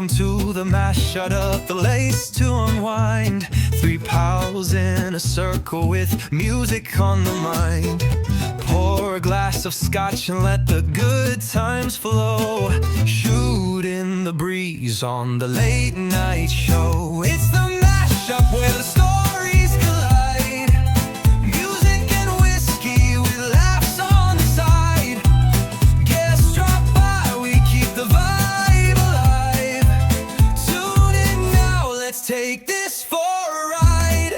Welcome to the mash, shut up the lace to unwind. Three pals in a circle with music on the mind. Pour a glass of scotch and let the good times flow. Shoot in the breeze on the late night show. It's the mashup where the stories collide. Music and whiskey with laughs on the side. Guests drop by, we keep the vibe alive. Tune in now, let's take this for a ride.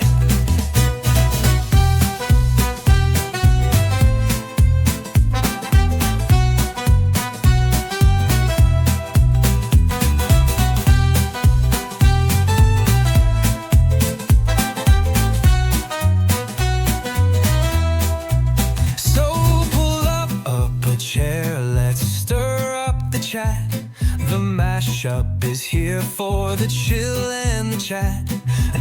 The mashup is here for the chill and the chat.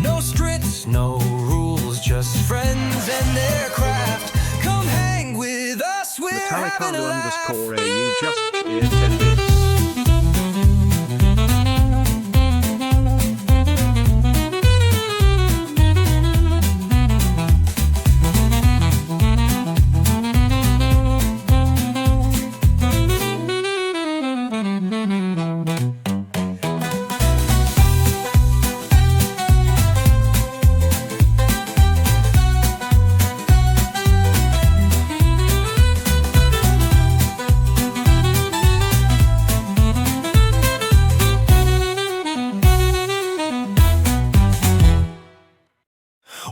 No scripts, no rules, just friends and their craft. Come hang with us, we're having a laugh. Metallica_AU just cheered 10 bits.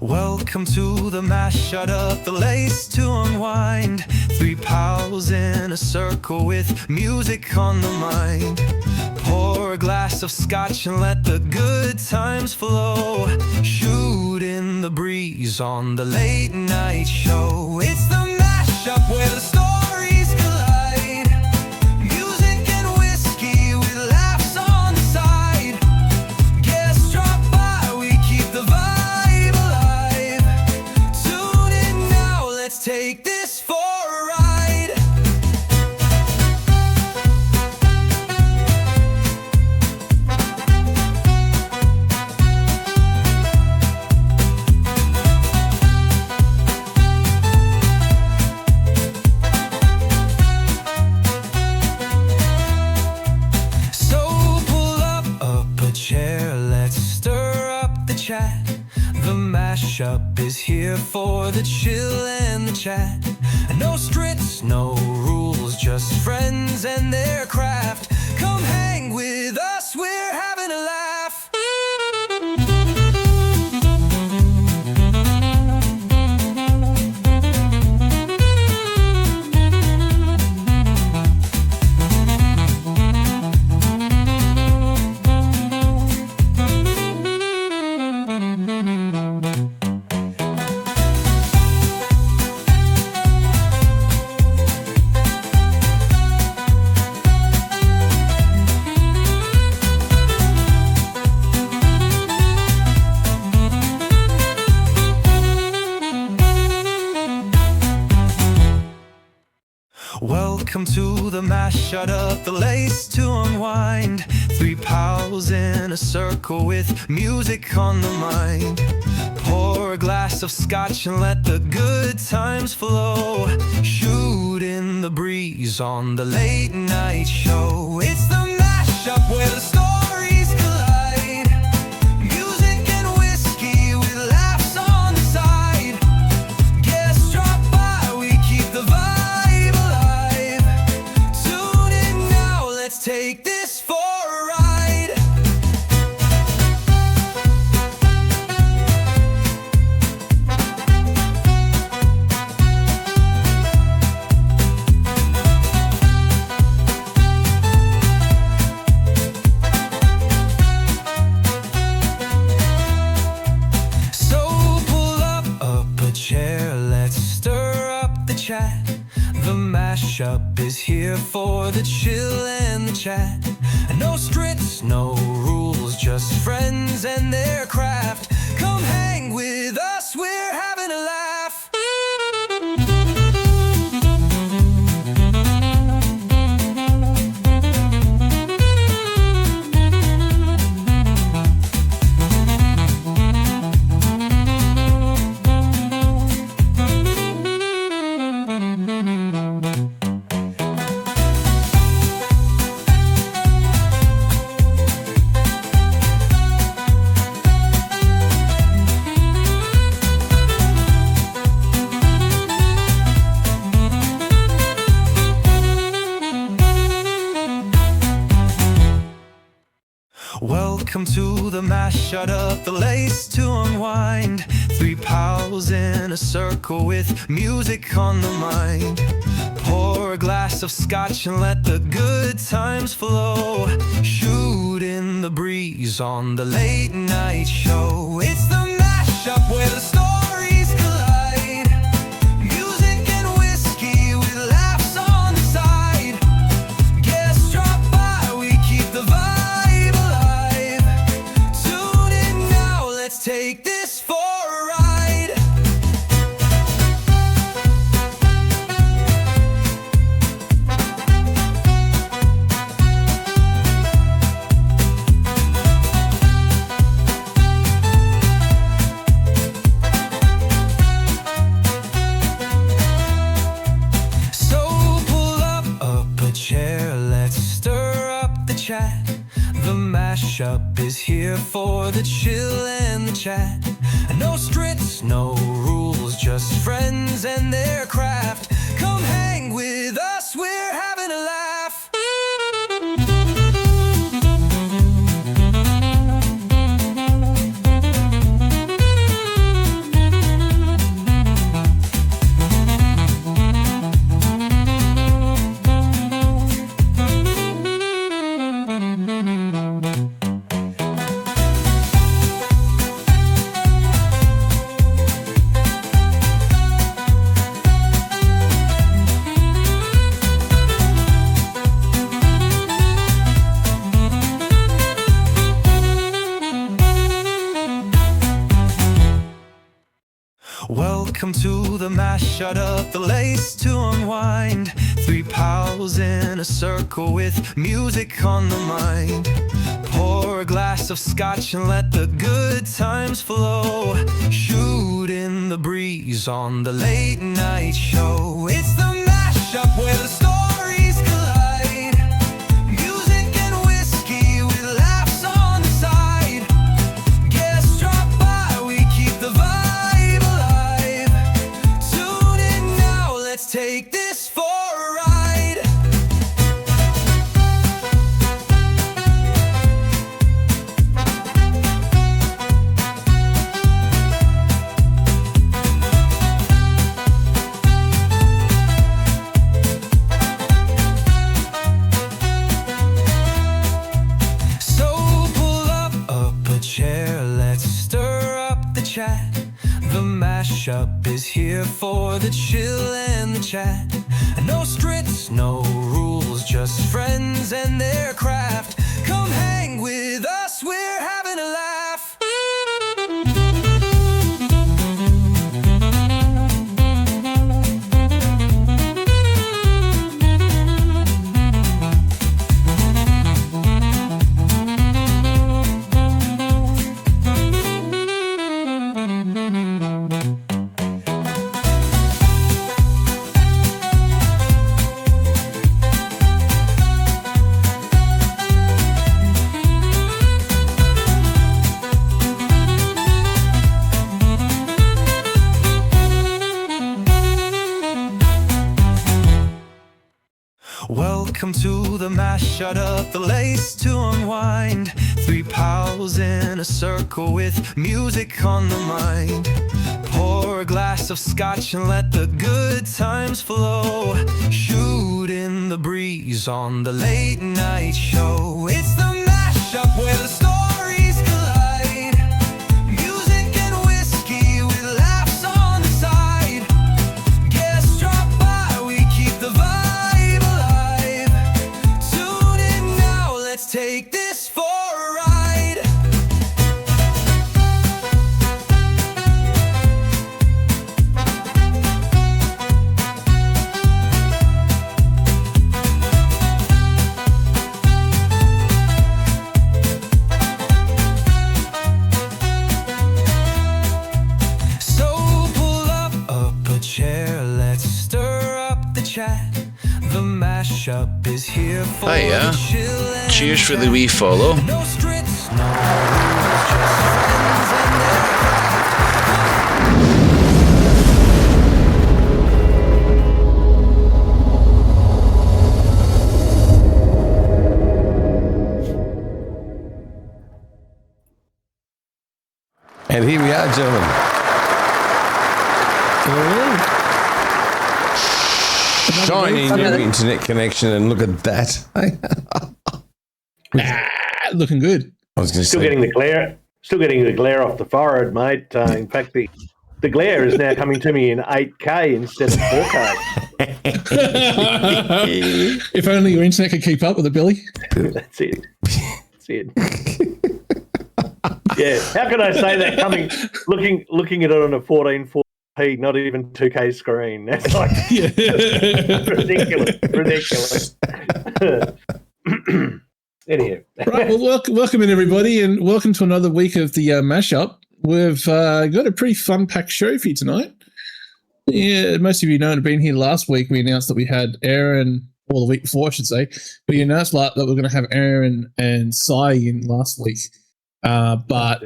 Welcome to the mash, shut up the lace to unwind. Three pals in a circle with music on the mind. Pour a glass of scotch and let the good times flow. Shoot in the breeze on the late night show. It's the mashup where the stories collide. Music and whiskey with laughs on the side. Guests drop by, we keep the vibe. Take this for a ride. So pull up a chair, let's stir up the chat. The mashup is here for the chill and the chat. No scripts, no rules, just friends and their craft. Come hang with us, we're having a laugh. Welcome to the mash, shut up the lace to unwind. Three pals in a circle with music on the mind. Pour a glass of scotch and let the good times flow. Shoot in the breeze on the late night show. It's the mashup where the stories collide. Music and whiskey with laughs on the side. Guests drop by, we keep the vibe. Take this for a ride. So pull up a chair, let's stir up the chat. The mashup is here for the chill and the chat. No scripts, no rules, just friends and their craft. Come hang with us, we're having a laugh. Welcome to the mash, shut up the lace to unwind. Three pals in a circle with music on the mind. Pour a glass of scotch and let the good times flow. Shoot in the breeze on the late night show. It's the mashup where the stories collide. Music and whiskey with laughs on the side. Guests drop by, we keep the vibe alive. Tune in now, let's take this for a ride. The mashup is here for the chill and the chat. No scripts, no rules, just friends and their craft. Come hang with us, we're having a laugh. Welcome to the mash, shut up the lace to unwind. Three pals in a circle with music on the mind. Pour a glass of scotch and let the good times flow. Shoot in the breeze on the late night show. It's the mashup where the stories collide. Music and whiskey with laughs on the side. Guests drop by, we keep the vibe. Let's take this for a ride. So pull up a chair, let's stir up the chat. The mashup is here for the chill and the chat. No scripts, no rules, just friends and their craft. Come hang with us, we're having a laugh. Welcome to the mash, shut up the lace to unwind. Three pals in a circle with music on the mind. Pour a glass of scotch and let the good times flow. Shoot in the breeze on the late night show. It's the mashup where the stories collide. Music and whiskey with laughs on the side. Guests drop by, we keep the vibe. Let's take this for a ride. So pull up a chair, let's stir up the chat. The mashup is here for Hiya. chill and Cheers for the wee follow. no scripts, no rules, just friends and their And here we are, gentlemen. Shiny new internet connection, and look at that. Looking good. I was going to Still say, getting the glare. Still getting the glare off the forehead, mate. In fact, the glare is now coming to me in 8K instead of 4K. If only your internet could keep up with it, Billy. That's it. That's it. Yeah. How can I say that? Looking at it on a 1440p, not even 2K screen. That's like ridiculous. Anyhow. Right, well, welcome in, everybody, and welcome to another week of the mashup. We've got a pretty fun-packed show for you tonight. Yeah, most of you know, have been here last week. We announced that we had ERIN, or the week before, I should say. We announced that we're going to have ERIN and SHAY in last week. But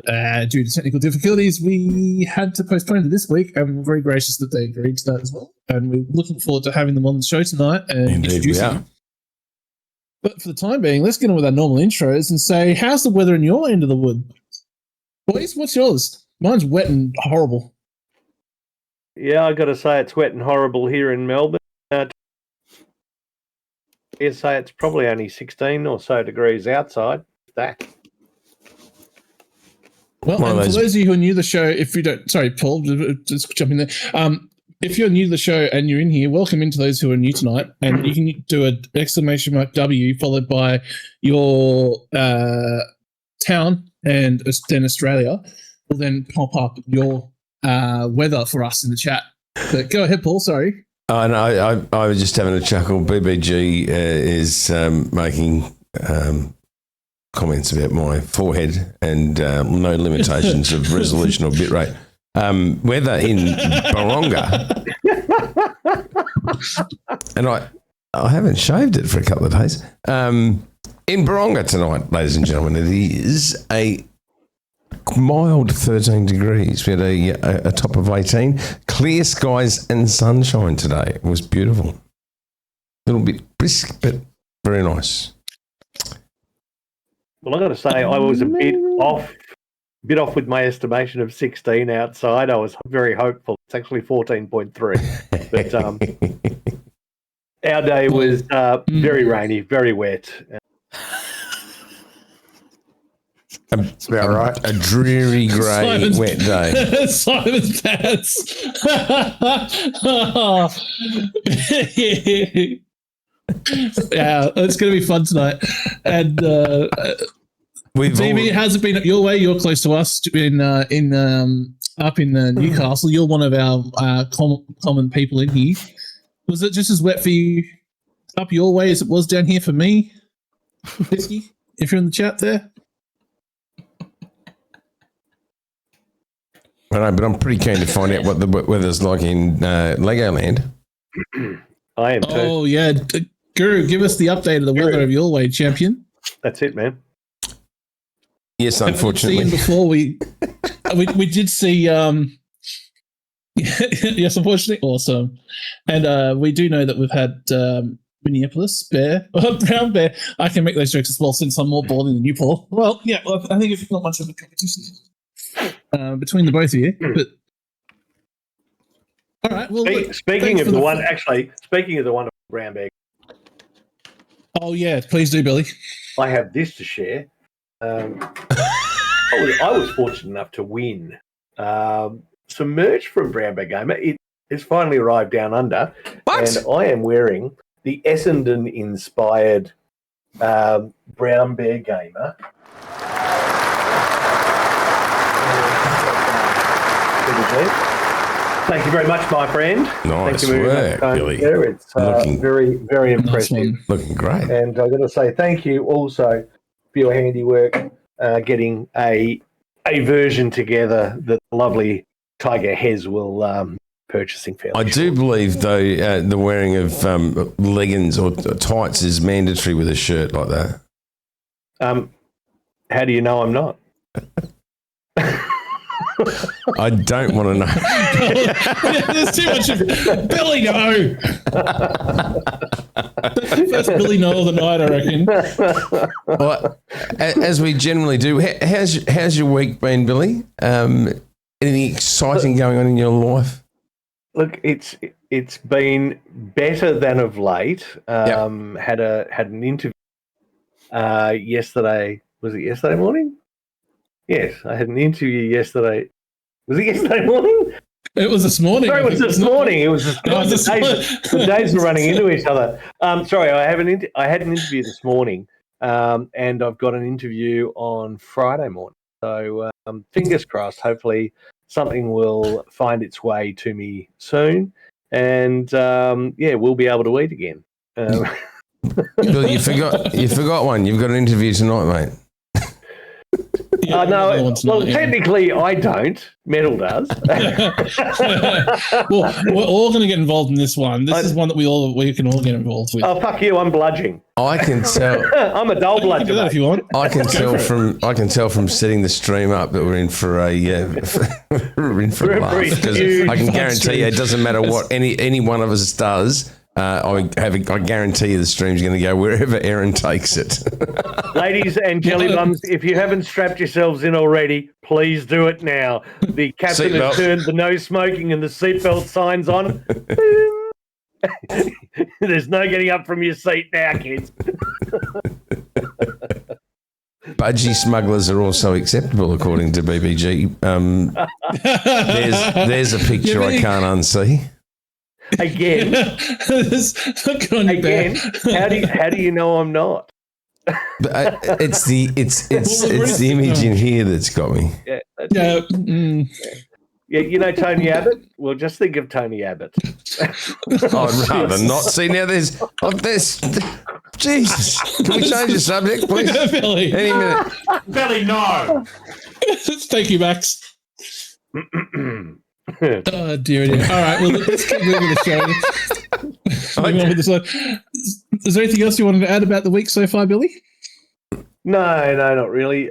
due to technical difficulties, we had to postpone it this week, and we're very gracious that they agreed to that as well. And we're looking forward to having them on the show tonight and introducing them. But for the time being, let's get on with our normal intros and say, how's the weather in your end of the wood? Boys, what's yours? Mine's wet and horrible. Yeah, I got to say it's wet and horrible here in Melbourne. Say it's probably only 16 or so degrees outside. That. Well, and for those of you who are new to the show, if you don't, sorry, Paul, just jump in there. If you're new to the show and you're in here, welcome into those who are new tonight. And you can do an exclamation mark W followed by your town and then Australia will then pop up your weather for us in the chat. But go ahead, Paul. Sorry. Oh, no, I was just having a chuckle. BBG is making comments about my forehead and no limitations of resolution or bitrate. Weather in Baronga, and I haven't shaved it for a couple of days. In Baronga tonight, ladies and gentlemen, it is a mild 13 degrees. We had a top of 18, clear skies and sunshine today. It was beautiful. A little bit brisk, but very nice. Well, I got to say, I was a bit off with my estimation of 16 outside. I was very hopeful. It's actually 14.3. But our day was very rainy, very wet. It's about right. A dreary, grey, wet day. Simon's pants. Yeah, it's going to be fun tonight. And BB, how's it been up your way? You're close to us up in Newcastle. You're one of our common people in here. Was it just as wet for you up your way as it was down here for me? Bisky, if you're in the chat there. I know, but I'm pretty keen to find out what the weather's like in Legoland. I am too. Oh, yeah. Guru, give us the update of the weather of your way, champion. That's it, man. Yes, unfortunately. Before we did see yes, unfortunately, awesome. And we do know that we've had Minneapolis Bear, Brown Bear. I can make those jokes as well since I'm more balding than you, Paul. Well, yeah, I think it's not much of a competition between the both of you. But all right. Well, speaking of the one of Brown Bear. Oh yeah, please do, Billy. I have this to share. I was fortunate enough to win some merch from Brown Bear Gamer. It has finally arrived down under, and I am wearing the Essendon-inspired Brown Bear Gamer. Thank you very much, my friend. Nice Thank you very work, much, Billy. It's very, very impressive. Looking great. And I've got to say thank you also for your handiwork getting a version together that the lovely Tiger Hez will purchasing fairly. I do believe, though, the wearing of leggings or tights is mandatory with a shirt like that. How do you know I'm not? I don't want to know. There's too much of Billy, no. First Billy Noel of the night, I reckon. Well, as we generally do, how's your week been, Billy? Anything exciting going on in your life? Look, it's been better than of late. Had an interview yesterday. Was it yesterday morning? Yes, I had an interview yesterday. Was it yesterday morning? It was this morning. Sorry, it was this morning. It was this morning. The days were running into each other. Sorry, I had an interview this morning, and I've got an interview on Friday morning. So fingers crossed. Hopefully, something will find its way to me soon, and we'll be able to eat again. Billy, you forgot one. You've got an interview tonight, mate. Technically, I don't. Metal does. Well, we're all going to get involved in this one. This is one that we can all get involved with. Oh, fuck you! I'm bludging. I can tell. I'm a dull bludger. Do that if you want. I can tell from setting the stream up that we're in for a laugh, because I can guarantee you it doesn't matter what any one of us does. I guarantee you the stream's going to go wherever ERIN takes it. Ladies and jelly bums, if you haven't strapped yourselves in already, please do it now. The captain has turned the no smoking and the seatbelt signs on. There's no getting up from your seat now, kids. Budgie smugglers are also acceptable, according to BBG. There's a picture I can't unsee. Again, how do you know I'm not? It's the image in here that's got me. Yeah, you know Tony Abbott? Well, just think of Tony Abbott. I'd rather not. See, now there's Jesus. Can we change the subject, please? Billy. Any minute. Billy, no. Let's take you back. Oh, dear. All right, well, let's keep moving the show. Moving on with this one. Is there anything else you wanted to add about the week so far, Billy? No, not really.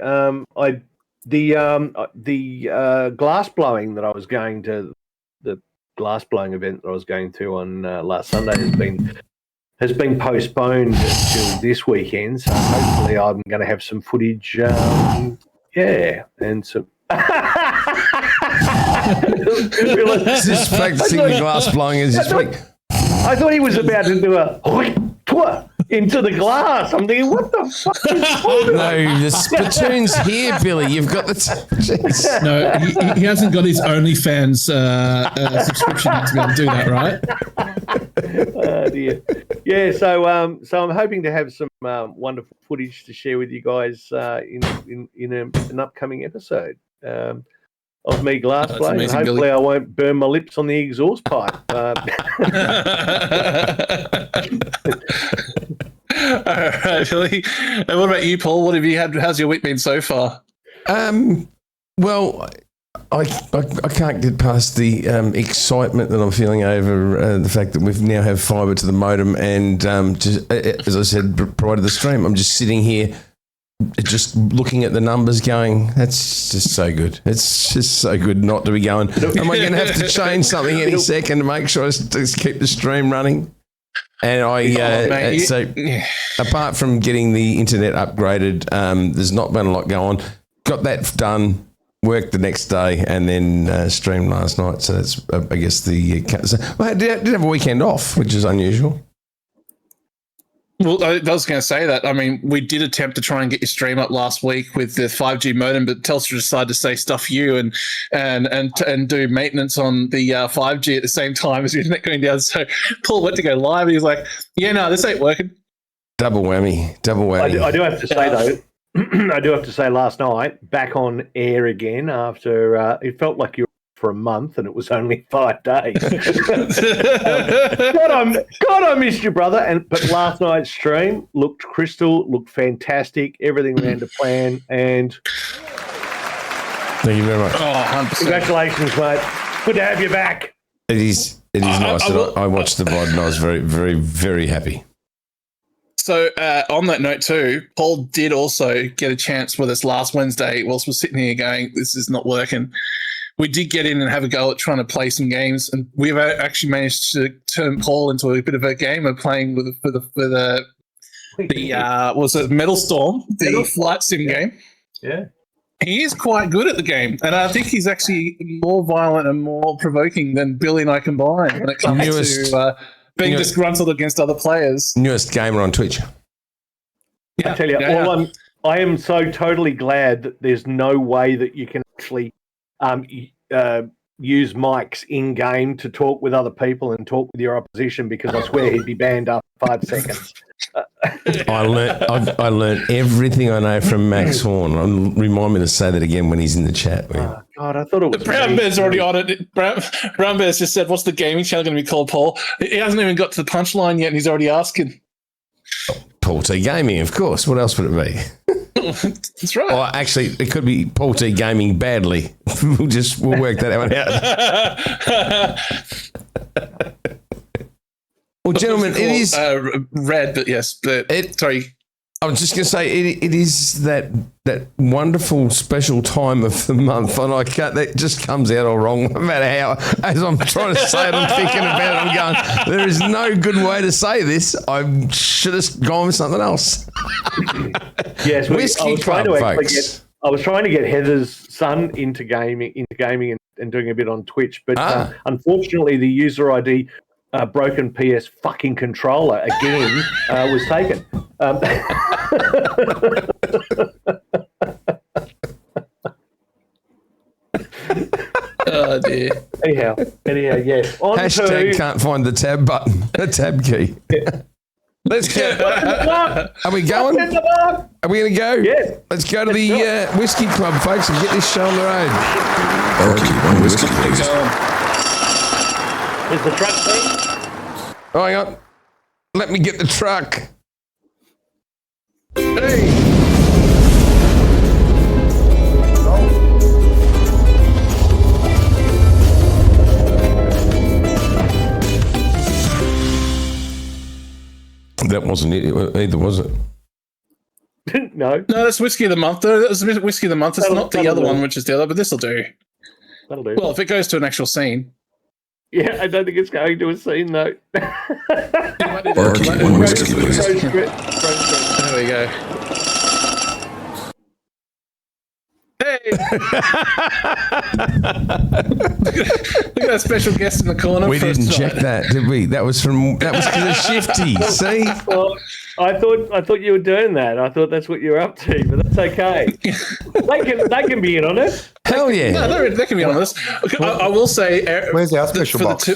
The glass blowing that I was going to, the glass blowing event that I was going to on last Sunday has been postponed until this weekend. So hopefully I'm going to have some footage. And some. Just practicing the glass blowing as you speak. I thought he was about to do a into the glass. I'm thinking, what the fuck is going on? No, the spittoon's here, Billy. You've got the... Jeez. No, he hasn't got his OnlyFans subscription to be able to do that, right? Oh, dear. Yeah, so I'm hoping to have some wonderful footage to share with you guys in an upcoming episode. Of me glass blowing. Amazing, hopefully Billy. I won't burn my lips on the exhaust pipe. All right, Billy. And what about you, Paul? What have you had? How's your week been so far? Well, I can't get past the excitement that I'm feeling over the fact that we now have fibre to the modem, and just, as I said prior to the stream, I'm just sitting here just looking at the numbers going, that's just so good. It's just so good not to be going, am I going to have to change something any second to make sure I just keep the stream running? And apart from getting the internet upgraded, there's not been a lot going on. Got that done, worked the next day, and then streamed last night. So that's, I guess, I did have a weekend off, which is unusual. Well, I was going to say that. I mean, we did attempt to try and get your stream up last week with the 5G modem, but Telstra decided to say stuff you and do maintenance on the 5G at the same time as the internet going down. So Paul went to go live, and he was like, "Yeah, no, this ain't working." Double whammy. I do have to say though, last night back on air again after it felt like you were for a month and it was only 5 days. God, I missed you, brother. But last night's stream looked crystal, looked fantastic. Everything ran to plan. And thank you very much. Oh, 100%. Congratulations, mate. Good to have you back. It is nice. I watched the VOD and I was very, very, very happy. So on that note too, Paul did also get a chance with us last Wednesday whilst we're sitting here going, this is not working. we did get in and have a go at trying to play some games, and we've actually managed to turn Paul into a bit of a game of playing with the was it Metal Storm, the flight sim game. Yeah. He is quite good at the game, and I think he's actually more violent and more provoking than Billy and I combined when it comes to being disgruntled against other players. Newest gamer on Twitch. I tell you, I am so totally glad that there's no way that you can actually use mics in game to talk with other people and talk with your opposition, because I swear he'd be banned after 5 seconds. I learned everything I know from Max Horn. Remind me to say that again when he's in the chat. Oh, God, I thought it was Brown Bear's already on it. Brown Bear's just said, "What's the gaming channel going to be called, Paul?" He hasn't even got to the punchline yet, and he's already asking. Paul T Gaming, of course. What else would it be? That's right. Well, actually, it could be Paul T Gaming badly. We'll work that one out. Well, gentlemen, it is red, but yes, sorry. I was just going to say it is that wonderful special time of the month, and that just comes out all wrong. No matter how, as I'm trying to say it, I'm thinking about it. I'm going, there is no good way to say this. I should have gone with something else. Yes, Whiskey Club, folks. I was trying to get Heather's son into gaming and doing a bit on Twitch, but unfortunately, the user ID. Broken PS fucking controller again was taken. Oh dear. Anyhow, yes. Hashtag can't find the tab button, the tab key. Let's go. Are we going? Are we going to go? Yeah. Let's go to the Whiskey Club, folks, and get this show on the road. One whiskey, please. Is the truck thing? Oh, hang on. Let me get the truck. Hey. That wasn't it either, was it? No, that's Whiskey of the Month. That's Whiskey of the Month. It's not the other one, which is the other, but this will do. That'll do. Well, if it goes to an actual scene. Yeah, I don't think it's going to a scene though. One whiskey, please. There we go. Hey! Look at that special guest in the corner. We didn't check that, did we? That was because of Shifty. See? Well, I thought you were doing that. I thought that's what you were up to, but that's okay. they can be in on it. Hell yeah! No, they can be on this. I will say, where's our special box?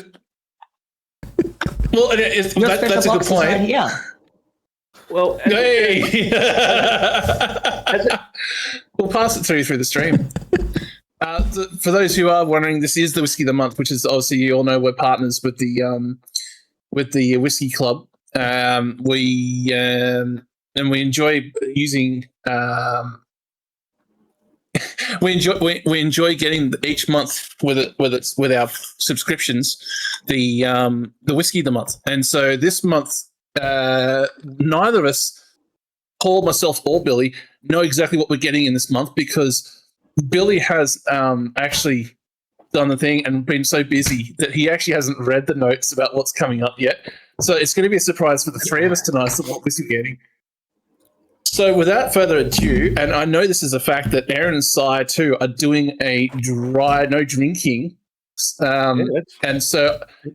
Well, that's a good point. Right here. Well, hey. We'll pass it through the stream. For those who are wondering, this is the Whiskey of the Month, which is obviously you all know we're partners with the Whiskey Club. We enjoy using. We enjoy getting each month with our subscriptions the Whiskey of the Month, and so this month neither of us, Paul, myself, or Billy, know exactly what we're getting in this month because Billy has actually done the thing and been so busy that he actually hasn't read the notes about what's coming up yet. So it's going to be a surprise for the three of us tonight as to what we're getting. So without further ado, and I know this is a fact that ERIN and SHAY too are doing a dry, no drinking. And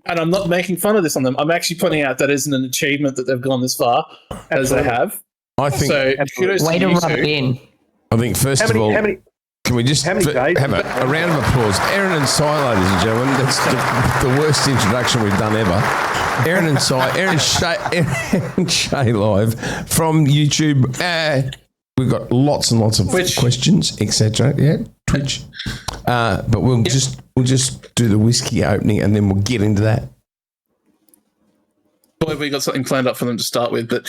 I'm not making fun of this on them. I'm actually pointing out that isn't an achievement that they've gone this far as they have. I think. So kudos way to rub it in. I think first of all, can we just have a round of applause? ERIN and SHAY, ladies and gentlemen. That's the worst introduction we've done ever. ERIN and SHAY, ERIN SHAY live from YouTube. We've got lots and lots of questions, etc. Yeah, Twitch. But we'll just do the whiskey opening and then we'll get into that. We got something planned up for them to start with, but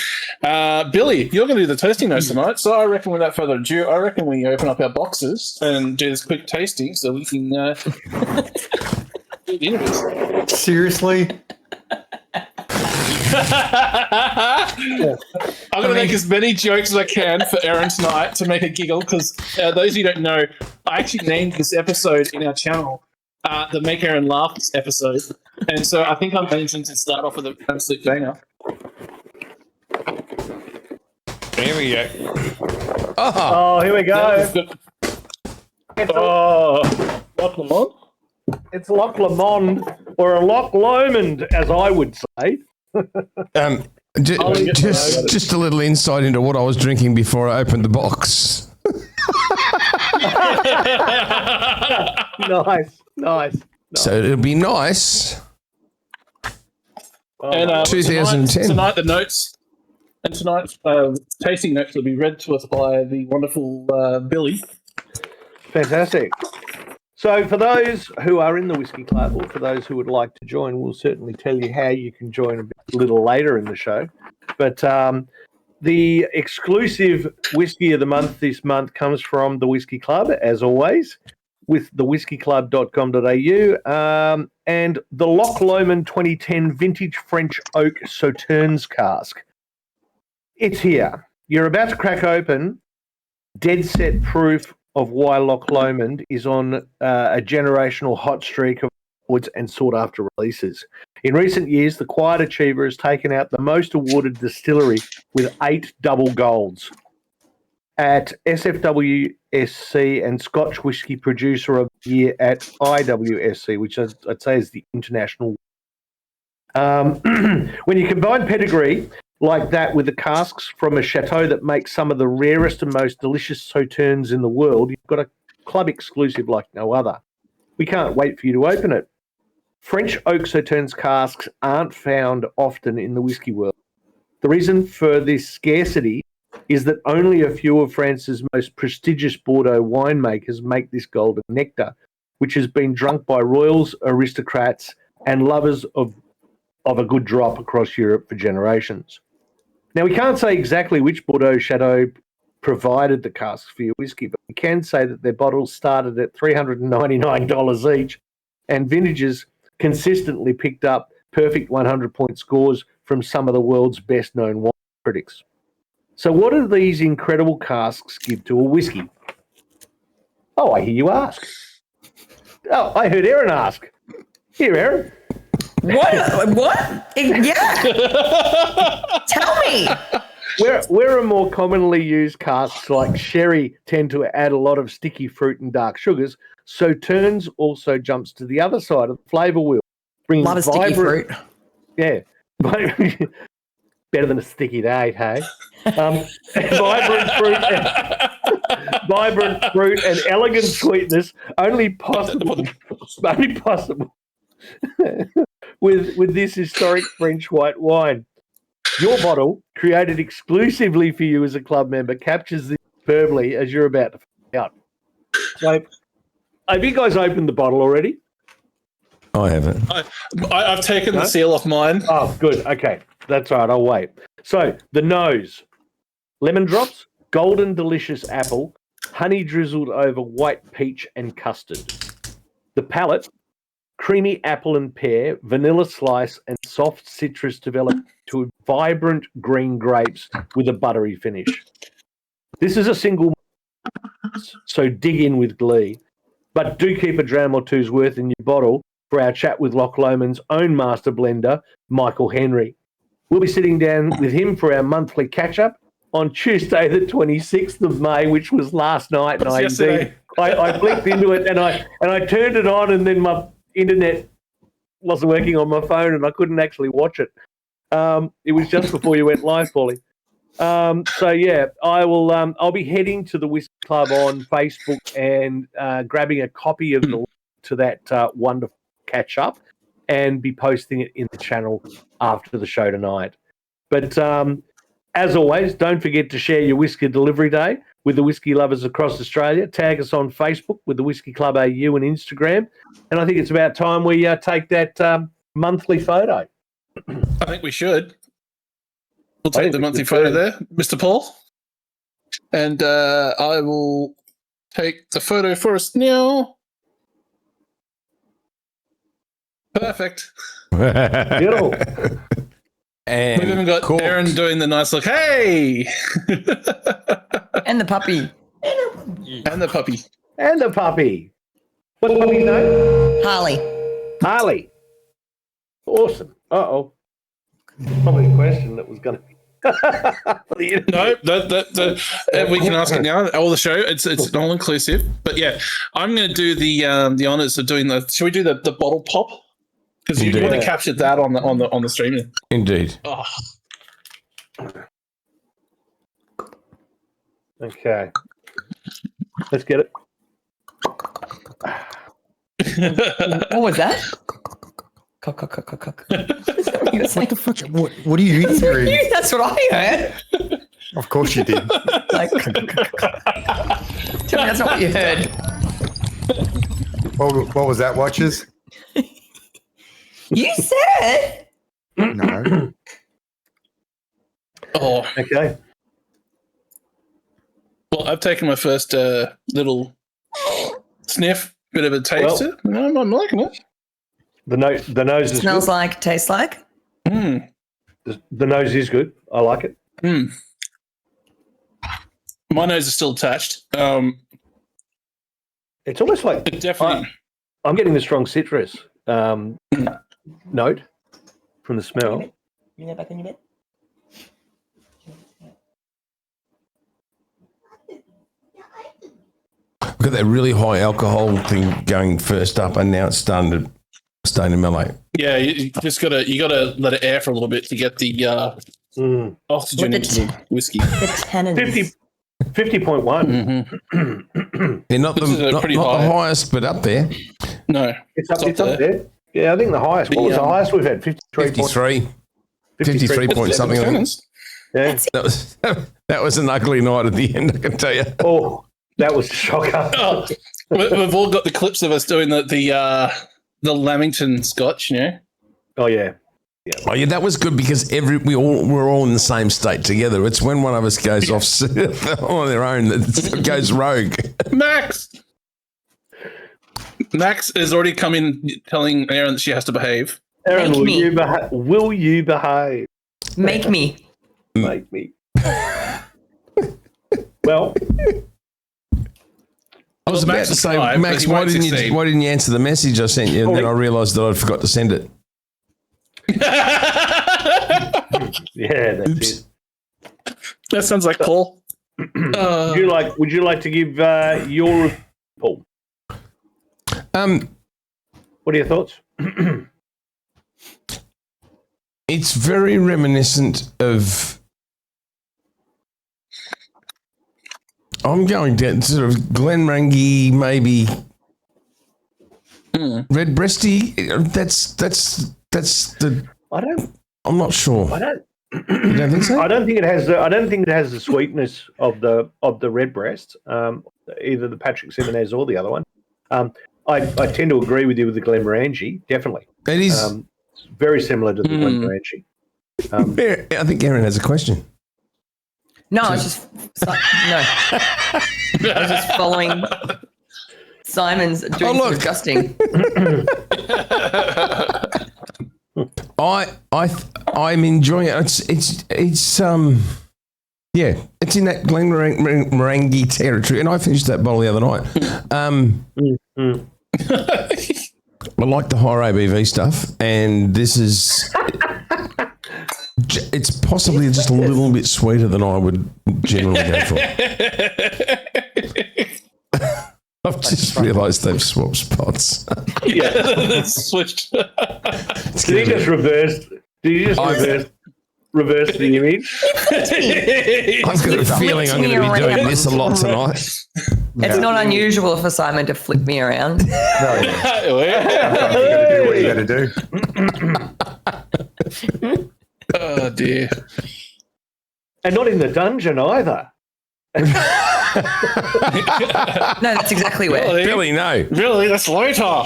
Billy, you're going to do the tasting notes tonight. So I reckon, without further ado, we open up our boxes and do this quick tasting so we can do the interviews. Seriously? I'm going to make as many jokes as I can for Erin tonight to make her giggle, because those of you who don't know, I actually named this episode in our channel the Make Erin Laugh episode. And so I think I'm managing to start off with an absolute banger. Here we go. Oh, here we go. Loch Lomond? It's Loch Lomond, or a Loch Lomond, as I would say. Just a little insight into what I was drinking before I opened the box. Nice. So it'll be nice. And 2010. Tonight the notes, and tonight's tasting notes will be read to us by the wonderful Billy. Fantastic. So for those who are in the Whiskey Club, or for those who would like to join, we'll certainly tell you how you can join a little later in the show. But the exclusive Whiskey of the Month this month comes from the Whiskey Club, as always, with thewhiskeyclub.com.au, and the Loch Lomond 2010 Vintage French Oak Sauternes cask. It's here. You're about to crack open dead set proof of why Loch Lomond is on a generational hot streak of awards and sought-after releases. In recent years, the Quiet Achiever has taken out the most awarded distillery with 8 double golds. At SFWSC and Scotch Whisky Producer of the Year at IWSC, which I'd say is the international. When you combine pedigree like that with the casks from a chateau that makes some of the rarest and most delicious sauternes in the world, you've got a club exclusive like no other. We can't wait for you to open it. French oak sauternes casks aren't found often in the whiskey world. The reason for this scarcity is that only a few of France's most prestigious Bordeaux winemakers make this golden nectar, which has been drunk by royals, aristocrats, and lovers of a good drop across Europe for generations. Now, we can't say exactly which Bordeaux Chateau provided the casks for your whiskey, but we can say that their bottles started at $399 each, and vintages consistently picked up perfect 100-point scores from some of the world's best-known wine critics. So what do these incredible casks give to a whiskey? Oh, I hear you ask. Oh, I heard Erin ask. Here, Erin. What? Yeah. Tell me. Where are more commonly used casks like sherry tend to add a lot of sticky fruit and dark sugars, Sauternes also jumps to the other side of the flavour wheel. A lot of sticky fruit. Yeah. Better than a sticky date, hey? Vibrant fruit and elegant sweetness only possible with this historic French white wine. Your bottle, created exclusively for you as a club member, captures this superbly as you're about to find out. So, have you guys opened the bottle already? I haven't. I've taken the seal off mine. Oh, good. Okay. That's right. I'll wait. So, the nose, lemon drops, golden delicious apple, honey drizzled over white peach and custard. The palate, creamy apple and pear, vanilla slice, and soft citrus develop to vibrant green grapes with a buttery finish. This is a single, so dig in with glee. But do keep a dram or two's worth in your bottle for our chat with Loch Lomond's own master blender, Michael Henry. We'll be sitting down with him for our monthly catch-up on Tuesday, the 26th of May, which was last night. And I blinked into it and I turned it on, and then my internet wasn't working on my phone and I couldn't actually watch it. It was just before you went live, Paulie. So yeah, I'll be heading to the Whiskey Club on Facebook and grabbing a copy of the to that wonderful catch up and be posting it in the channel after the show tonight. But as always, don't forget to share your whiskey delivery day with the whiskey lovers across Australia. Tag us on Facebook with the Whiskey Club AU and Instagram. And I think it's about time we take that monthly photo. I think we should. We'll take the monthly photo there, Mr. Paul. And I will take the photo for us now. Perfect. Beautiful. And We've even got corked. Aaron doing the nice look. Hey, And the puppy. and the puppy. And the puppy. What's the puppy's name? Harley. Harley. Awesome. Uh-oh. Probably a question that was going to be. No, we can ask it now. All the show, it's all inclusive. But yeah, I'm going to do the honors of doing the. Should we do the bottle pop? Because you would have captured that on the stream. Indeed. Oh. Okay. Let's get it. What was that? Cock, cock, cock, cock, cock. What the fuck? What are you eating? That's what I heard. Of course you did. Like, tell me that's not what you heard. What was that, Watchers? You said. No. Oh, Okay. well, I've taken my first little sniff, bit of a taste. Well, I'm liking it. The nose is Smells good. like, tastes like. Mm. The nose is good. I like it. Mm. My nose is still attached. It's almost like It definitely. I'm getting the strong citrus note from the smell. You go back in your bed. We've got that really high alcohol thing going first up, and now it's starting to mellow. Yeah, you just gotta let it air for a little bit to get the oxygen With into the the whiskey. The tannins. 50.1. Mm-hmm. They're not This is a not pretty the high. highest, but up there. No, It's up there. Yeah, I think the highest. What was the highest we've had? 53 53 point something. I think. Tannins. Yeah. That was an ugly night at the end, I can tell you. Oh, that was a shocker. Oh, we've all got the clips of us doing the Lamington Scotch, you know. Oh, yeah. Oh yeah, that was good because we're all in the same state together. It's when one of us goes off on their own that goes rogue. Max has already come in telling Aaron that she has to behave. Aaron, Make me. will you behave? Make me. Make me. Well, I was about to say, try, Max, but he why won't didn't succeed. you answer the message I sent you? And then I realised that I'd forgot to send it. yeah, that's Oops. it. That sounds like Paul. Would you like to give your Paul? What are your thoughts? It's very reminiscent of. I'm going to sort of Glenmorangie, maybe Redbreasty. That's the. I'm not sure. I don't. You don't think so? I don't think it has. I don't think it has the sweetness of the Redbreast. Either the Patrick Simonez or the other one. I tend to agree with you with the Glenmorangie. Definitely, It is. it's very similar to the Glenmorangie. I think Aaron has a question. No, I was just no. I was just following Simon's doing look. disgusting. I'm enjoying it. It's yeah, it's in that Glenmorangie territory, and I finished that bottle the other night. I like the higher ABV stuff, and this is. It's possibly just a little bit sweeter than I would generally go for. I've just realised they've swapped spots. Yeah, that's switched. Did you just reverse? Reverse the image? I've got a feeling I'm going to be doing this a lot tonight. It's not unusual for Simon to flip me around. You got to do what you got to do. Oh dear. And not in the dungeon either. No, that's exactly where. Billy, no. Really? That's later.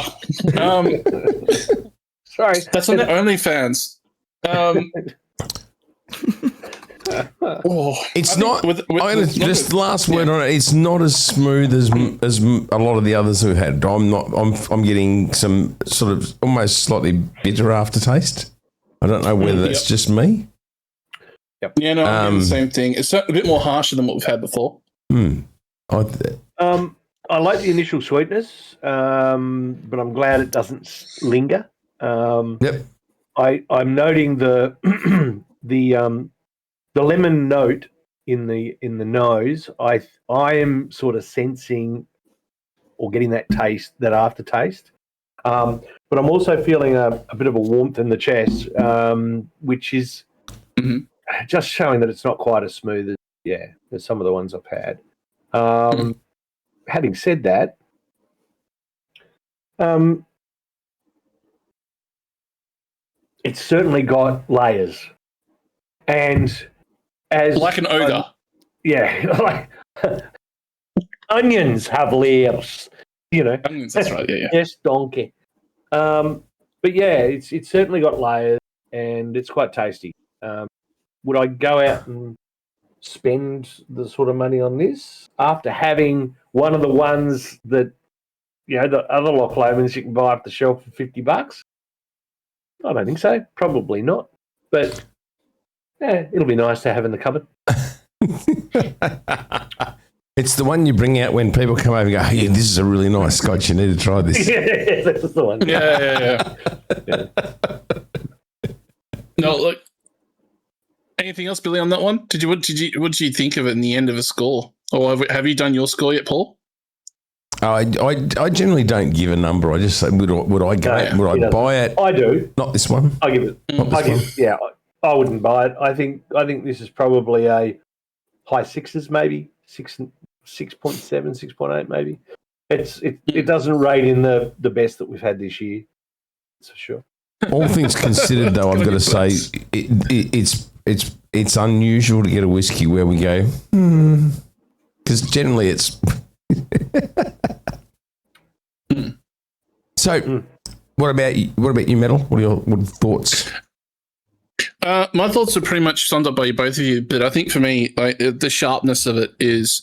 Sorry. That's on the OnlyFans. It's not. Just last word on it. It's not as smooth as a lot of the others who had. I'm getting some sort of almost slightly bitter aftertaste. I don't know whether that's just me. Yeah, no, I'm doing the same thing. It's a bit more harsher than what we've had before. I like the initial sweetness, but I'm glad it doesn't linger. Yep. I'm noting the the lemon note in the nose. I am sort of sensing or getting that taste, that aftertaste. But I'm also feeling a bit of a warmth in the chest, which is just showing that it's not quite as smooth as some of the ones I've had. Having said that, it's certainly got layers, and as Like an ogre. like onions have layers, Onions, that's right. Yeah. Yes, donkey. But yeah, it's certainly got layers, and it's quite tasty. Would I go out and spend the sort of money on this after having one of the ones that the other Loch Lomans you can buy off the shelf for $50? I don't think so. Probably not. But yeah, it'll be nice to have in the cupboard. It's the one you bring out when people come over and go, hey, this is a really nice scotch. You need to try this. Yeah, that's the one. Yeah. No, look. Anything else, Billy, on that one? What did you think of it in the end of a score? Or have you done your score yet, Paul? I generally don't give a number. I just say, would I go? Would I buy it? I do. Not this one. I give it. I wouldn't buy it. I think this is probably a high sixes, maybe 6.7, 6.8, maybe. It doesn't rate in the best that we've had this year. That's for sure. All things considered, though, I've got to say it's unusual to get a whiskey where we go because generally it's. So, what about you, Metal? What are your thoughts? My thoughts are pretty much summed up by both of you, but I think for me, like the sharpness of it is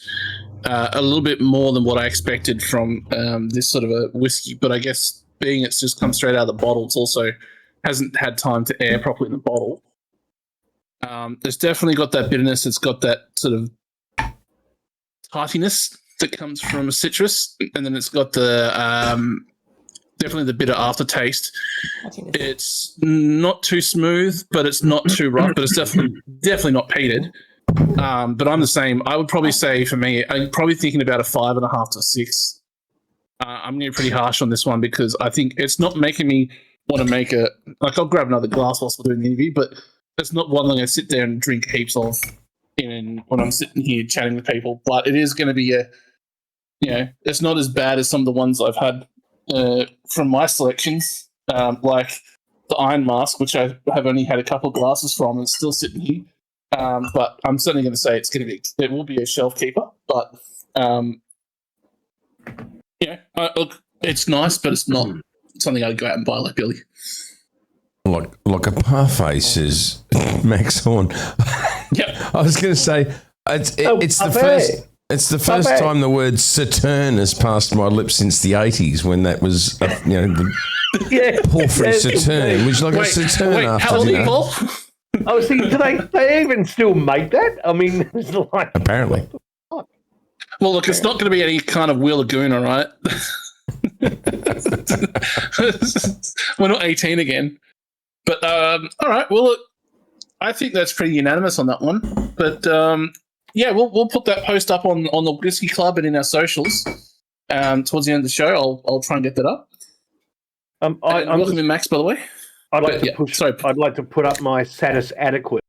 a little bit more than what I expected from this sort of a whiskey. But I guess being it's just come straight out of the bottle, it's also hasn't had time to air properly in the bottle. It's definitely got that bitterness. It's got that sort of tartiness that comes from a citrus, and then it's got the definitely the bitter aftertaste. It's not too smooth, but it's not too rough, but it's definitely not peated. But I'm the same. I would probably say for me, I'm probably thinking about a 5.5 to 6. I'm getting pretty harsh on this one because I think it's not making me want to make I'll grab another glass whilst we're doing the interview, but it's not one I'm going to sit there and drink heaps of when I'm sitting here chatting with people. But it is going to be it's not as bad as some of the ones I've had from my selections, like the Iron Mask, which I have only had a couple of glasses from and it's still sitting here. But I'm certainly going to say it will be a shelf keeper. But look, it's nice, but it's not something I'd go out and buy like Billy. Like a parfait, says Max Horn. Yeah, I was going to say it's the first. It's the first time the word Saturn has passed my lips since the 80s when that was, the Porphyry Saturn, which like a Saturn after how old are you, Paul? I was thinking, do they even still make that? I mean, it's like apparently. Well, look, it's not going to be any kind of Wheel Lagoon, all right? We're not 18 again. But, all right, well, look, I think that's pretty unanimous on that one. But, we'll put that post up on the Whiskey Club and in our socials towards the end of the show. I'll try and get that up. I'm welcome in Max, by the way. I'd like to put up my status adequate.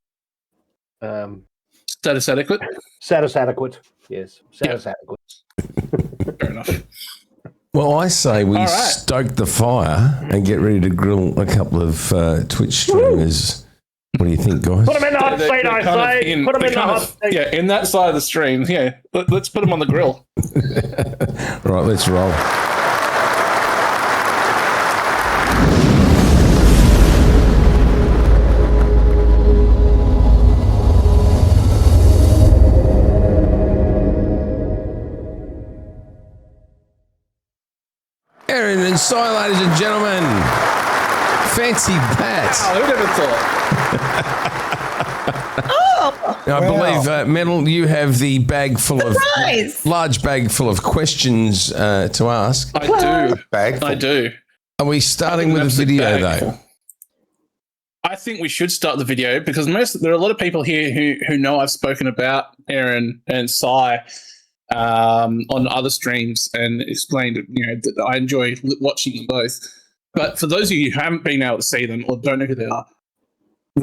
Status adequate? Status adequate. Yes, status adequate. Fair enough. Well, I say we stoke the fire and get ready to grill a couple of Twitch streamers. What do you think, guys? Put them in the hot seat, I say. Put them in the hot seat. Yeah, in that side of the stream. Yeah, let's put them on the grill. Right, let's roll. ERIN and SHAY, ladies and gentlemen. Fancy Pat. Oh, who never thought? Now, I believe, Metal, you have the bag full large bag full of questions to ask. I do. Bag full. I do. Are we starting with a video though? I think we should start the video because there are a lot of people here who know I've spoken about ERIN and SHAY on other streams and explained, that I enjoy watching them both. But for those of you who haven't been able to see them or don't know who they are,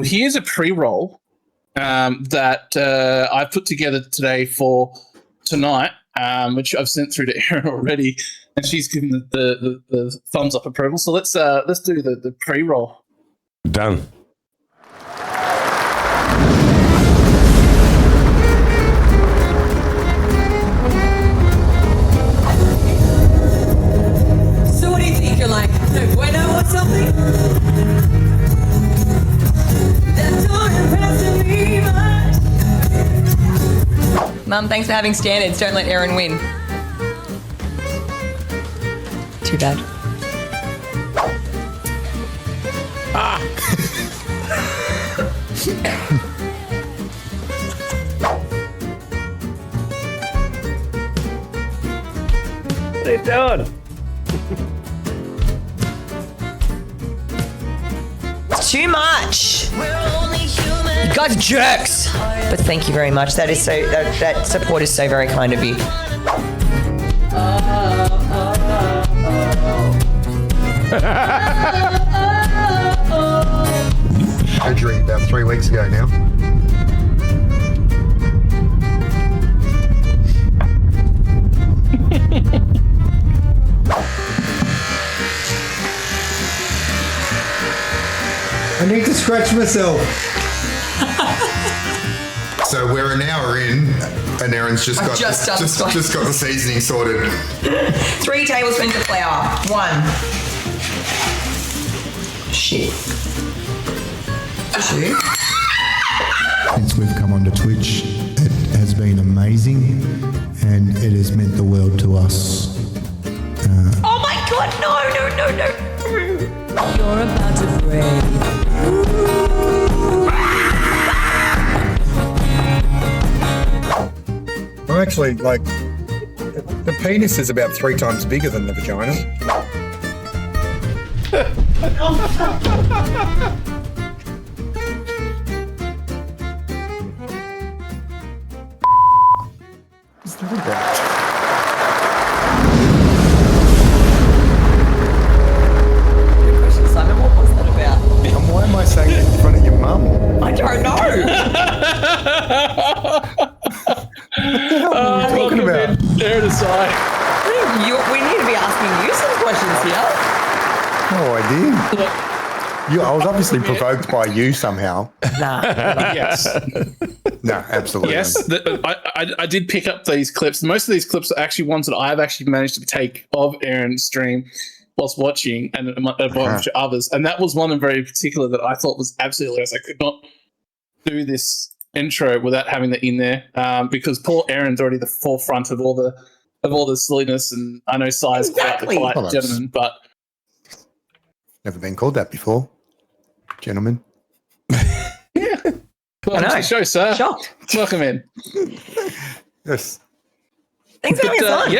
here's a pre-roll that I've put together today for tonight, which I've sent through to ERIN already, and she's given the thumbs up approval. So let's do the pre-roll. Done. So what do you think? You're like, no bueno or something? That don't impress me much. Mum, thanks for having standards. Don't let ERIN win. Too bad. What are you doing? It's too much. You guys are jerks. But thank you very much. That is that support is so very kind of you. Surgery about 3 weeks ago now. I need to scratch myself. So we're an hour in, and Erin's just got just got the seasoning sorted. 3 tablespoons of flour. 1. Shit. 2. Since we've come onto Twitch, it has been amazing, and it has meant the world to us. Oh my god, no. You're about to break. I'm actually the penis is about 3 times bigger than the vagina. It's not about. Simon, what was that about? And why am I saying it in front of your mum? I don't know. What are we talking about? There to say. We need to be asking you some questions here. No idea. I was obviously provoked by you somehow. Nah. Yes. No, absolutely. Yes. I did pick up these clips. Most of these clips are actually ones that I've actually managed to take of ERIN's stream whilst watching and a bunch of others. And that was one in very particular that I thought was absolutely hilarious. I could not do this intro without having that in there because poor ERIN's already the forefront of all the silliness, and I know size Exactly. quite the polite gentleman, but Never been called that before, gentlemen. welcome to the show, sir. Shocked. Welcome in. Yes. Thanks for having us on.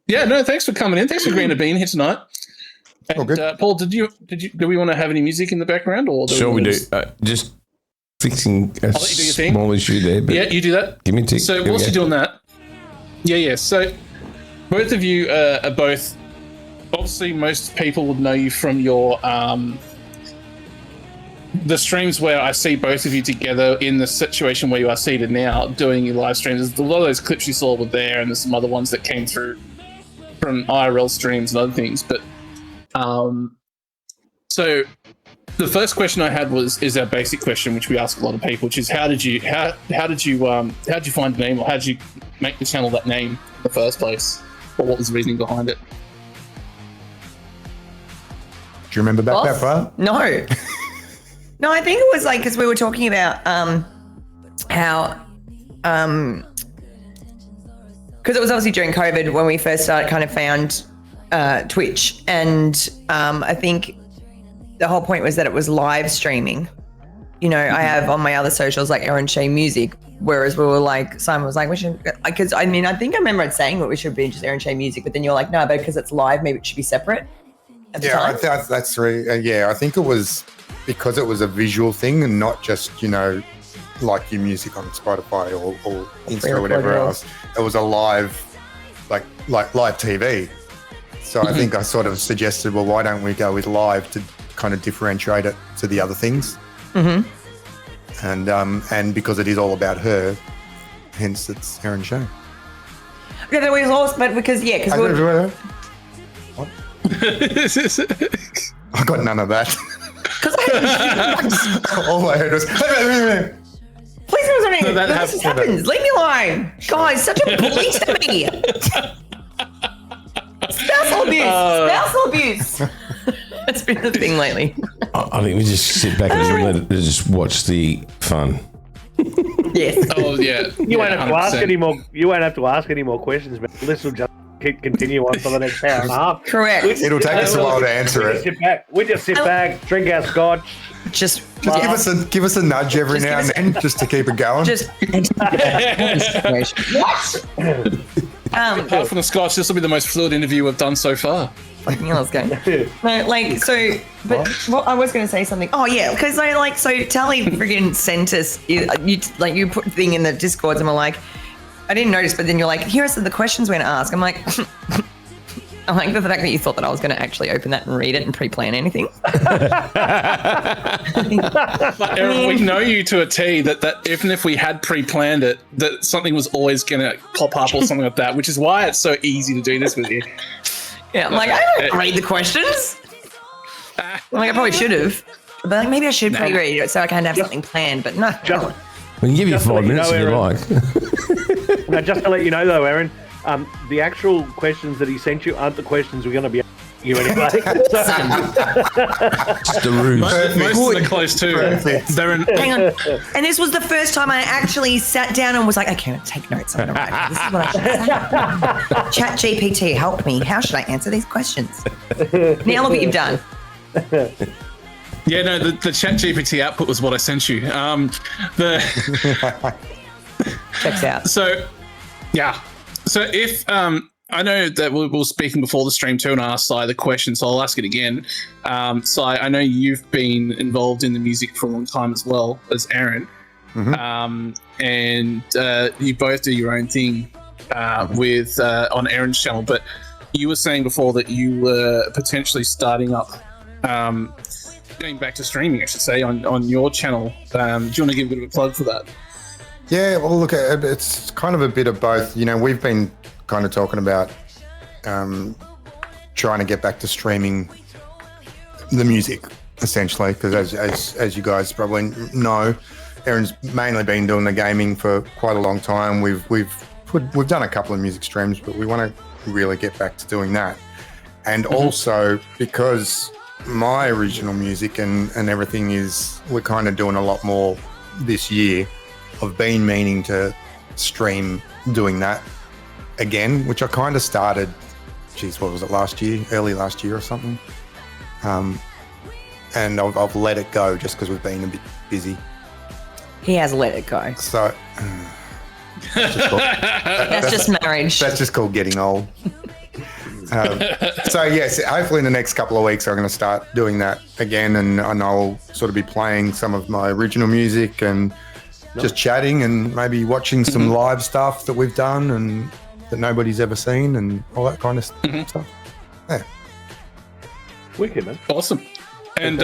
Yeah. No, thanks for coming in. Thanks for agreeing to being here tonight. And, good. Paul, do we want to have any music in the background, or Sure, we do. Just fixing a let you do your thing. small issue there. But Yeah, you do that. give me a tick. So Here we whilst go. you're doing that, yeah. So both of you are both. Obviously, most people would know you from your the streams where I see both of you together in the situation where you are seated now, doing your live streams. There's a lot of those clips you saw were there, and there's some other ones that came through from IRL streams and other things. But so the first question I had is our basic question, which we ask a lot of people, which is how did you find the name, or how did you make the channel that name in the first place, or what was the reasoning behind it? Do you remember back that far? No. No, I think it was like because we were talking about how because it was obviously during COVID when we first found Twitch, and I think the whole point was that it was live streaming, you know, I have on my other socials like Erin Shay Music, whereas we were like, Simon was like, we should, because I mean, I think I remember saying that we should be just Erin Shay Music, but then you're like, no, but because it's live, maybe it should be separate. At the time. That's right. Yeah, I think it was because it was a visual thing and not just, you know, like your music on Spotify or Insta or whatever else. It was a live, like live TV. So I think I sort of suggested, well, why don't we go with live to kind of differentiate it to the other things? And because it is all about her, hence it's Erin Shay. Yeah, that was awesome, but because What? I got none of that. All I heard was, please do something. This happens. Leave me alone. Guys, such a bully to me. Spousal abuse. It's been the thing lately. I think we just sit back and let it, just watch the fun. Yes. Oh yeah. You won't have to 100%. ask any more. You won't have to ask any more questions, but this will just continue on for the next hour and a half. Correct. it'll take us a while to answer it. We just sit back, drink our scotch. Just Give us a nudge every now and then, just to keep it going. Just what? Apart from the Scotch, this will be the most fluid interview we've done so far. Yeah, let's go. No, like, so, but well, I was going to say something. Oh, yeah, because I like, so Tally friggin' sent us, you put thing in the Discords and we're like, I didn't notice, but then you're like, here are some of the questions we're going to ask. I'm like, I like the fact that you thought that I was going to actually open that and read it and pre-plan anything. Erin, we know you to a T that even if we had pre-planned it, that something was always going to pop up or something like that, which is why it's so easy to do this with you. Yeah, I'm like, I don't read the questions. I'm like, I probably should have. But like, maybe I should pre-read it so I can have something planned, but no. We can give you 5 minutes if you like. Now, just to let you know, though, Erin, the actual questions that he sent you aren't the questions we're going to be asking you anyway. Just the ruse. Most of the close too. They're in. Hang on. And this was the first time I actually sat down and was like, okay, take notes. I'm going to write. This is what I should say. Chat GPT, help me. How should I answer these questions? Now look what you've done. Yeah, no, the Chat GPT output was what I sent you. Checks out. So, yeah. So if I know that we were speaking before the stream too, and I asked Sai the question, so I'll ask it again. Sai, I know you've been involved in the music for a long time as well as Erin, and you both do your own thing with on Erin's channel. But you were saying before that you were potentially starting up, going back to streaming, I should say, on your channel. Do you want to give a bit of a plug for that? Yeah, well, look, it's kind of a bit of both. You know, we've been kind of talking about trying to get back to streaming the music, essentially, because as you guys probably know, Erin's mainly been doing the gaming for quite a long time. We've done a couple of music streams, but we want to really get back to doing that. And also because my original music and everything we're kind of doing a lot more this year. I've been meaning to stream doing that again, which I kind of started, what was it, early last year or something? And I've let it go just because we've been a bit busy. He has let it go. So that's just marriage. That's just called getting old. So yes, hopefully in the next couple of weeks I'm going to start doing that again, and I'll sort of be playing some of my original music and just chatting and maybe watching some live stuff that we've done and that nobody's ever seen and all that kind of stuff. Yeah. Wicked, man. Awesome. And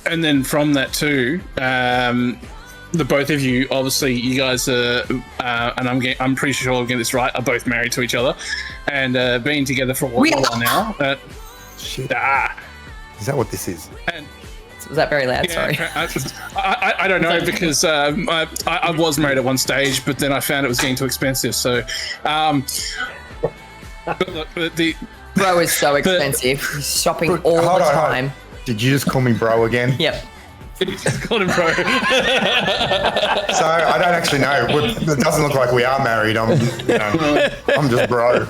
then from that too, the both of you, obviously, you guys are, and I'm pretty sure I'm getting this right, are both married to each other and been together for a while now. Shit. Is that what this is? And, was that very loud? yeah, Sorry. I don't know because I was married at one stage, but then I found it was getting too expensive. So, but the Bro is so expensive. He's shopping all the time. Did you just call me bro again? Yep. called him bro. So I don't actually know. It doesn't look like we are married. I'm just bro.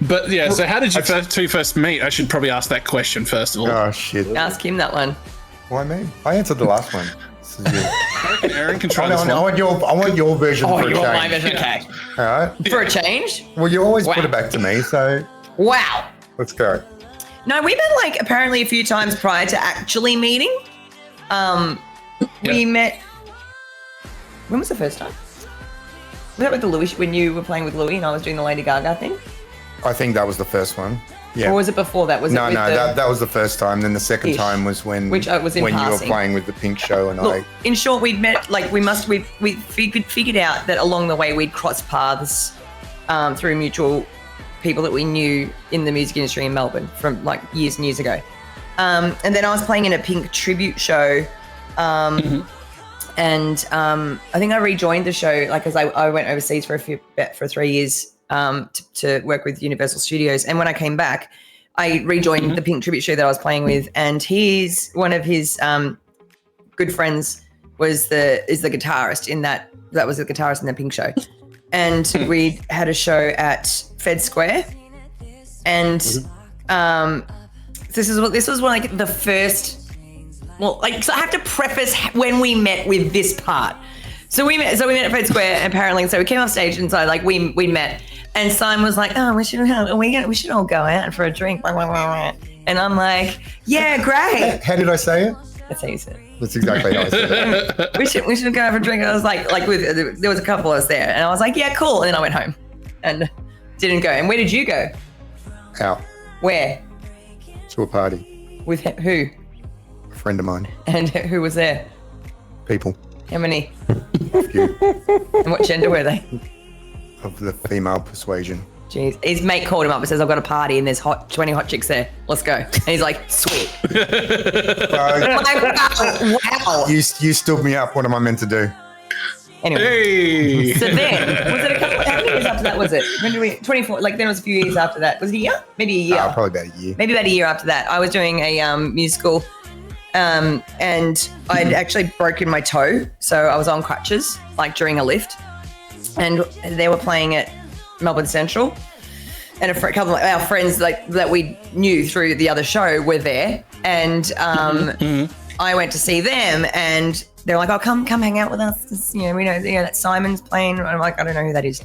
But yeah, so how did you first meet? I should probably ask that question first of all. Oh shit! Ask him that one. Why me? I answered the last one. This is you. Aaron can try this I one. want your version Oh, for a you want my change. version? Okay. All right. For a change? Well, you always put it back to me, so Wow. let's go. No, we met like apparently a few times prior to actually meeting. We met. When was the first time? Was that with the Louis when you were playing with Louis and I was doing the Lady Gaga thing? I think that was the first one. Yeah. Or was it before that? Was No, it with that was the first time. Then the second Ish. time was when Which was in when you were passing. playing with the Pink Show and Look, in short, we'd met like we figured out that along the way we'd crossed paths through mutual people that we knew in the music industry in Melbourne from like years and years ago. And then I was playing in a Pink tribute show. And I think I rejoined the show like because I went overseas for 3 years to work with Universal Studios. And when I came back, I rejoined the Pink tribute show that I was playing with. And one of his good friends is the guitarist in that was the guitarist in the Pink show. And we had a show at Fed Square. And this was like the first. Well, like, so I have to preface when we met with this part. So we met at Fed Square apparently. So we came off stage and so like we met, and Simon was like, "Oh, we should all go out for a drink." Blah, blah, blah, blah. And I'm like, "Yeah, great." How did I say it? That's how you said it. That's exactly how I said it. We should go have a drink. And I was like there was a couple of us there, and I was like, "Yeah, cool." And then I went home, and didn't go. And where did you go? Out Where? to a party. With who? A friend of mine. And who was there? People. How many? A few And what gender were they? of the female persuasion. Jeez. His mate called him up and says, "I've got a party and there's 20 hot chicks there. Let's go." And he's like, "Sweet." Wow. You stood me up. What am I meant to do? Anyway. Hey. So then, was it a couple? How many years after that was it? When did we? 24. Like then it was a few years after that. Was it a year? Maybe a year. Probably about a year. Maybe about a year after that. I was doing a musical, and I'd actually broken my toe, so I was on crutches, like during a lift, and they were playing at Melbourne Central, and a couple of our friends like that we knew through the other show were there, and I went to see them, and they're like, "Oh, come hang out with us. We know that Simon's playing." I'm like, "I don't know who that is,"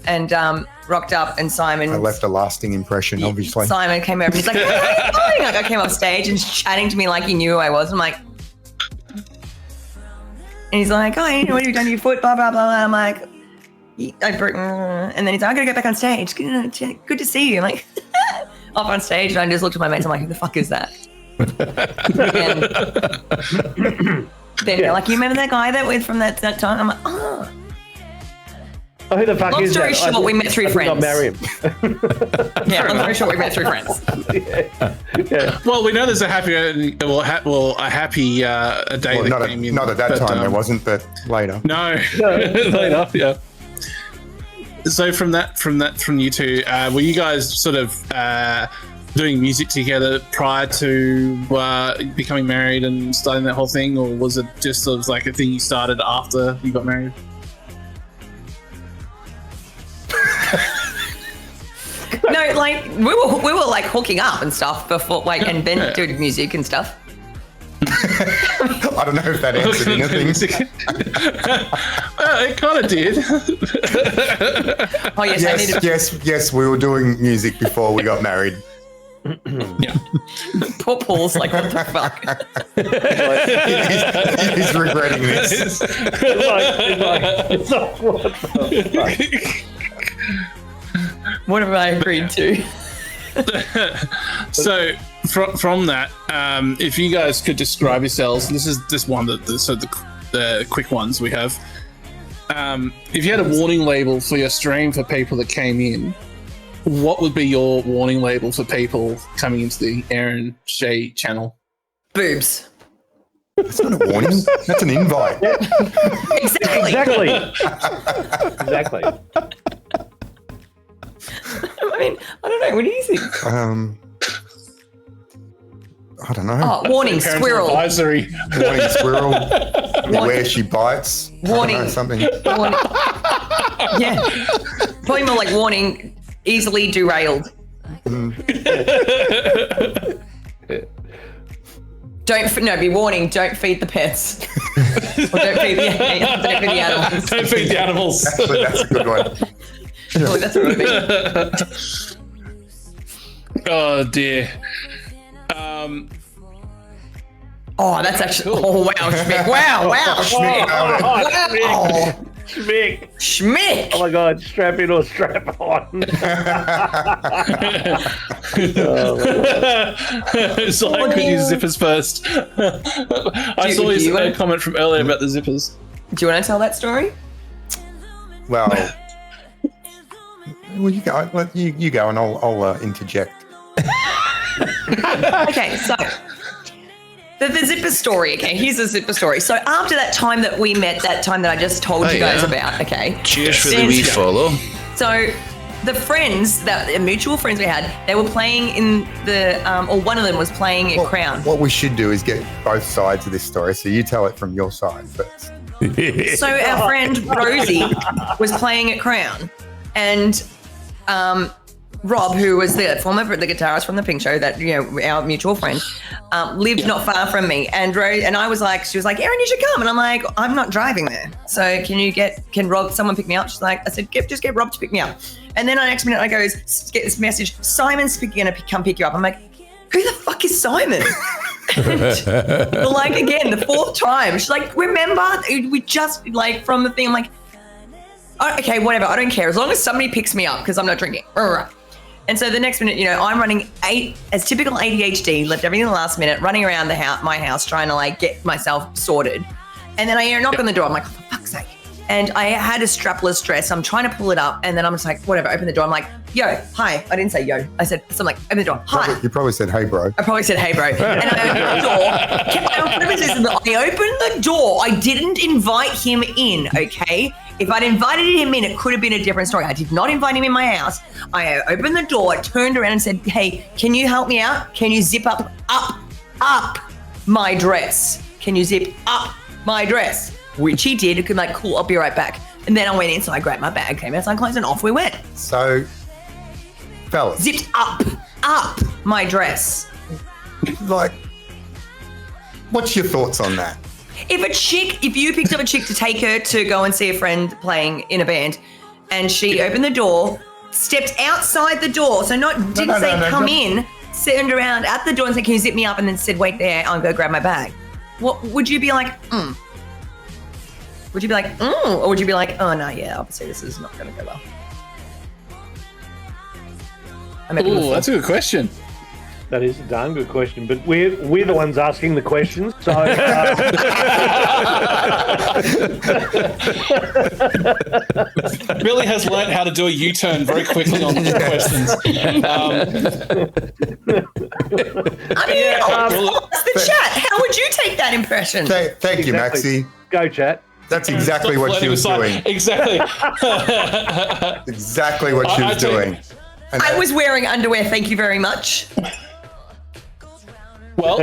and rocked up, and Simon. I left a lasting impression, obviously. Simon came over and he's like, "Hey, how are you doing?" Like I came off stage and chatting to me like he knew who I was. I'm like, and he's like, "Oh, what have you done to your foot?" Blah blah blah. blah. I'm like, and then he's like, "I gotta get back on stage. Good to see you." I'm like, off on stage, and I just looked at my mates. I'm like, "Who the fuck is that?" And then they're like, "You remember that guy that went from that time?" I'm like, "Oh." Oh, who the fuck Long is story that? short, we met through I think I'll friends. marry him. Yeah, long story short, we met through friends. Yeah. Well, we know there's a happy a day Well, that came in. not at that time there wasn't, but later. No, later, yeah. So from you two, were you guys sort of doing music together prior to becoming married and starting that whole thing, or was it just sort of like a thing you started after you got married? No, like we were like hooking up and stuff before, like, and then doing music and stuff. I don't know if that answered anything. Well, it kind of did. Oh yes, I needed. Yes, we were doing music before we got married. Yeah. Poor Paul's like, what the fuck? He's regretting this. It's like, what the fuck? What have I agreed to? So from that, if you guys could describe yourselves, this is just one of the quick ones we have. If you had a warning label for your stream for people that came in, what would be your warning label for people coming into the ERIN SHAY channel? Boobs. That's not a warning. That's an invite. Exactly. Exactly. I mean, I don't know. What do you think? I don't know. Oh, warning, Parental squirrel. advisory. Warning squirrel. Where she bites. Warning. I don't know, something. Warning. Yeah. Probably more like warning, easily derailed. Be warning, don't feed the pets. Or don't feed the animals. Don't feed the animals. That's a good one. Oh, that's a good one. Oh dear. Oh, that's actually. Oh wow, Schmick! Wow, Schmick! Wow. Schmick. Schmick! Oh my God, strap in or strap on. So I could use zippers first. I saw his comment from earlier about the zippers. Do you want to tell that story? Well, you go. You go, and I'll interject. Okay, so the zipper story. Okay, here's the zipper story. So after that time that we met, that time that I just told you guys about. Okay. Cheers for the wee follow. So the friends, the mutual friends we had, they were playing in the, or one of them was playing at Crown. What we should do is get both sides of this story. So you tell it from your side first. So our friend Rosie was playing at Crown, and Rob, who was the guitarist from the Pink Show, that our mutual friend, lived not far from me. And I was like, she was like, Erin, you should come. And I'm like, I'm not driving there. So can Rob, someone pick me up? She's like, I said, just get Rob to pick me up. And then the next minute I get this message, Simon's gonna come pick you up. I'm like, who the fuck is Simon? And, like, again, the fourth time, she's like, remember, we just, like, from the thing, I'm like, oh, okay, whatever, I don't care, as long as somebody picks me up, because I'm not drinking. And so the next minute, I'm running as typical ADHD, left everything in the last minute, running around my house, trying to, like, get myself sorted. And then I hear a knock on the door. I'm like, oh, for fuck's sake. And I had a strapless dress. I'm trying to pull it up. And then I'm just like, whatever, open the door. I'm like, yo, hi. I didn't say yo. I said, so I'm like, open the door. Hi. You probably said, hey, bro. I probably said, hey, bro. And I opened the door. I didn't invite him in, okay? If I'd invited him in, it could have been a different story. I did not invite him in my house. I opened the door, turned around and said, hey, can you help me out? Can you zip up my dress? Can you zip up my dress? Which he did. I'm like, cool, I'll be right back. And then I went in, so I grabbed my bag, came outside, clothes, and off we went. So, fellas. Zipped up my dress. Like, what's your thoughts on that? If you picked up a chick to take her to go and see a friend playing in a band, and she opened the door, stepped outside the door, so didn't say come in, turned around at the door and said, can you zip me up? And then said, wait there, I'll go grab my bag. What would you be like? Would you be like, or would you be like, oh no, yeah, obviously this is not going to go well? Oh, that's a good question. That is a darn good question, but we're the ones asking the questions, so. Billy has learned how to do a U-turn very quickly on the questions. The chat. How would you take that impression? Thank you, Maxie. Go, chat. That's exactly what she was doing. Exactly. Exactly what she was doing. And I was wearing underwear, thank you very much. Well,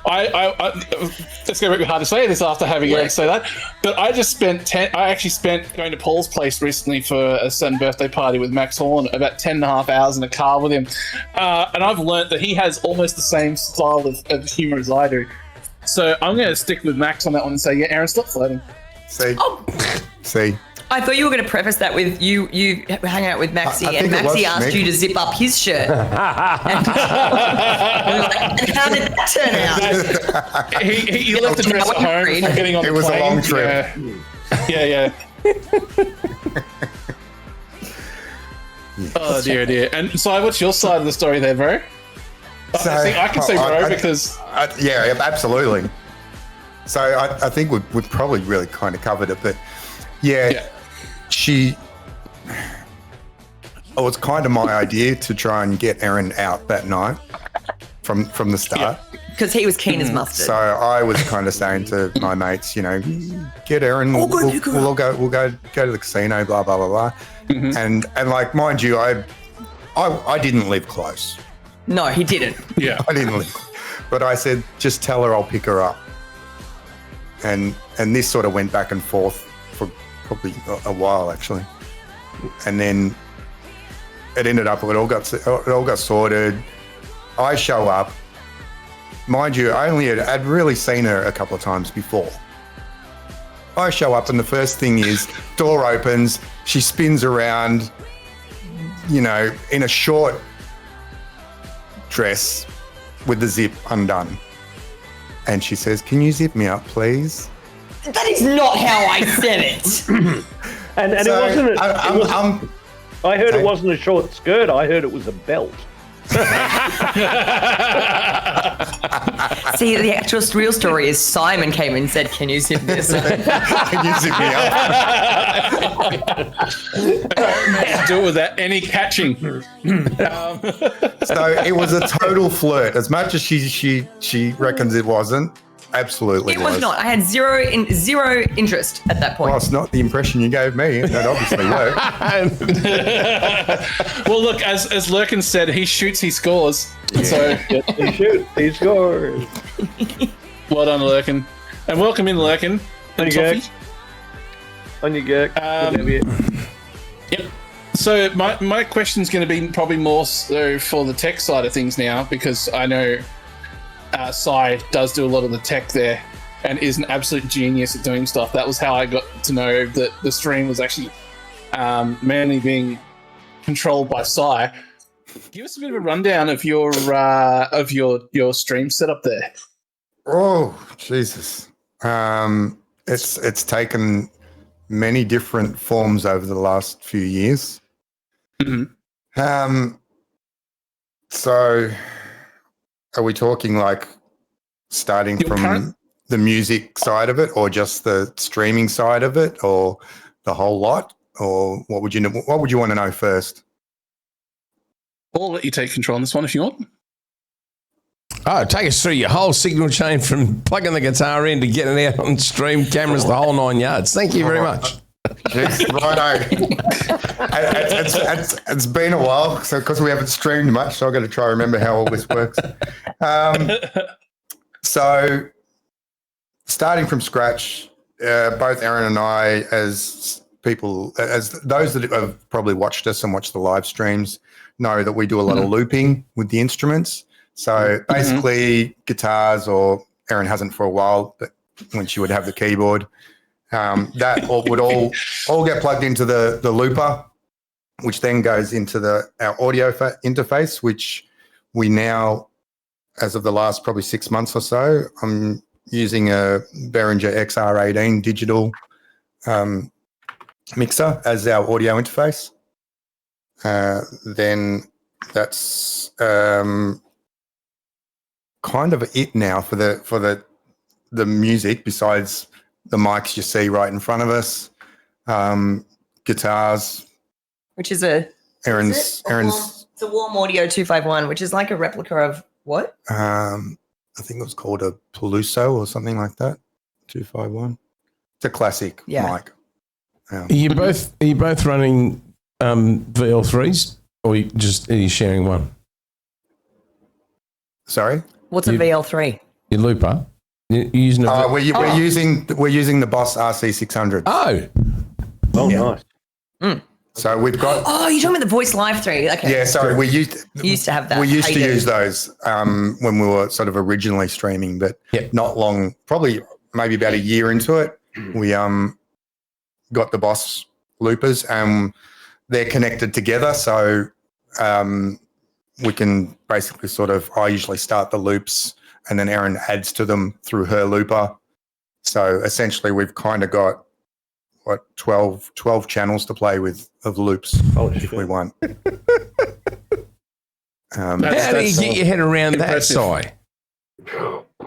it's going to be hard to say this after having Eric say that, but I actually spent going to Paul's place recently for a certain birthday party with Max Horn, about 10.5 hours in a car with him. And I've learnt that he has almost the same style of humour as I do. So I'm going to stick with Max on that one and say, yeah, Aaron, stop flirting. See. I thought you were going to preface that with you hang out with Maxie, and Maxie asked you to zip up his shirt. And how did that turn out? He left the dress at home for getting on the plane. It was a long trip. Yeah. Oh, dear. And Si, what's your side of the story there, bro? I can say bro because... yeah, absolutely. So I think we've probably really kind of covered it, but yeah. It was kind of my idea to try and get Erin out that night from the start. Because he was keen as mustard. So I was kind of saying to my mates, get Erin. We'll go to the casino. Blah blah blah blah. And like, mind you, I didn't live close. No, he didn't. Yeah, I didn't live. But I said, just tell her I'll pick her up. And this sort of went back and forth for probably a while, actually. And then it ended up it all got sorted. I show up, mind you. I'd really seen her a couple of times before. I show up and the first thing is door opens. She spins around, in a short dress with the zip undone, and she says, "Can you zip me up, please?" That is not how I said it. And So, it wasn't. I heard Sorry? it wasn't a short skirt. I heard it was a belt. See, the actual real story is Simon came and said, "Can you zip this?" Can you zip me up? Do it without any catching. So it was a total flirt. As much as she reckons it wasn't, absolutely It was not. I had zero interest at that point. Well, it's not the impression you gave me. That obviously worked. Well, look, as Lurkin said, he shoots, he scores. So He shoots, he scores. well done, Lurkin, and welcome in, Lurkin. On And you go. Toffee. On you go. Yep. So my question's going to be probably more so for the tech side of things now, because I know SHAY does do a lot of the tech there and is an absolute genius at doing stuff. That was how I got to know that the stream was actually mainly being controlled by SHAY. Give us a bit of a rundown of your stream setup there. Oh, Jesus. It's taken many different forms over the last few years. Mm-hmm. So are we talking like starting Your from current- the music side of it, or just the streaming side of it, or the whole lot? Or what would you want to know first? I'll let you take control on this one if you want. Oh, take us through your whole signal chain from plugging the guitar in to getting it out on stream cameras, the whole 9 yards. Thank you very much. Jeez, righto. It's been a while, so because we haven't streamed much, so I've got to try to remember how all this works. So, starting from scratch, both Erin and I, as those that have probably watched us and watched the live streams, know that we do a lot of looping with the instruments. So basically, guitars, or Erin hasn't for a while, but when she would have the keyboard, that would all get plugged into the looper, which then goes into our audio interface, which we now, as of the last probably 6 months or so, I'm using a Behringer XR18 digital mixer as our audio interface. Then that's kind of it now for the music, besides the mics you see right in front of us, guitars, Which is Erin's it's a Warm Audio 251, which is like a replica of what? I think it was called a Peluso or something like that. 251. It's a classic mic. Are you both running VL3s, or are you sharing one? Sorry? What's a VL3? Your looper. You're using We're using the Boss RC600. Oh, Nice. So we've got. Oh, you're talking about the Voice Live 3. Okay. Yeah, sorry. We used to have that. We used to Hated. use those when we were sort of originally streaming, but not long. Probably maybe about a year into it, we got the Boss loopers, and they're connected together. So we can basically I usually start the loops, and then Erin adds to them through her looper. So essentially, we've kind of got 12 channels to play with of loops if we want. how do you get your head around impressive.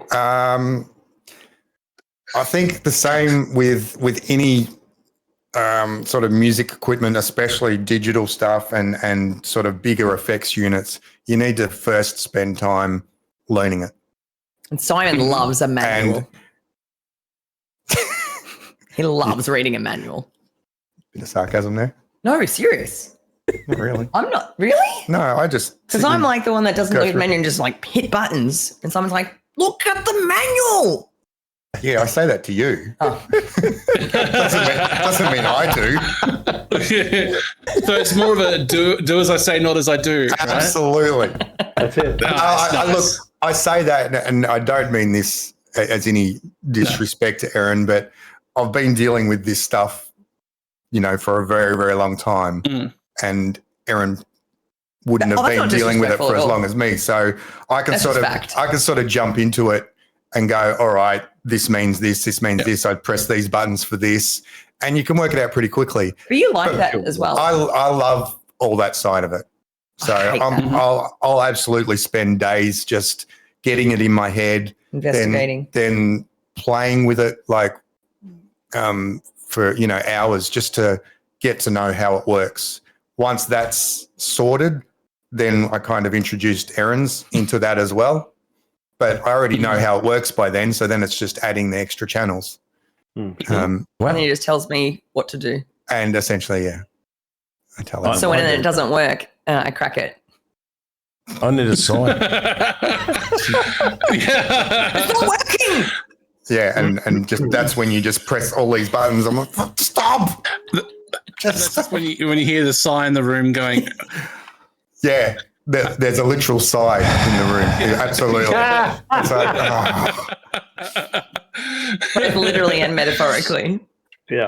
that, I think the same with any sort of music equipment, especially digital stuff and sort of bigger effects units. You need to first spend time learning it. And Simon loves a manual. He loves reading a manual. Bit of sarcasm there. No, serious. Not really. I'm not really, No, I just because I'm like the one that doesn't go look at the through. menu and just like hit buttons, and someone's like, "Look at the manual." Yeah, I say that to you. Oh. doesn't mean I do. So it's more of a do as I say, not as I do. Right? Absolutely. That's it. Look, I say that, and I don't mean this as any disrespect to Erin, but I've been dealing with this stuff, for a very, very long time, and Erin wouldn't have been dealing with it for as long as me. So I can sort of jump into it and go, all right, this means this means this. I'd press these buttons for this, and you can work it out pretty quickly. But you like that as well. I love all that side of it. So I'll absolutely spend days just getting it in my head, investigating, then playing with it for hours just to get to know how it works. Once that's sorted, then I kind of introduced Erin's into that as well. But I already know how it works by then, so then it's just adding the extra channels. And he just tells me what to do. And essentially, yeah, I tell him. So when it doesn't work, I crack it. I need a sign. It's not working. Yeah, and just that's when you just press all these buttons. I'm like, stop! That's just when you hear the sigh in the room going. Yeah, there's a literal sigh in the room. Yeah, absolutely. It's like, literally and metaphorically. Yeah.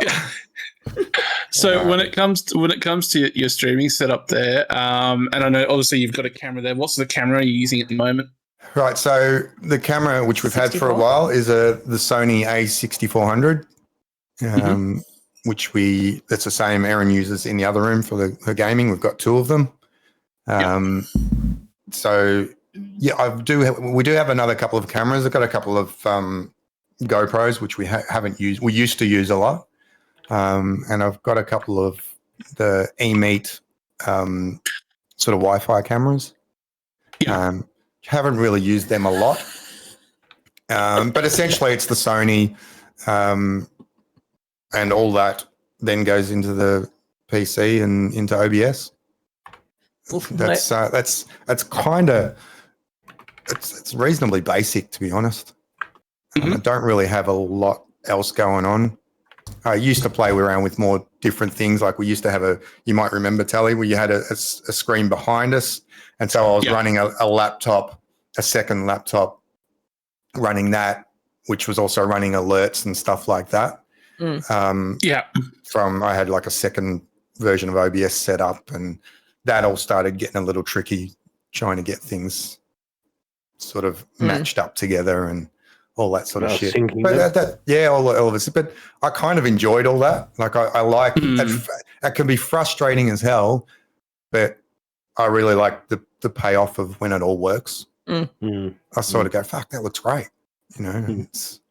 So when it comes to your streaming setup there, and I know obviously you've got a camera there. What's the camera you're using at the moment? Right. So the camera which we've had for a while is the Sony A6400, which that's the same Erin uses in the other room for her gaming. We've got two of them. So yeah, we do have another couple of cameras. I've got a couple of GoPros which we haven't used. We used to use a lot. And I've got a couple of the eMeet sort of Wi-Fi cameras. Haven't really used them a lot. But essentially it's the Sony and all that then goes into the PC and into OBS. That's kind of it's reasonably basic, to be honest. I don't really have a lot else going on. I used to play around with more different things. Like we used to have you might remember, Tally, where you had a screen behind us. And so I was running a laptop, a second laptop, running that, which was also running alerts and stuff like that. I had like a second version of OBS set up, and that all started getting a little tricky, trying to get things sort of matched up together and all that sort of shit. But all of this. But I kind of enjoyed all that. Like I like it can be frustrating as hell, but I really like the payoff of when it all works. I sort of go, fuck, that looks great. It's,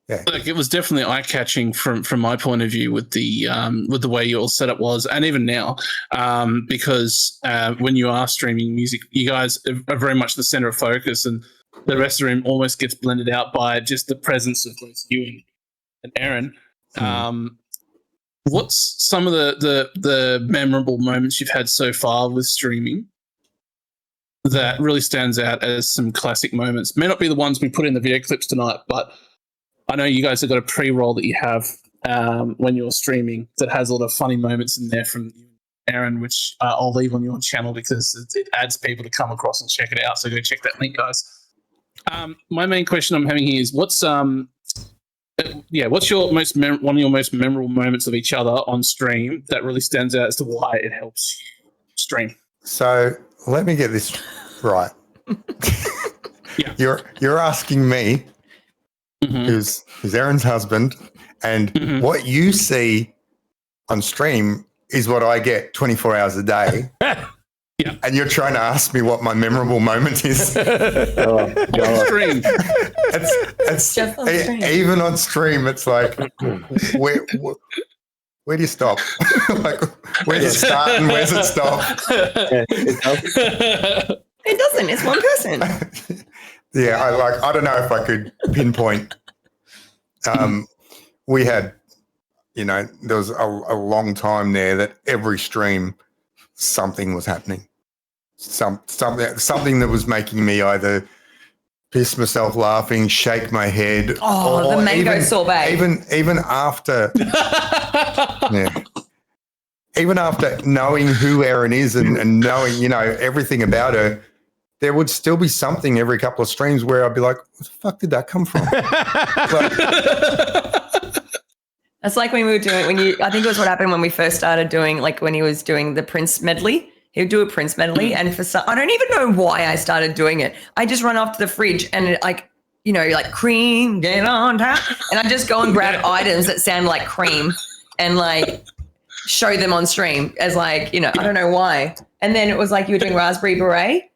Like it was definitely eye catching from my point of view with the way your setup was, and even now, because when you are streaming music, you guys are very much the center of focus, and the rest of the room almost gets blended out by just the presence of both you and Erin. What's some of the memorable moments you've had so far with streaming that really stands out as some classic moments? May not be the ones we put in the video clips tonight, but I know you guys have got a pre-roll that you have when you're streaming that has a lot of funny moments in there from Erin, which I'll leave on your channel because it adds people to come across and check it out. So go check that link, guys. My main question I'm having here is what's your one of your most memorable moments of each other on stream that really stands out as to why it helps you stream? So let me get this right. You're asking me, who's Erin's husband, and what you see on stream is what I get 24 hours a day. And you're trying to ask me what my memorable moment is. On stream. It's even on stream, it's like, where do you stop? Like, where's it start and where's it stop? It doesn't. It's one person. I don't know if I could pinpoint. We had, there was a long time there that every stream something was happening. Something that was making me either piss myself laughing, shake my head. Oh, or the mango sorbet. Even after, even after knowing who Erin is and knowing, you know, everything about her, there would still be something every couple of streams where I'd be like, "What the fuck did that come from?" That's like when we were doing, I think it was what happened when we first started doing, like when he was doing the Prince medley. He would do a Prince medley. And I don't even know why I started doing it. I just run off to the fridge and like, you know, like cream, get on top. And I just go and grab items that sound like cream and like show them on stream as like, you know, I don't know why. And then it was like you were doing raspberry beret.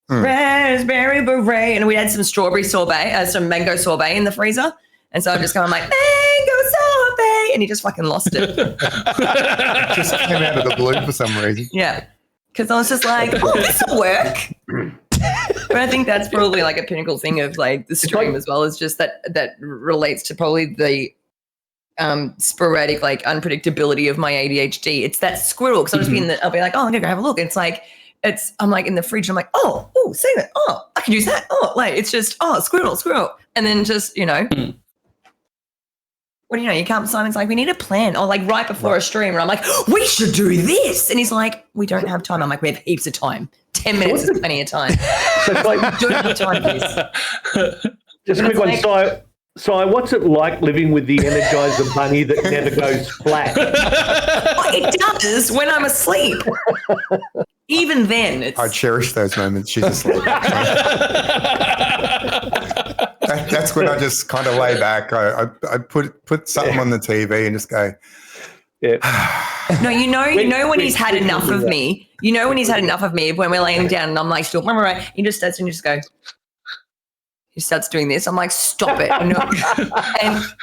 Raspberry beret. And we had some strawberry sorbet, some mango sorbet in the freezer. And so I'm just going like, mango sorbet. And he just fucking lost it. It just came out of the blue for some reason. Yeah. Because I was just like, oh, this will work. But I think that's probably like a pinnacle thing of like the stream as well, is just that relates to probably the sporadic like unpredictability of my ADHD. It's that squirrel. Because I'll be like, oh, I'm gonna go have a look. It's like I'm like in the fridge. I'm like, oh, see that? Oh, I can use that. Oh, like it's just squirrel, and then just you know. What do you know? You come, Simon's like, we need a plan. Or like right before a stream, and I'm like, we should do this. And he's like, we don't have time. I'm like, we have heaps of time. 10 minutes is plenty of time. So it's like, We don't have time for this. just a quick one. So what's it like living with the Energizer Bunny that never goes flat? Oh, it does when I'm asleep. Even then, it's. I cherish those moments. She's asleep. That's when I just kind of lay back. I put something on the TV and just go. Yeah. No, you know when he's had enough of me. You know when he's had enough of me when we're laying down and I'm like, still, right. He just starts and you just go. He starts doing this. I'm like, stop it. And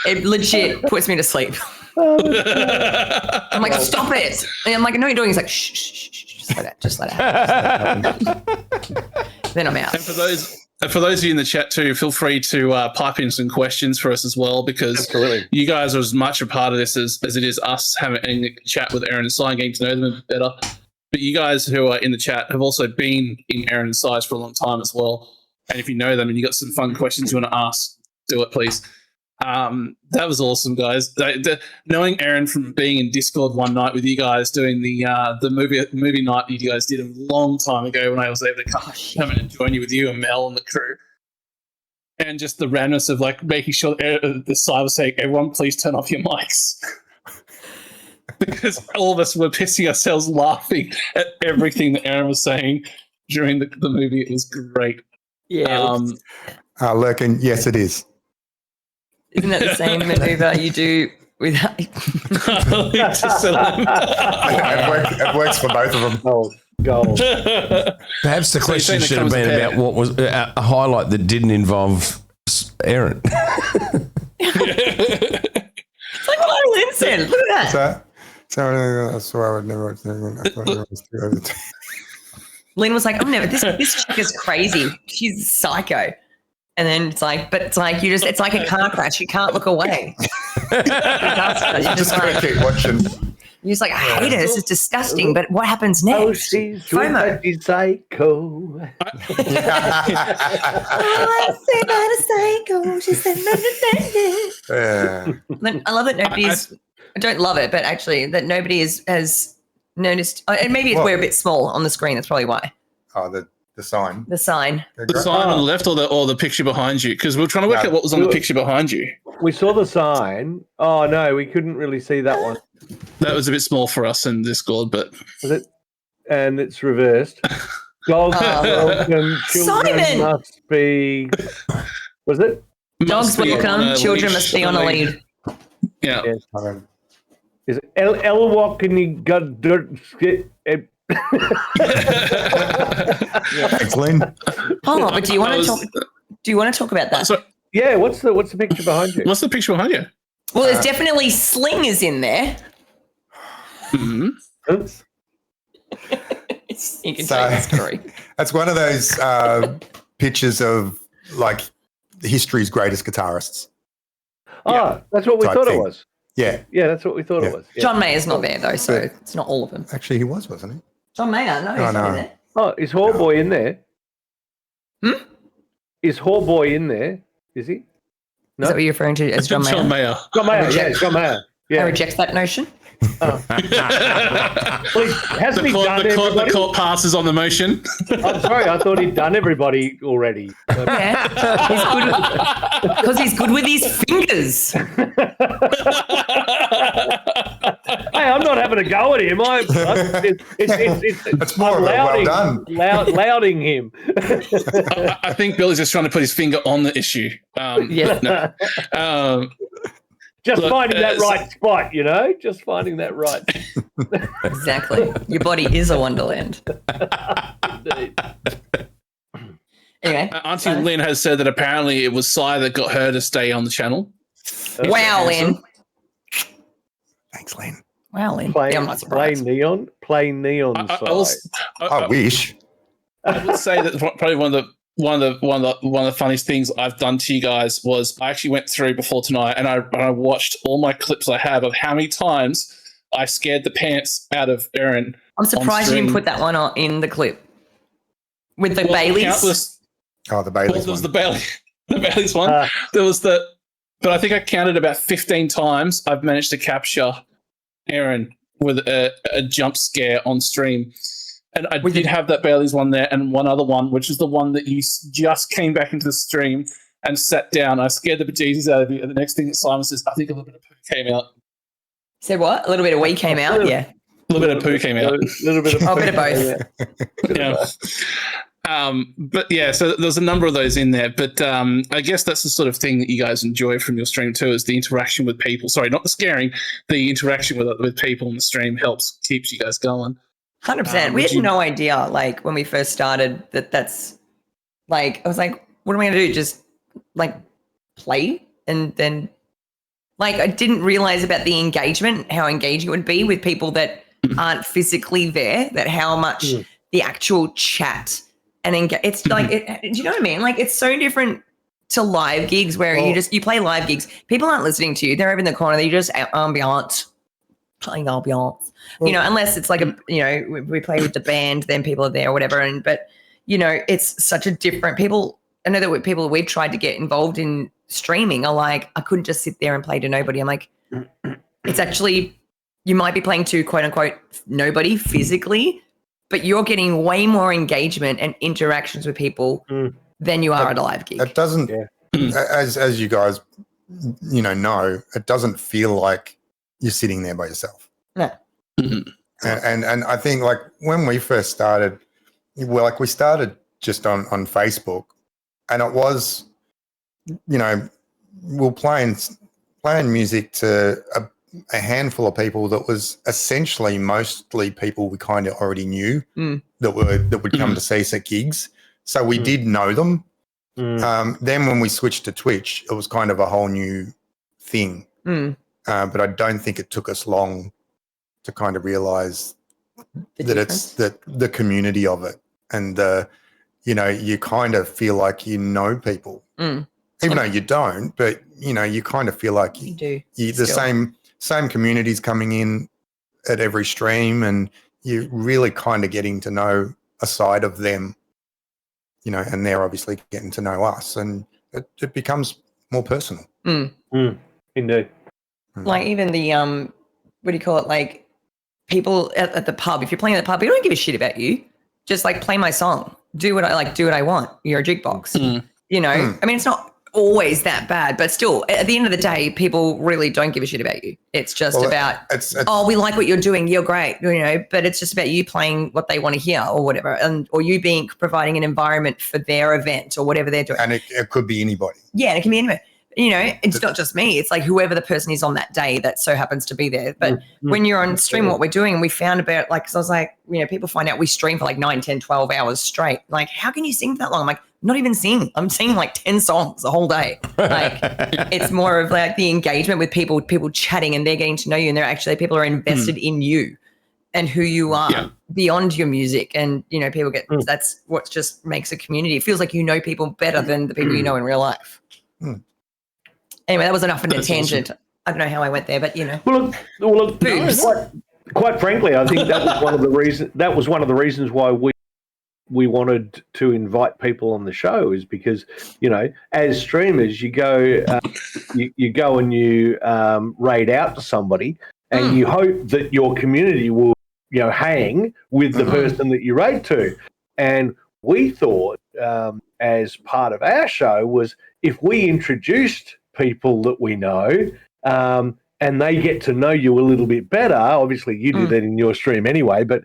it legit puts me to sleep. I'm like, stop it. And I'm like, I know you're doing. He's like, shh. Just let it happen. Then I'm out. And for those of you in the chat too, feel free to pipe in some questions for us as well, because Absolutely. you guys are as much a part of this as it is us having a chat with Erin and Si and getting to know them a bit better. But you guys who are in the chat have also been in Erin and Si's for a long time as well. And if you know them and you got some fun questions you want to ask, do it, please. That was awesome, guys. Knowing Erin from being in Discord one night with you guys doing the movie night you guys did a long time ago when I was able to come in and join you with you and Mel and the crew, and just the randomness of like making sure the side was saying, "Everyone, please turn off your mics," because all of us were pissing ourselves laughing at everything that Erin was saying during the movie. It was great. Yeah. Lurkin, yes, it is. Isn't that the same maneuver you do with? It works for both of them. Oh, gold. Perhaps the question should have been about what was a highlight that didn't involve Erin. It's like what Lynn said. Look at that. I swear I would never. Lynn was like, "Oh no, this chick is crazy. She's psycho." And then it's like it's like a car crash. You can't look away. You just gotta keep watching. You're just like, I hate it. This is disgusting. But what happens next? Oh, she's FOMO. a psycho. Yeah. I love that nobody's. I don't love it, but actually, that nobody has noticed. And maybe it's we're a bit small on the screen. That's probably why. Oh, the sign. The sign. The sign on the left or the picture behind you? Because we were trying to work out what was on the picture behind you. We saw the sign. Oh no, we couldn't really see that one. That was a bit small for us in Discord, but Was it? And it's reversed. Dogs welcome. Children Simon! must be. Was it? Dogs welcome. Children must be on a lead. Yeah. Yes. Is it El walking got dirt? Thanks, Lynn. Oh, but do you want to talk? Do you want to talk about that? So, Yeah. What's the picture behind you? what's the picture behind you? Well, there's definitely slingers in there. Mm-hmm. You can tell the story. That's one of those pictures of like history's greatest guitarists. Oh, that's what we Type thought thing. it was. Yeah. Yeah, that's what we thought Yeah. it was. Yeah. John Mayer's not there though, so it's not all of them. Actually, he was, wasn't he? John Mayer, no, he's not no. in there. Oh, is Hallboy in there? Hmm? Is Boy in there? Is he? Is that what you're referring to as John Mayer? John Mayer. John Mayer, yeah, John Mayer. I Yeah. reject that notion. Well, hasn't he done everybody? The court passes on the motion. I'm sorry, I thought he'd done everybody already. Yeah, because he's good with his fingers. Hey, I'm not having a go at him. It's more of a well done. Louding him. I think Billy's just trying to put his finger on the issue. Yeah. No. Just finding that right spot, just finding that right. Exactly. Your body is a wonderland. Indeed. Anyway. Auntie Lynn has said that apparently it was Sai that got her to stay on the channel. Wow, Lynn. Thanks, Lynn. Wow, Lynn. Plain, Yeah, I'm not surprised. Plain neon. I wish. I would say that probably one of the funniest things I've done to you guys was I actually went through before tonight and I watched all my clips I have of how many times I scared the pants out of ERIN. I'm surprised you didn't put that one in the clip with the Baileys. The Baileys. There was the Baileys one. There was but I think I counted about 15 times I've managed to capture ERIN with a jump scare on stream. And I did have that Bailey's one there and one other one, which is the one that you just came back into the stream and sat down. I scared the bejesus out of you. And the next thing that Simon says, I think a little bit of poo came out. Said what? A little bit of wee came out? Yeah. A little bit of poo came out. A little bit of a bit of both. Yeah. But yeah, so there's a number of those in there. But I guess that's the sort of thing that you guys enjoy from your stream too, is the interaction with people. Sorry, not the scaring. The interaction with people in the stream keeps you guys going. 100%. We had no idea, like, when we first started that's, like, I was like, what am I going to do? Just, like, play? And then, like, I didn't realize about the engagement, how engaging it would be with people that aren't physically there, that how much the actual chat and it's like, do you know what I mean? Like, it's so different to live gigs where you play live gigs. People aren't listening to you. They're over in the corner. They just playing ambiance. Unless it's like we play with the band, then people are there or whatever. But it's such a different people. I know that people we've tried to get involved in streaming are like, I couldn't just sit there and play to nobody. I'm like, it's actually, you might be playing to quote unquote nobody physically, but you're getting way more engagement and interactions with people than you are at a live gig. It doesn't, as you guys, know, it doesn't feel like you're sitting there by yourself. No. And I think like when we first started, we started just on Facebook, and it was, we're playing music to a handful of people that was essentially mostly people we kind of already knew that would come to see us at gigs. So we did know them. Then when we switched to Twitch, it was kind of a whole new thing. But I don't think it took us long to kind of realize it's the community of it, and you kind of feel like people, even though you don't, but you kind of feel like you do. The same communities coming in at every stream, and you're really kind of getting to know a side of them, and they're obviously getting to know us, and it becomes more personal. Indeed. Like even the what do you call it? Like people at the pub. If you're playing at the pub, they don't give a shit about you. Just like play my song, do what I like, do what I want. You're a jukebox. I mean, it's not always that bad, but still, at the end of the day, people really don't give a shit about you. It's just about we like what you're doing. You're great, But it's just about you playing what they want to hear or whatever, or you providing an environment for their event or whatever they're doing. And it could be anybody. Yeah, it can be anybody. It's not just me. It's like whoever the person is on that day that so happens to be there. But when you're on stream, what we're doing, we found about because I was like, people find out we stream for like 9, 10, 12 hours straight. Like, how can you sing for that long? I'm like, not even sing. I'm singing like 10 songs the whole day. Like, it's more of like the engagement with people chatting and they're getting to know you, and people are invested in you and who you are beyond your music. And, people get, that's what just makes a community. It feels like people better than the people you know in real life. Anyway, that was enough of a tangent. Awesome. I don't know how I went there, but Well, look quite frankly, I think that was one of the reasons. That was one of the reasons why we we wanted to invite people on the show is because, as streamers, you go, you go and you raid out to somebody, and you hope that your community will, hang with the person that you raid to. And we thought, as part of our show, was if we introduced people that we know, and they get to know you a little bit better. Obviously, you do that in your stream anyway, but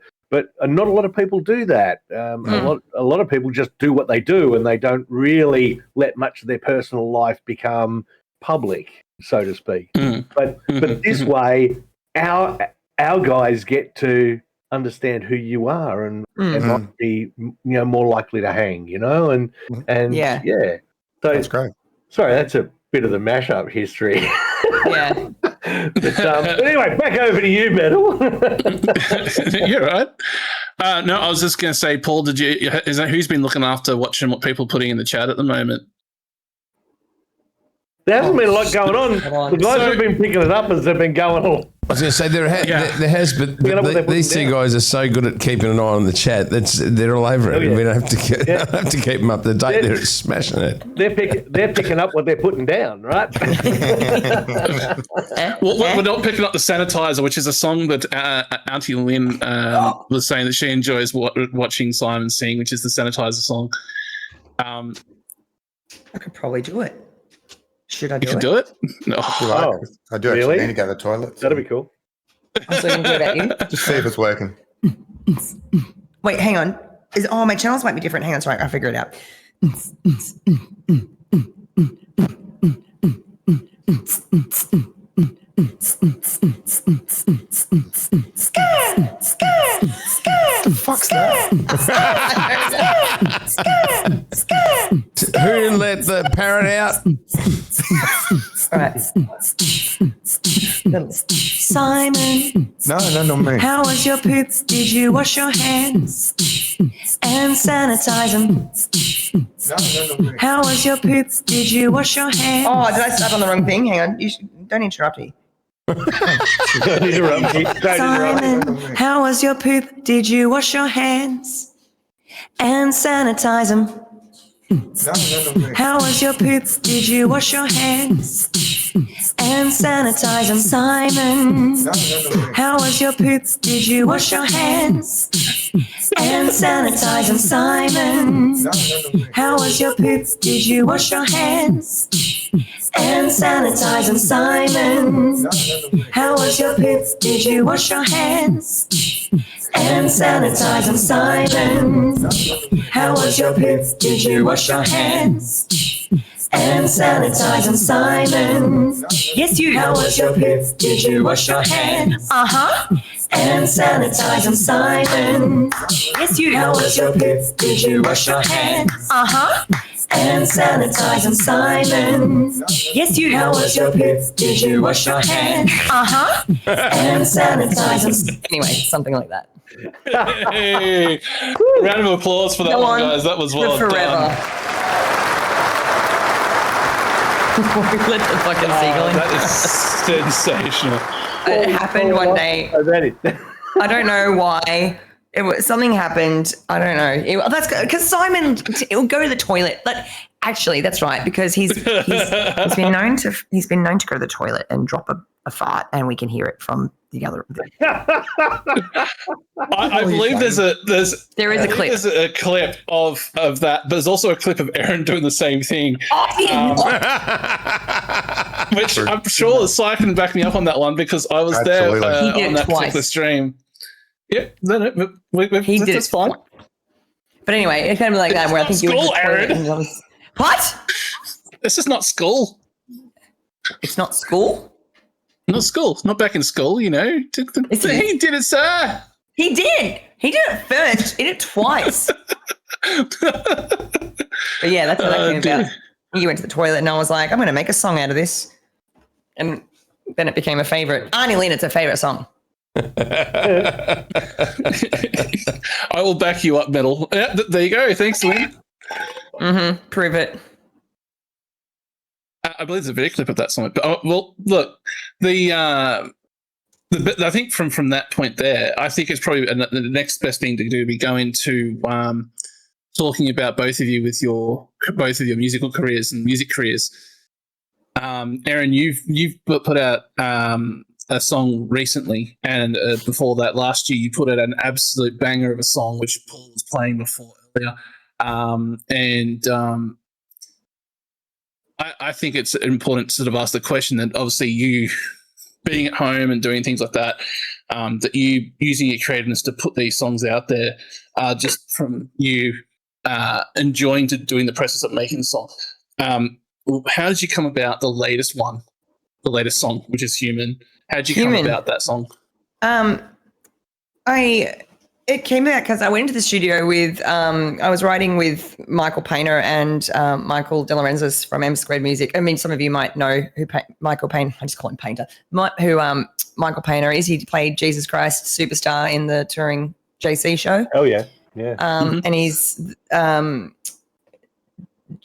not a lot of people do that. A lot of people just do what they do, and they don't really let much of their personal life become public, so to speak. But this way, our guys get to understand who you are and might be more likely to hang, and Yeah. So That's great. Sorry, that's a bit of the mashup history. Yeah. but anyway, back over to you, Metal. You're right. No, I was just going to say, Paul, who's been looking after watching what people are putting in the chat at the moment? There hasn't been a lot going on. The guys have been picking it up as they've been going on. I was going to say there has, but these two guys are so good at keeping an eye on the chat. They're all over it. We don't have to keep them up to date. They're smashing it. They're picking up what they're putting down, right? Well, we're not picking up the Sanitizer, which is a song that Auntie Lynn was saying that she enjoys watching Simon sing, which is the Sanitizer song. I could probably do it. Should I do You it? can do it? No. I do really? actually need to go to the toilet. That'd be cool. I'm so going to do it at you. Just see if it's working. Wait, hang on. My channels might be different. Hang on, sorry, I'll figure it out. Fuck's that? Who let the parrot out? All right. Simon, No, not me. how was your poop? Did you wash your hands and sanitize them? No, not me. How was your poop? Did you wash your hands? Oh, did I start on the wrong thing? Hang on. Don't interrupt me. Don't interrupt me. Simon, how was your poop? Did you wash your hands and sanitize them? No, not me. How was your poop? Did you wash your hands and sanitize them? Simon, No, not me. how was your poop? Did you wash your hands and sanitize them? Simon, No, not me. how was your poop? Did you wash your hands and sanitize them? Simon, No, not me. how was your poop? Did you wash your hands and sanitize them? Simon, how was your poop? Did you wash your hands and sanitize them? Simon, yes you. How was your poop? Did you wash your hands? And sanitize them? Simon, yes you. How was your poop? Did you wash your hands? And sanitize them? Simon, yes you. How was your poop? Did you wash your hands? And sanitize them? Anyway, something like that. Hey, round of applause for that Go one, on. guys. That was well Forever. done. Let the fucking seagull in. That is sensational. It happened one day. That I don't know why. Something happened. I don't know. That's because Simon will go to the toilet. But actually, that's right, because he's been known to go to the toilet and drop a fart, and we can hear it from the other. I believe there is a clip. There's a clip of that. But there's also a clip of Erin doing the same thing. Which I'm sure Si can back me up on that one because I was Absolutely. there He did on it that twice. particular stream. Yep, He did that's it fine. But anyway, it kind of like that where I think you were School, Erin. What? This is not school. It's not school? Not school. Not back in school, you know. He did it, sir. He did. He did it first. He did it twice. But yeah, that's what that came dear. about. You went to the toilet and I was like, I'm going to make a song out of this. And then it became a favorite. Arnie Lynn, it's a favorite song. I will back you up, Metal. Yeah, there you go. Thanks, Lynn. Prove it. I believe there's a video clip of that song. But, well, look, the I think from that point there, I think it's probably the next best thing to do would be go into talking about both of you with both of your musical careers and music careers. ERIN, you've put out a song recently, and before that, last year, you put out an absolute banger of a song, which Paul was playing before earlier. I think it's important to sort of ask the question that obviously you being at home and doing things like that, that you using your creativeness to put these songs out there, just from you enjoying doing the process of making the song. How did you come about the latest song, which is Human? How did you come about that song? It came out because I went into the studio with, I was writing with Michael Painter and Michael De Lorenzis from M Squared Music. I mean, some of you might know who Michael Painter, I just call him Painter, who Michael Painter is. He played Jesus Christ Superstar in the touring JC show. Oh, yeah. Yeah. And he's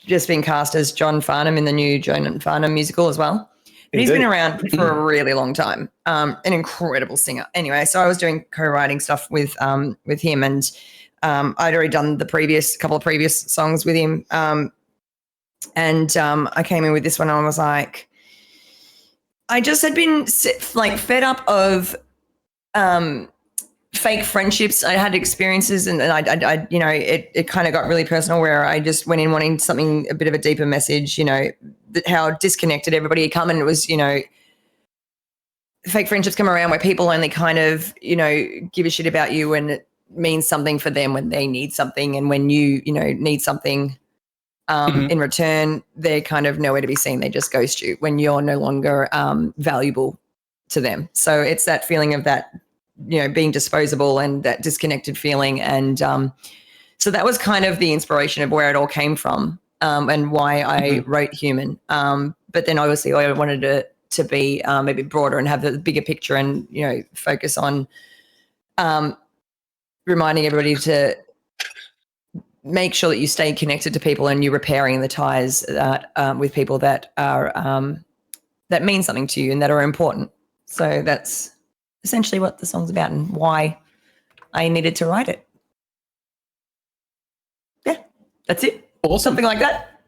just been cast as John Farnham in the new John Farnham musical as well. But he's been around for a really long time. An incredible singer. Anyway, so I was doing co-writing stuff with him, and I'd already done the couple of previous songs with him. And I came in with this one, and I was like, I just had been fed up of fake friendships. I had experiences, and I it kind of got really personal, where I just went in wanting a bit of a deeper message, how disconnected everybody had come, and it was, fake friendships come around where people only kind of, give a shit about you when it means something for them when they need something, and when you need something in return, they're kind of nowhere to be seen. They just ghost you when you're no longer valuable to them. So it's that feeling of that, being disposable and that disconnected feeling. And so that was kind of the inspiration of where it all came from, and why I wrote Human. But then obviously I wanted it to be a bit broader and have the bigger picture, and, focus on reminding everybody to make sure that you stay connected to people and you're repairing the ties that with people that are that mean something to you and that are important. So that's essentially what the song's about and why I needed to write it. Yeah, that's it. Awesome. Something like that.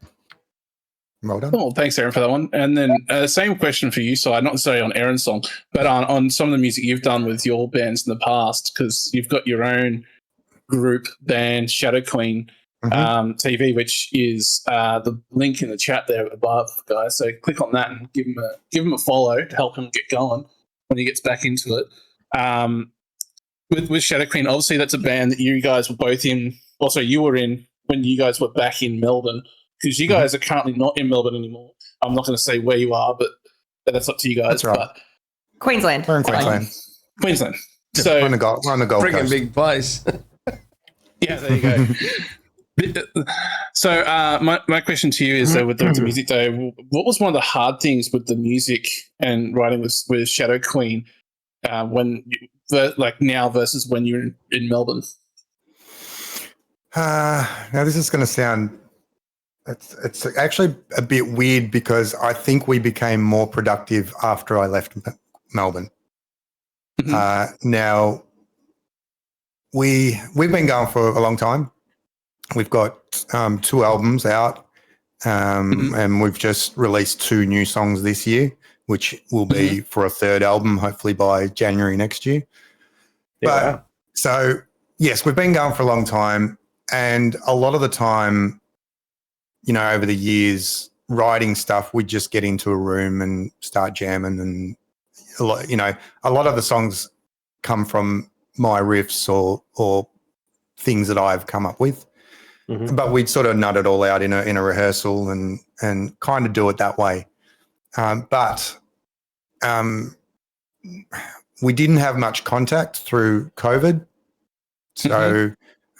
Well done. Well, thanks, ERIN, for that one. And then same question for you, Si, not necessarily on ERIN's song, but on some of the music you've done with your bands in the past, because you've got your own group band, Shadow Queen TV, which is the link in the chat there above, guys. So click on that and give him a follow to help him get going when he gets back into it. With Shadow Queen, obviously that's a band that you guys were both in. Also, you were in when you guys were back in Melbourne, because you guys are currently not in Melbourne anymore. I'm not going to say where you are, but that's up to you guys. That's right. But Queensland. We're in Queensland. Queensland. Yeah, So we're on the Gold Freaking Coast. big place. yeah, there you go. So my question to you is, with the music, though, what was one of the hard things with the music and writing with Shadow Queen now versus when you're in Melbourne? Now this is going to sound, it's actually a bit weird, because I think we became more productive after I left Melbourne. Now we've been going for a long time. We've got 2 albums out, and we've just released 2 new songs this year, which will be for a 3rd album, hopefully by January next year. Yeah. But so, yes, we've been going for a long time, and a lot of the time, over the years, writing stuff, we'd just get into a room and start jamming, and a lot of the songs come from my riffs or things that I've come up with. But we'd sort of nut it all out in a rehearsal and kind of do it that way. But we didn't have much contact through COVID. So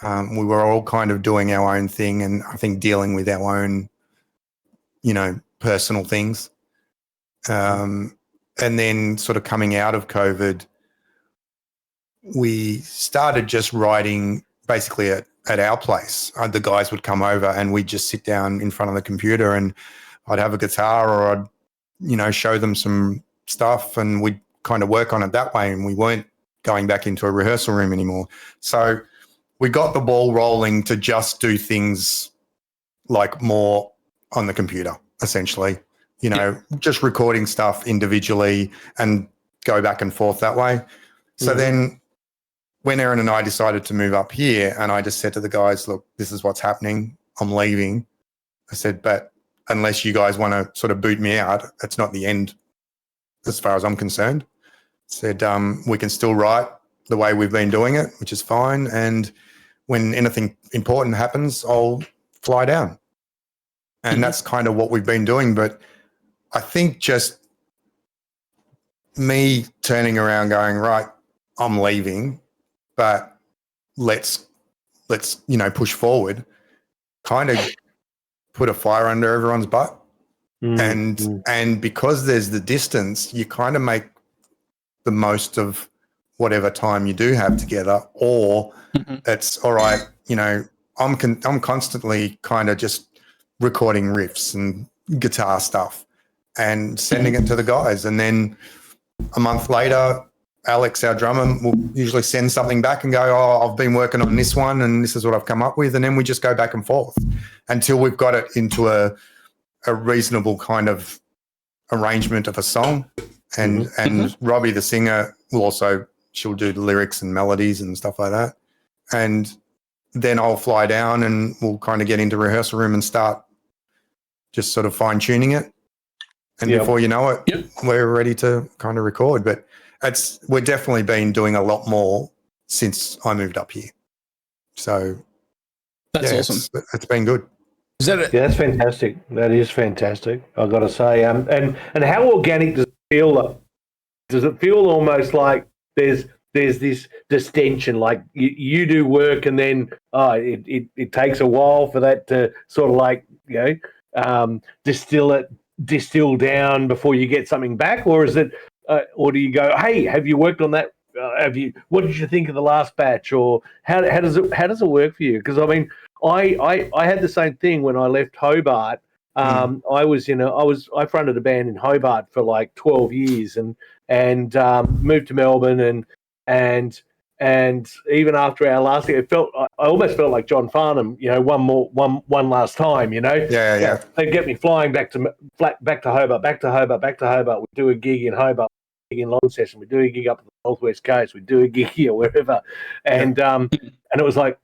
we were all kind of doing our own thing, and I think dealing with our own, personal things. And then sort of coming out of COVID, we started just writing basically at our place. The guys would come over and we'd just sit down in front of the computer, and I'd have a guitar, or I'd, show them some stuff, and we'd kind of work on it that way, and we weren't going back into a rehearsal room anymore. So we got the ball rolling to just do things like more on the computer, essentially, just recording stuff individually and go back and forth that way. So then when Erin and I decided to move up here, and I just said to the guys, look, this is what's happening. I'm leaving. I said, but unless you guys want to sort of boot me out, it's not the end as far as I'm concerned. Said, we can still write the way we've been doing it, which is fine. And when anything important happens, I'll fly down. And that's kind of what we've been doing. But I think just me turning around going, right, I'm leaving, but let's push forward, kind of put a fire under everyone's butt. And because there's the distance, you kind of make the most of whatever time you do have together, or it's all right. I'm constantly kind of just recording riffs and guitar stuff and sending it to the guys. And then a month later, Alex, our drummer, will usually send something back and go, oh, I've been working on this one and this is what I've come up with. And then we just go back and forth until we've got it into a reasonable kind of arrangement of a song. And Robbie, the singer, she'll do the lyrics and melodies and stuff like that. And then I'll fly down and we'll kind of get into rehearsal room and start just sort of fine tuning it. And before you know it, we're ready to kind of record. But we're definitely been doing a lot more since I moved up here. So that's awesome. It's been good. Is that it? Yeah, that's fantastic. That is fantastic. I've got to say. And how organic does it feel? Does it feel almost like there's this distension, like you do work and then it takes a while for that to sort of like distill down before you get something back, or is it or do you go, hey, have you worked on that? What did you think of the last batch, or how does it work for you? Because I mean, I had the same thing when I left Hobart. I fronted a band in Hobart for like 12 years and moved to Melbourne and even after our last year, I almost felt like John Farnham, one last time, Yeah. They'd get me flying back to Hobart. We'd do a gig in Hobart, in Launceston, we'd do a gig up the Northwest Coast, we'd do a gig here, wherever. And it was like,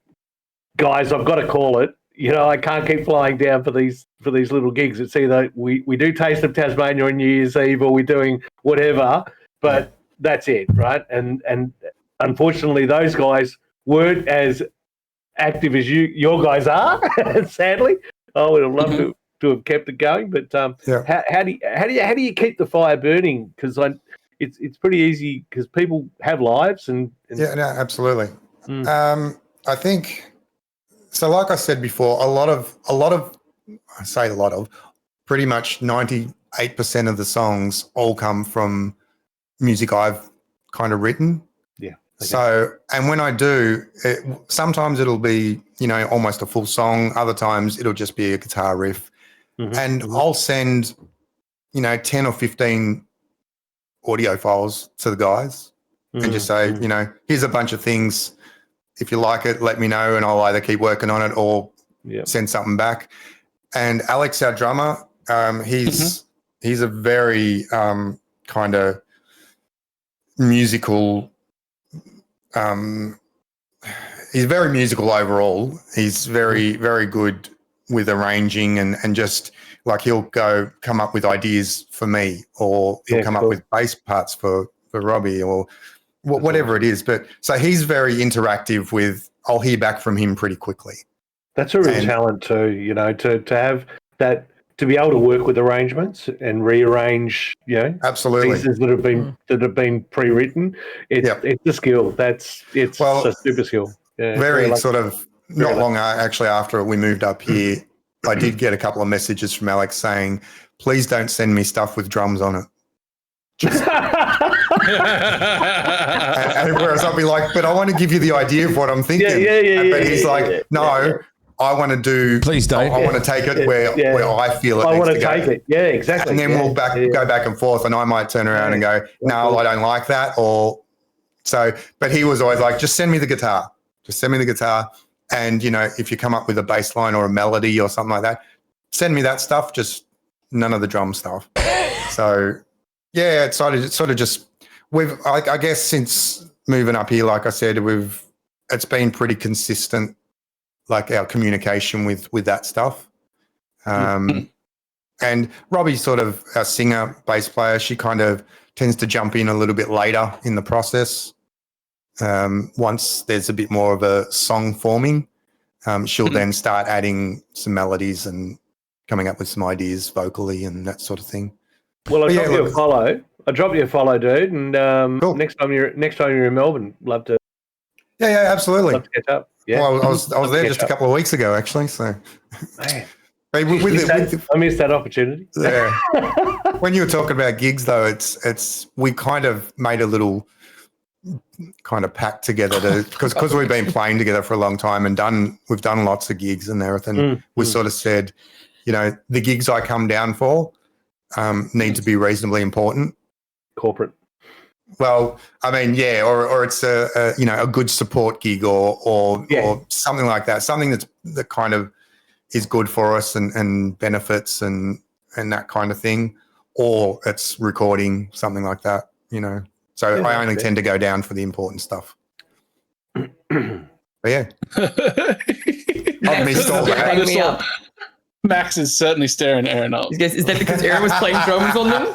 guys, I've got to call it. I can't keep flying down for these little gigs. It's either we do Taste of Tasmania on New Year's Eve, or we're doing whatever, but that's it, right? And unfortunately, those guys weren't as active as your guys are. Sadly, I would have loved to have kept it going. But how do you keep the fire burning? Because it's pretty easy because people have lives and absolutely. I think. So like I said before, pretty much 98% of the songs all come from music I've kind of written. Yeah. Okay. So, and when I do, sometimes it'll be, almost a full song. Other times it'll just be a guitar riff. And I'll send, 10 or 15 audio files to the guys and just say, here's a bunch of things. If you like it, let me know, and I'll either keep working on it or send something back. And Alex, our drummer, he's a very kind of musical. He's very musical overall. He's very, very good with arranging and just like he'll come up with ideas for me, or he'll come up with bass parts for Robbie, or whatever it is. But so he's very interactive with, I'll hear back from him pretty quickly. That's a real talent too, to have that, to be able to work with arrangements and rearrange, absolutely, pieces that have been pre-written. It's a skill. It's a super skill. Yeah, very sort of not long actually after we moved up here, I did get a couple of messages from Alex saying, please don't send me stuff with drums on it. And whereas I'll be like, but I want to give you the idea of what I'm thinking. But he's like, no, I want to do. Please don't. I want to take it where I feel it. I needs want to go. take it. Yeah, exactly. And then we'll go back and forth, and I might turn around and go, no, I don't like that, or so. But he was always like, just send me the guitar. Just send me the guitar, and if you come up with a bass line or a melody or something like that, send me that stuff. Just none of the drum stuff. So yeah, it's sort of just I guess since moving up here, like I said, it's been pretty consistent, like our communication with that stuff. And Robbie's sort of our singer, bass player. She kind of tends to jump in a little bit later in the process. Once there's a bit more of a song forming, she'll then start adding some melodies and coming up with some ideas vocally and that sort of thing. Well, I dropped you a follow. I dropped you a follow, dude. And cool. next time you're in Melbourne, love to. Yeah, absolutely. Love to catch up. Yeah, well, I was there just a couple of weeks ago, actually. So, man, I missed that opportunity. Yeah. When you were talking about gigs, though, it's we kind of made a little kind of pact together because we've been playing together for a long time and we've done lots of gigs and everything. We sort of said, the gigs I come down for need to be reasonably important. Corporate. Well, I mean, yeah, or it's a good support gig or something like that, something that kind of is good for us and benefits and that kind of thing, or it's recording, something like that, So I only tend to go down for the important stuff. But yeah, I've missed all that. Max is certainly staring Erin up. Is that because Erin was playing drums on them?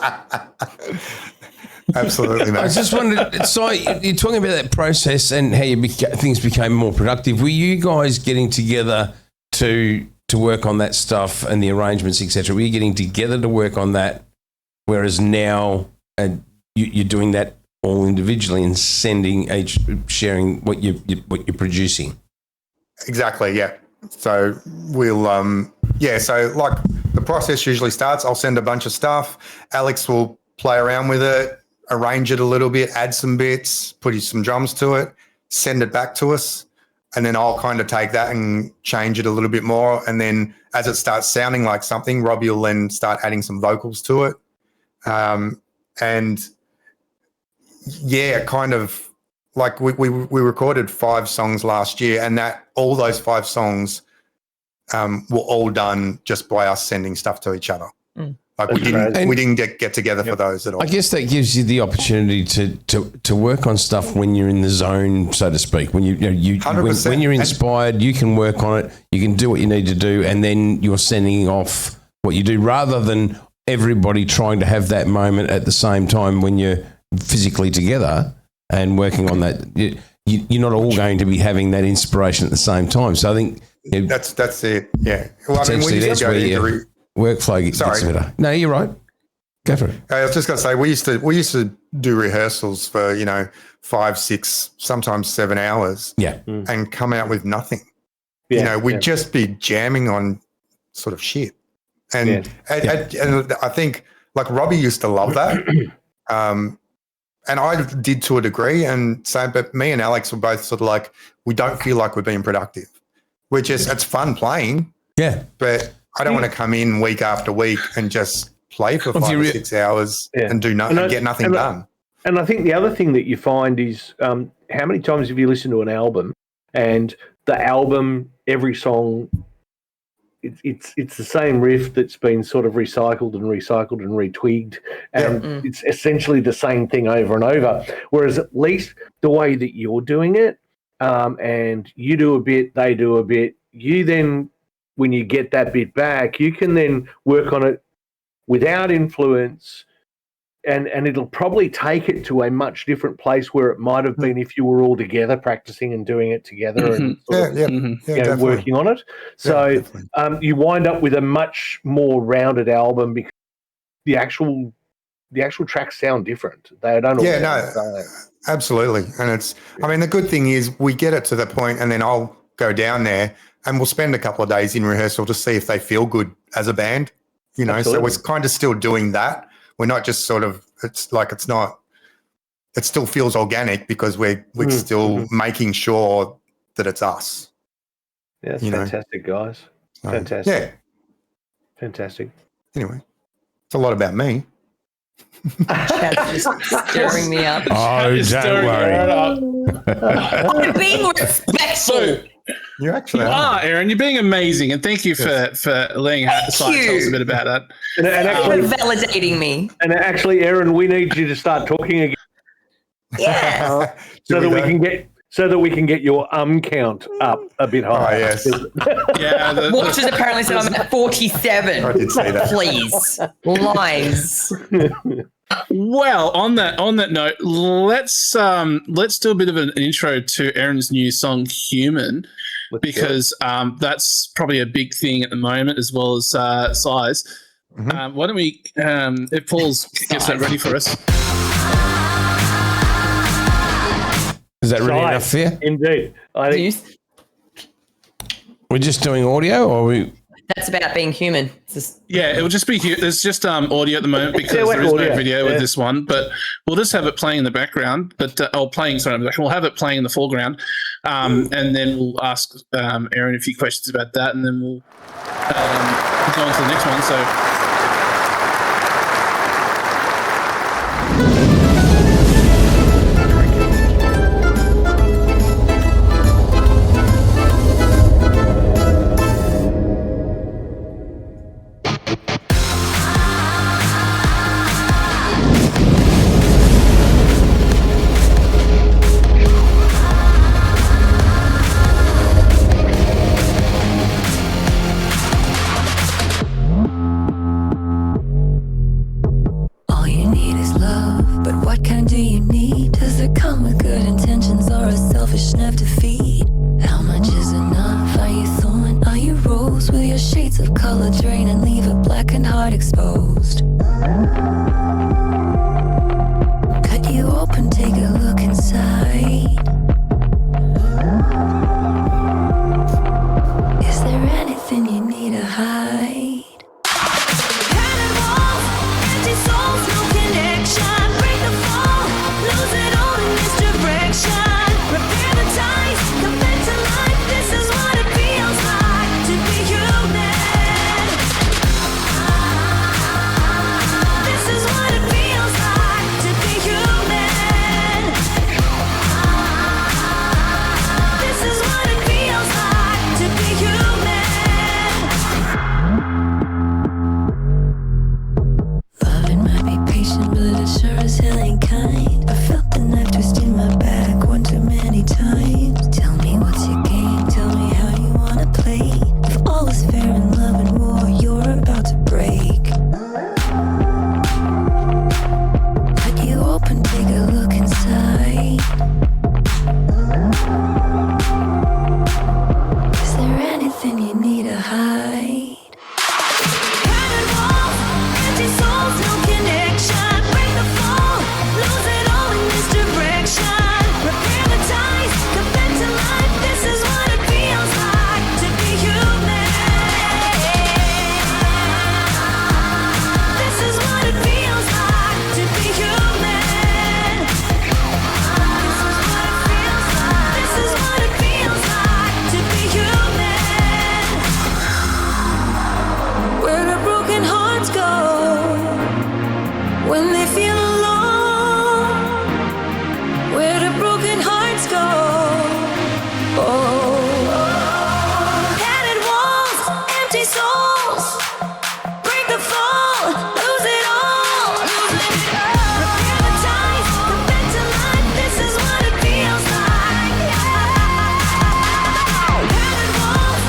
Absolutely, I just wondered, so you're talking about that process and how things became more productive. Were you guys getting together to work on that stuff and the arrangements, etc.? Were you getting together to work on that, whereas now you're doing that all individually and sharing what you're producing? Exactly, yeah. So we'll so like the process usually starts, I'll send a bunch of stuff, Alex will play around with it, arrange it a little bit, add some bits, put some drums to it, send it back to us, and then I'll kind of take that and change it a little bit more. And then as it starts sounding like something, Robbie will then start adding some vocals to it. And yeah, kind of like we recorded 5 songs last year, and that all those 5 songs were all done just by us sending stuff to each other. Like we didn't get together for those at all. I guess that gives you the opportunity to work on stuff when you're in the zone, so to speak. When when you're inspired, you can work on it. You can do what you need to do, and then you're sending off what you do, rather than everybody trying to have that moment at the same time when you're physically together and working on that. You're not all going to be having that inspiration at the same time. So I think that's it. Yeah. Well, I mean, we used to go to workflow gets better. No, you're right. Go for it. I was just going to say we used to do rehearsals for 5, 6, sometimes 7 hours. Yeah, and come out with nothing. Yeah, we'd just be jamming on sort of shit. And and I think like Robbie used to love that, and I did to a degree. And but me and Alex were both sort of like, we don't feel like we're being productive. It's fun playing. Yeah, but I don't want to come in week after week and just play for 5 or 6 hours and do nothing, get nothing done. And I think the other thing that you find is how many times have you listened to an album, and the album, every song, it's the same riff that's been sort of recycled and retwigged, and it's essentially the same thing over and over. Whereas at least the way that you're doing it, and you do a bit, they do a bit, you then, when you get that bit back, you can then work on it without influence, and it'll probably take it to a much different place where it might have been if you were all together practicing and doing it together and working on it. So you wind up with a much more rounded album because the actual tracks sound different. They don't all absolutely. And the good thing is we get it to the point, and then I'll go down there and we'll spend a couple of days in rehearsal to see if they feel good as a band, So we're kind of still doing that. We're not just sort of, it still feels organic because we're still making sure that it's us. Yeah, it's You know. fantastic, guys. So, Fantastic. Yeah. Fantastic. Anyway, it's a lot about me. Chad's just stirring me up. Oh, Just don't stirring worry. Aaron up. I'm being respectful. So You actually you are. are, Aaron. You're being amazing, and thank you for letting Sai tell us a bit about that. And for actually, validating me. Aaron, we need you to start talking again Yeah. so that we can get your count up a bit Oh, higher. yes. Yeah, Watchers apparently said I'm at 47. I did say that. Please. Lies. Well, on that note, let's do a bit of an intro to Aaron's new song "Human," because that's probably a big thing at the moment, as well as size. Why don't we, if Paul's gets that ready for us? Is that really Size. enough for you? Indeed. I think We're just doing audio, or we? That's about being human. It's just, Yeah, it will just be here. There's just audio at the moment because Yeah, there is audio. no video with Yeah. this one, but we'll just have it playing in the background. But we'll have it playing in the foreground, and then we'll ask Aaron a few questions about that, and then we'll go on to the next one. So. All you need is love, but what kind do you need? Does it come with good intentions or a selfish nerve to feed? How much is enough? Are you thorn? Are you rose? Will your shades of color drain and leave a blackened heart exposed? Cut you open, take a look inside. Is there anything you need to hide? Padded walls, empty souls, no connection. Break the fall, lose it all in misdirection. Repair the ties, come back to life. This is what it feels like to be human. This is what it feels like to be human. This is what it feels like to be human. Loving might be patient, but it sure as hell ain't kind. I felt the knife twist in my back one too many times. Tell me what's your game, tell me how you wanna play. If all is fair in love and war, you're about to break. Cut you open, take a look inside. Is there anything you need to hide? Padded walls, empty souls, no connection. Break the fall, lose it all in misdirection. Repair the ties, come back to life. This is what it feels like to be human. This is what it feels like to be human. This is what it feels like to be human. Where do broken hearts go when they feel alone? Where do broken hearts go? Oh, padded walls, empty souls, break the fall, lose it all. Repair the ties, come back to life. This is what it feels like. Padded walls,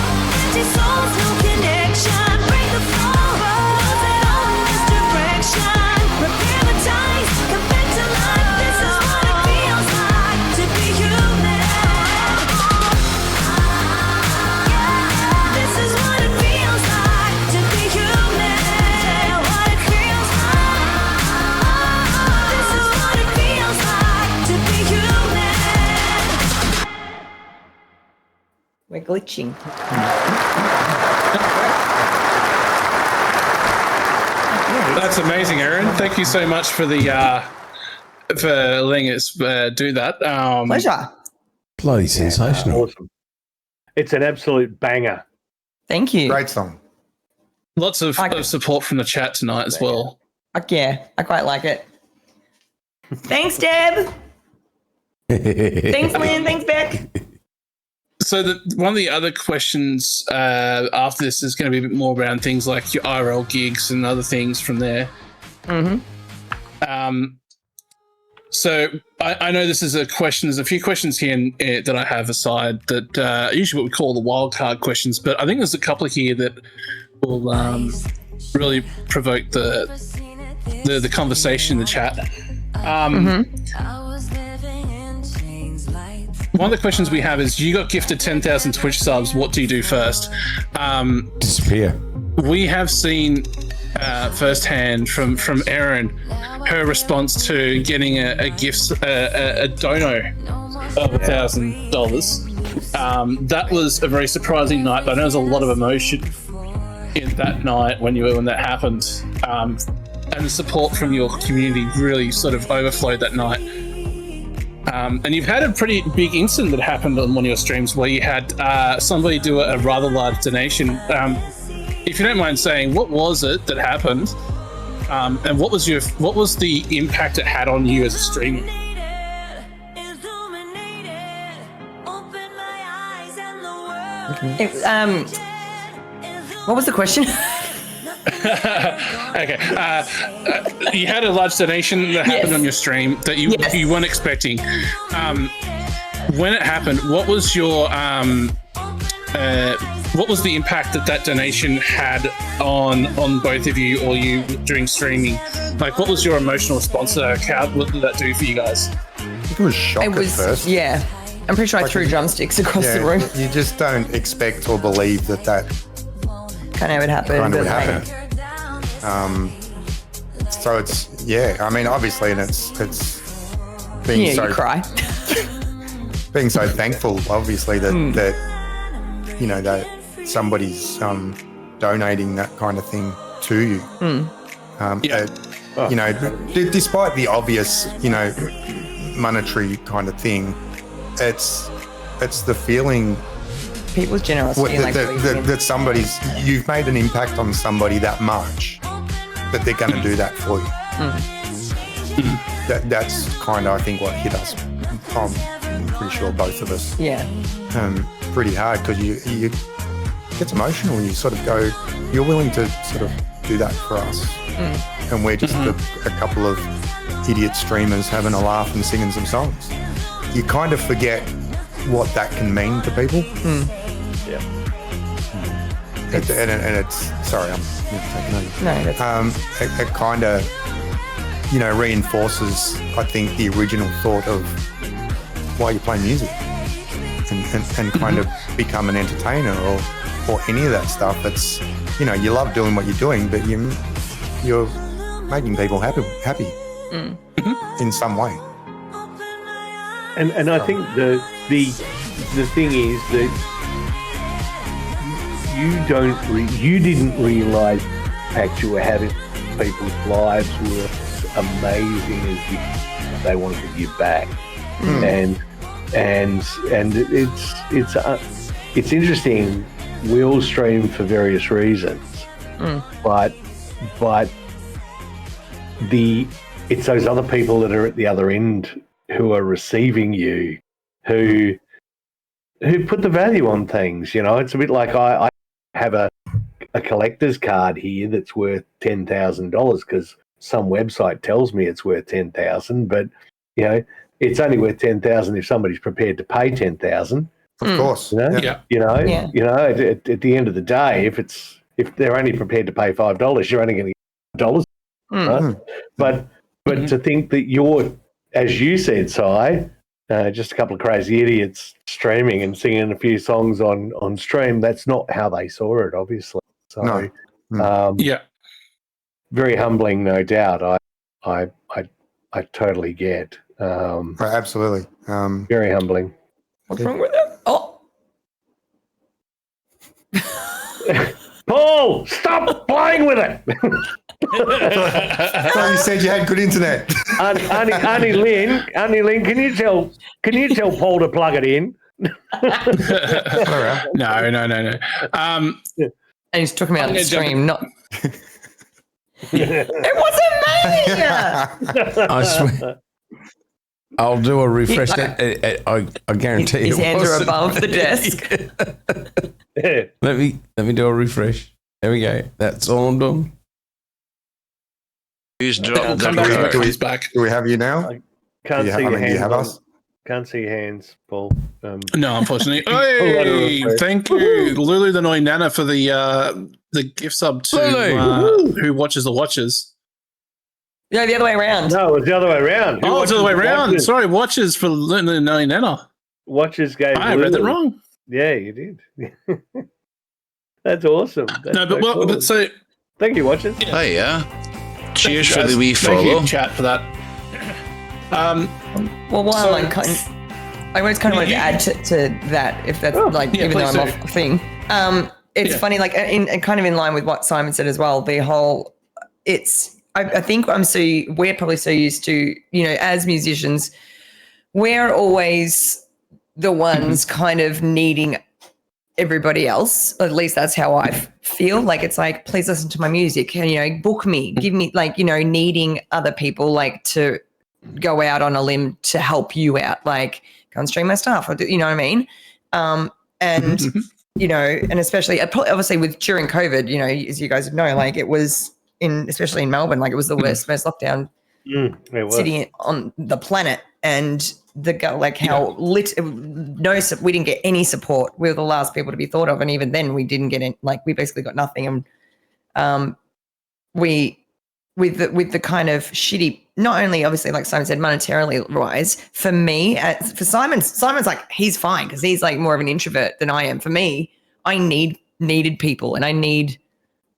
empty souls, no connection. Break the fall, lose it all in misdirection. Repair the ties, come back to life. This is what it feels like to be human. This is what it feels like to be human. What it feels like. This is what it feels like to be human. we're glitching. That's amazing, Aaron. Thank you so much for the for letting us do that. Pleasure. Bloody sensational. Awesome. It's an absolute banger. Thank you. Great song. Lots of support from the chat tonight as well. Yeah, I quite like it. Thanks, Deb. Thanks, Lynn. Thanks, Beck. So one of the other questions after this is going to be a bit more around things like your IRL gigs and other things from there. Mm-hmm. So I know this is a question. There's a few questions here that I have aside that are usually what we call the wild card questions, but I think there's a couple here that will really provoke the conversation in the chat. One of the questions we have is, you got gifted 10,000 Twitch subs. What do you do first? Disappear. We have seen firsthand from ERIN her response to getting a gift, a dono of $1,000. That was a very surprising night. I know there's a lot of emotion in that night when that happened, and the support from your community really sort of overflowed that night. And you've had a pretty big incident that happened on one of your streams where you had somebody do a rather large donation. If you don't mind saying, what was it that happened, and what was the impact it had on you as a streamer? What was the question? Okay. You had a large donation that happened on your stream that you weren't expecting. When it happened, what was your what was the impact that donation had on both of you or you during streaming? Like, what was your emotional response to that? What did that do for you guys? I think it was shock at first. Yeah. I'm pretty sure I threw drumsticks across the room. You just don't expect or believe that kind of would happen. So it's I mean, obviously, and it's being you cry. being so thankful, obviously, that that somebody's donating that kind of thing to you. Despite the obvious monetary kind of thing, it's the feeling. People's generosity, that you've made an impact on somebody that much that they're going to do that for you. That's kind of, I think, what hit us. I'm pretty sure both of us. Yeah. Pretty hard, because you get emotional. You sort of go, you're willing to sort of do that for us, and we're just a couple of idiot streamers having a laugh and singing some songs. You kind of forget what that can mean to people. And it's sorry, I'm taking over. No, that's it kind of reinforces, I think, the original thought of why you play music, and kind of become an entertainer or any of that stuff. It's you love doing what you're doing, but you're making people happy in some way. And I think the thing is that you didn't realise the fact you were having people's lives were amazing as they wanted to give back, and it's interesting. We all stream for various reasons, but it's those other people that are at the other end who are receiving you, who put the value on things. It's a bit like I have a collector's card here that's worth $10,000 because some website tells me it's worth $10,000, but it's only worth $10,000 if somebody's prepared to pay $10,000. Of course, at the end of the day, if they're only prepared to pay $5, you're only going to get $5, right? But to think that you're, as you said, Si, just a couple of crazy idiots streaming and singing a few songs on stream, that's not how they saw it, obviously. So, very humbling, no doubt. I totally get. Absolutely. Very humbling. What's wrong with it? Oh. Paul, stop playing with it. So you said you had good internet. Auntie Lynn, can you tell Paul to plug it in? No. And he's talking about I'm the gonna jump stream, not. It wasn't me. I swear. I'll do a refresh. I guarantee His it hands are wasn't above the me. desk. Let me do a refresh. There we go. That's all I'm doing. Who's We'll dropped come the back to rope? it when he's back. Do we have you now? Can't Do you see ha- I your mean, do you hands. have on- us? Can't see your hands, Paul. No, unfortunately. Hold on a Hey, refresh. thank you, Lulu the Noi Nana, for the gift sub to Lulu. Who Watches the Watches. No, the other way around. No, it's the other way around. Oh, it's the other way around. Sorry, Watches for Lulu the Noi Nana. Watches gave. I read that Lulu. wrong. Yeah, you did. That's awesome. That's No, but so cool. but so Thank you, Watches. Oh, yeah. Cheers for the wee Thank you, follow. chat, for that. Well, while So- I just kind of wanted to add to that, if that's yeah, even though I'm please off thing. It's Yeah. funny, like kind of in line with what Simon said as well. The whole, I think we're probably so used to, as musicians, we're always the ones kind of needing everybody else. At least that's how I feel. Like, it's like, please listen to my music and, book me, give me needing other people like to go out on a limb to help you out. Like, go and stream my stuff. Or you know what I mean? And, and especially obviously during COVID, as you guys know, like it was especially in Melbourne, like it was the worst lockdown It was. city on the planet. And we didn't get any support. We were the last people to be thought of. And even then we didn't get we basically got nothing. And with the kind of shitty, not only obviously like Simon said, monetarily wise, for me, for Simon's like, he's fine because he's like more of an introvert than I am. For me, I needed people, and I need,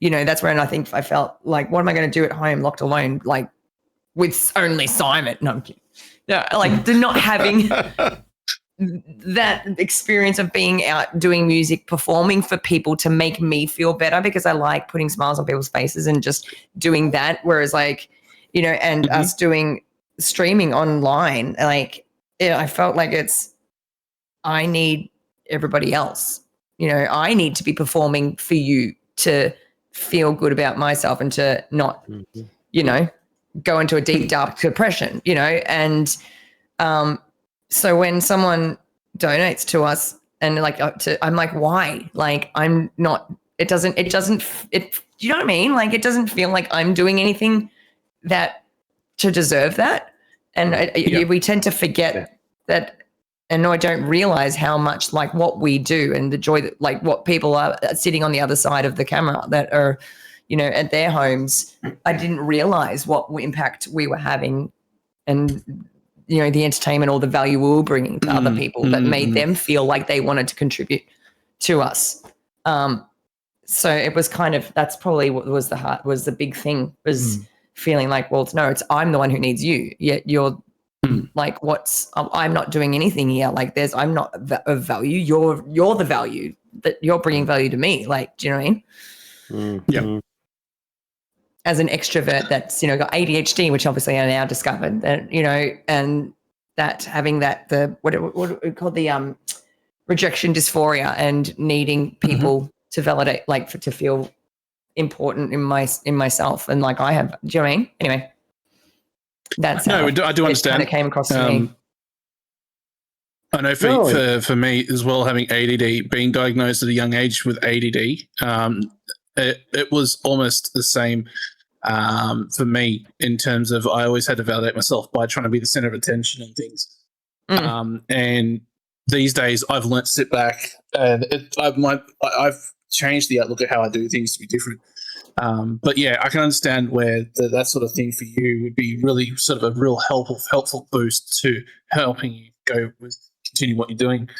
that's when I think I felt like, what am I going to do at home locked alone, like with only Simon? No, I'm kidding. Yeah, like not having that experience of being out doing music, performing for people to make me feel better, because I like putting smiles on people's faces and just doing that. Whereas like, and us doing streaming online, like I felt like I need everybody else. I need to be performing for you to feel good about myself and to not, go into a deep, dark depression, and so when someone donates to us and I'm like, why? Like, I'm not, you know what I mean? Like, it doesn't feel like I'm doing anything that to deserve that. And we tend to forget that. And no, I don't realize how much like what we do and the joy that like what people are sitting on the other side of the camera that are, at their homes. I didn't realize what impact we were having and, the entertainment or the value we were bringing to other people that made them feel like they wanted to contribute to us. So it was kind of, that's probably what was the big thing, was feeling like, well, no, I'm the one who needs you. Yet you're like, I'm not doing anything here. Like I'm not of value. You're the value that you're bringing value to me. Like, do you know what I mean? Yeah. As an extrovert that's, got ADHD, which obviously I now discovered that, and that having that, what we call the rejection dysphoria and needing people to validate, like to feel important in myself. And like I have, do you know what I mean? Anyway, that's I do understand. It came across to me. I know for me as well, having ADD, being diagnosed at a young age with ADD, it was almost the same for me in terms of I always had to validate myself by trying to be the center of attention and things. And these days I've learnt to sit back and I've changed the outlook at how I do things to be different. But yeah, I can understand where that sort of thing for you would be really sort of a real helpful boost to helping you continue what you're doing.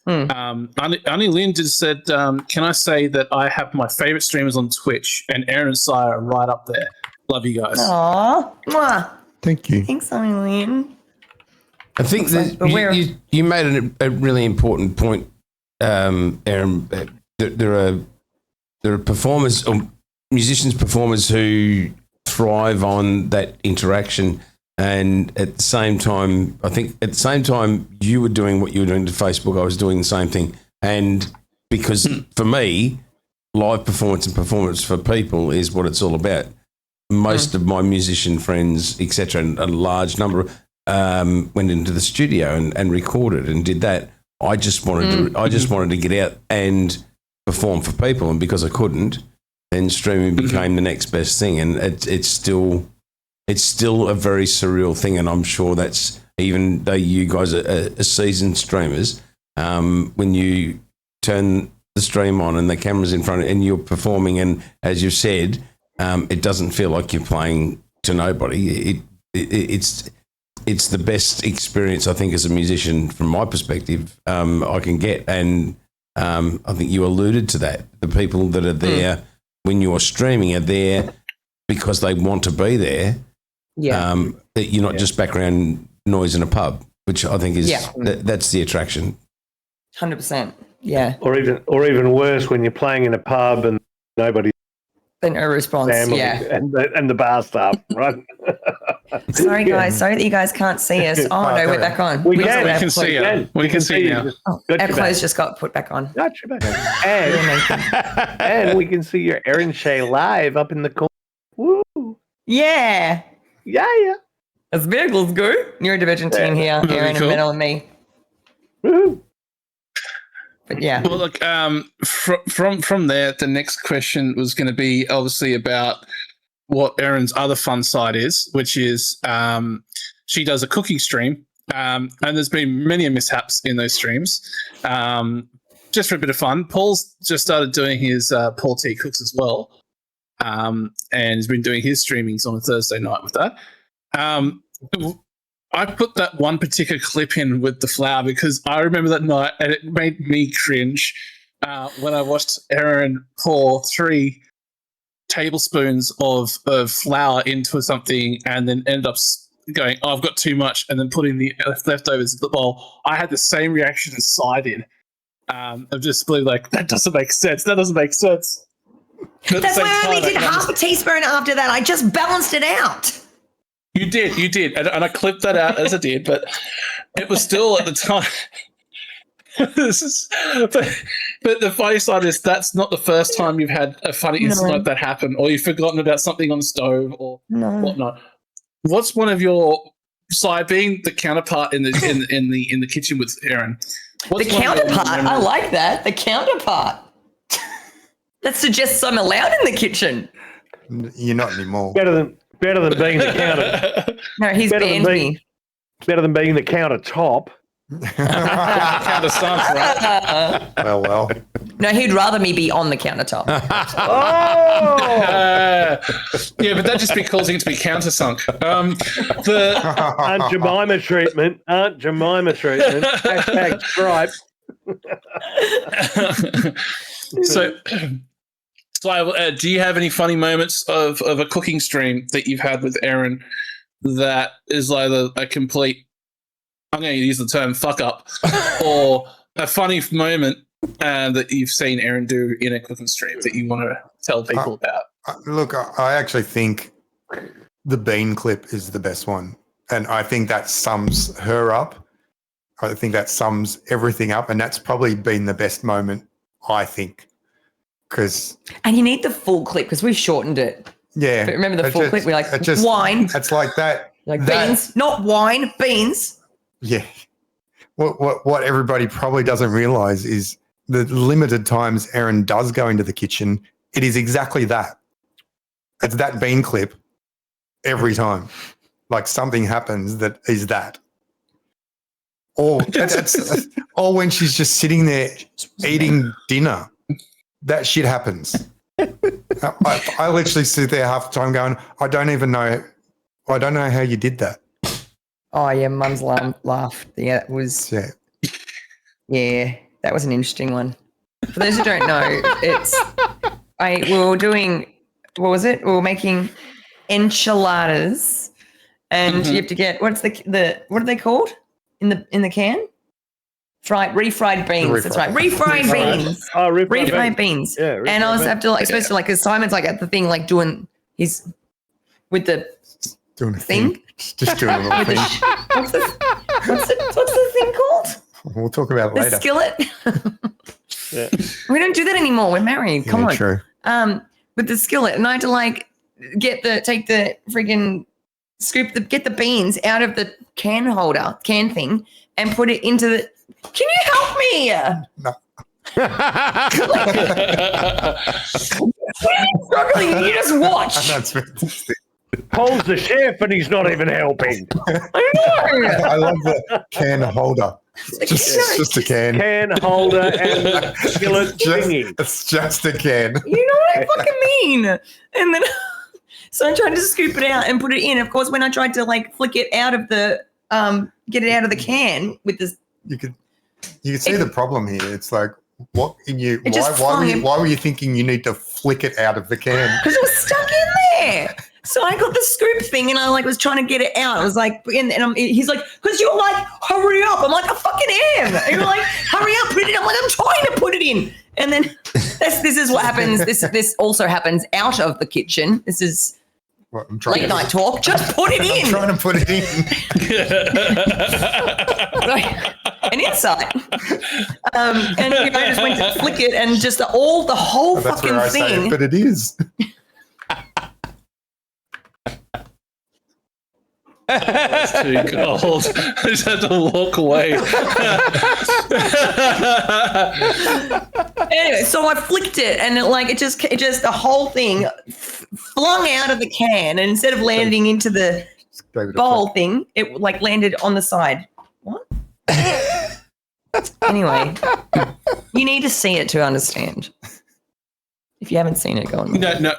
Annie Lynn just said, can I say that I have my favorite streamers on Twitch, and Aaron and Sai are right up there. Love you guys. Aww. Thank you. Thanks, Eileen. I think that you made a really important point, Aaron. There are performers or performers who thrive on that interaction And at the same time, I think at the same time you were doing what you were doing to Facebook, I was doing the same thing. And because for me, live performance and performance for people is what it's all about. Most of my musician friends, etc., and a large number went into the studio and recorded and did that. I just wanted to get out and perform for people, and because I couldn't, then streaming became the next best thing. And it's still a very surreal thing, and I'm sure that's, even though you guys are seasoned streamers, when you turn the stream on and the camera's in front and you're performing, and as you've said, it doesn't feel like you're playing to nobody. It's the best experience, I think, as a musician from my perspective, I can get. And I think you alluded to that. The people that are there when you're streaming are there because they want to be there. Yeah. That you're not just background noise in a pub, which I think is that's the attraction. 100%. Yeah. Or even worse, when you're playing in a pub and nobody. Then a response. Family and the bar staff, right? Sorry, guys. Sorry that you guys can't see us. Oh, no, we're back on. We can see you. We can see you now. Our clothes just got put back on. Got you back on. And we can see your ERIN SHAY live up in the corner. Woo! Yeah. Yeah. As vehicles go. Neurodivergent team here. ERIN and Metal and me. Woohoo! But yeah. Well, look, from there, the next question was going to be obviously about what ERIN's other fun side is, which is she does a cooking stream, and there's been many mishaps in those streams. Just for a bit of fun, Paul's just started doing his Paul T Cooks as well, and he's been doing his streamings on a Thursday night with that. I put that one particular clip in with the flour because I remember that night and it made me cringe when I watched ERIN pour 3 tablespoons of flour into something and then ended up going, oh, I've got too much, and then putting the leftovers in the bowl. I had the same reaction as Cy did. Of just being like, that doesn't make sense. That doesn't make sense. That's why I only did half a teaspoon after that. I just balanced it out. You did. And I clipped that out as I did, but it was still at the time. But the funny side is that's not the first time you've had a funny incident like that happen, or you've forgotten about something on the stove or whatnot. What's one of your side being the counterpart in the kitchen with ERIN? The counterpart. I like that. The counterpart. That suggests I'm allowed in the kitchen. You're not anymore. Better than being the counter. No, he's banned me. Better than being the countertop. Counter sunk, right? Well. No, he'd rather me be on the countertop. Yeah, but that just be causing it to be countersunk. Aunt Jemima treatment. Hashtag stripe. So, do you have any funny moments of a cooking stream that you've had with ERIN that is either a complete, I'm going to use the term fuck up, or a funny moment that you've seen ERIN do in a cooking stream that you want to tell people about? Look, I actually think the bean clip is the best one. And I think that sums her up. I think that sums everything up. And that's probably been the best moment, I think. And you need the full clip because we've shortened it. Yeah. But remember the full clip? We're like, wine. It's like that. Like beans, not wine, beans. Yeah. What everybody probably doesn't realize is the limited times ERIN does go into the kitchen, it is exactly that. It's that bean clip every time. Like something happens that is that. Or when she's just sitting there eating dinner. That shit happens. I literally sit there half the time going, I don't know how you did that. Oh, yeah, Mum's laughed. Yeah, that was... Yeah, that was an interesting one. For those who don't know, we were doing... What was it? We were making enchiladas, and you have to get... What's the what are they called in the can? Refried beans. That's right. Refried beans. Oh, refried beans. Yeah, and I was supposed to because Simon's like at the thing, like doing his with the doing a thing. Just doing a little thing. What's the thing called? We'll talk about it The later. skillet. Yeah. We don't do that anymore. We're married. Come Yeah, on. true. With the skillet, and I had to like take the freaking get the beans out of the can thing, and put it into the. Can you help me? No. Struggling. You just watch. That's fantastic. Paul's the chef and he's not even helping. I know. I love the can holder. Just a can. Can holder and skillet thingy. It's just a can. You know what I fucking mean? And then, so I tried to scoop it out and put it in. Of course, when I tried to like flick it out of the, get it out of the can with this. You could see the problem here. It's like, what in you? It just Why were you thinking you need to flick it out of the can? Because it was stuck in there. So I got the scoop thing and I like was trying to get it out. I was like, he's like, because you're like, hurry up. I'm like, I fucking am. And you're like, hurry up, put it in. I'm like, I'm trying to put it in. And then this is what happens. This also happens out of the kitchen. This is Well, I'm trying late night talk. Just put it in. I'm trying to put it in. An insight. And I just went to flick it and just the whole That's fucking where I say thing. it, but it is. That's too cold. I just had to walk away. Anyway, so I flicked it and it just the whole thing flung out of the can, and instead of landing into the bowl thing, it like landed on the side. What? Anyway, you need to see it to understand. If you haven't seen it, go on. No,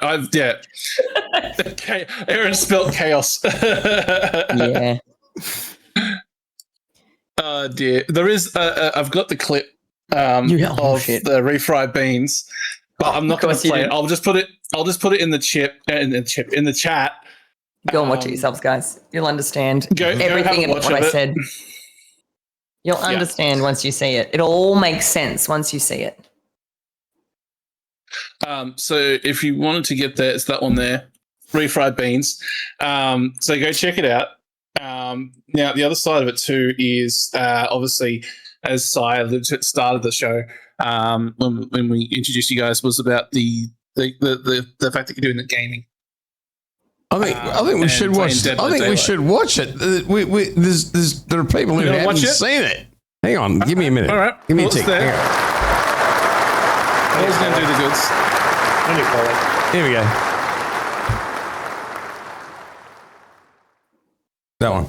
Erin spelt chaos. Yeah. Oh dear. There is. I've got the clip of shit. the refried beans, but I'm not going to play it. I'll just put it in the in the chat. Go and watch it yourselves, guys. You'll understand Go everything have a about watch what of I it. said. You'll understand once you see it. It'll all make sense once you see it. So if you wanted to get there, it's that one there, refried beans. So go check it out. Now the other side of it too is obviously, as Saya started the show when we introduced you guys, was about the fact that you're doing the gaming. I think we should watch. I think we should watch it. There are people who haven't seen it. Hang on, give me a minute. All right, give me a tick. Hang on. I was going to do the goods. Here we go. That one.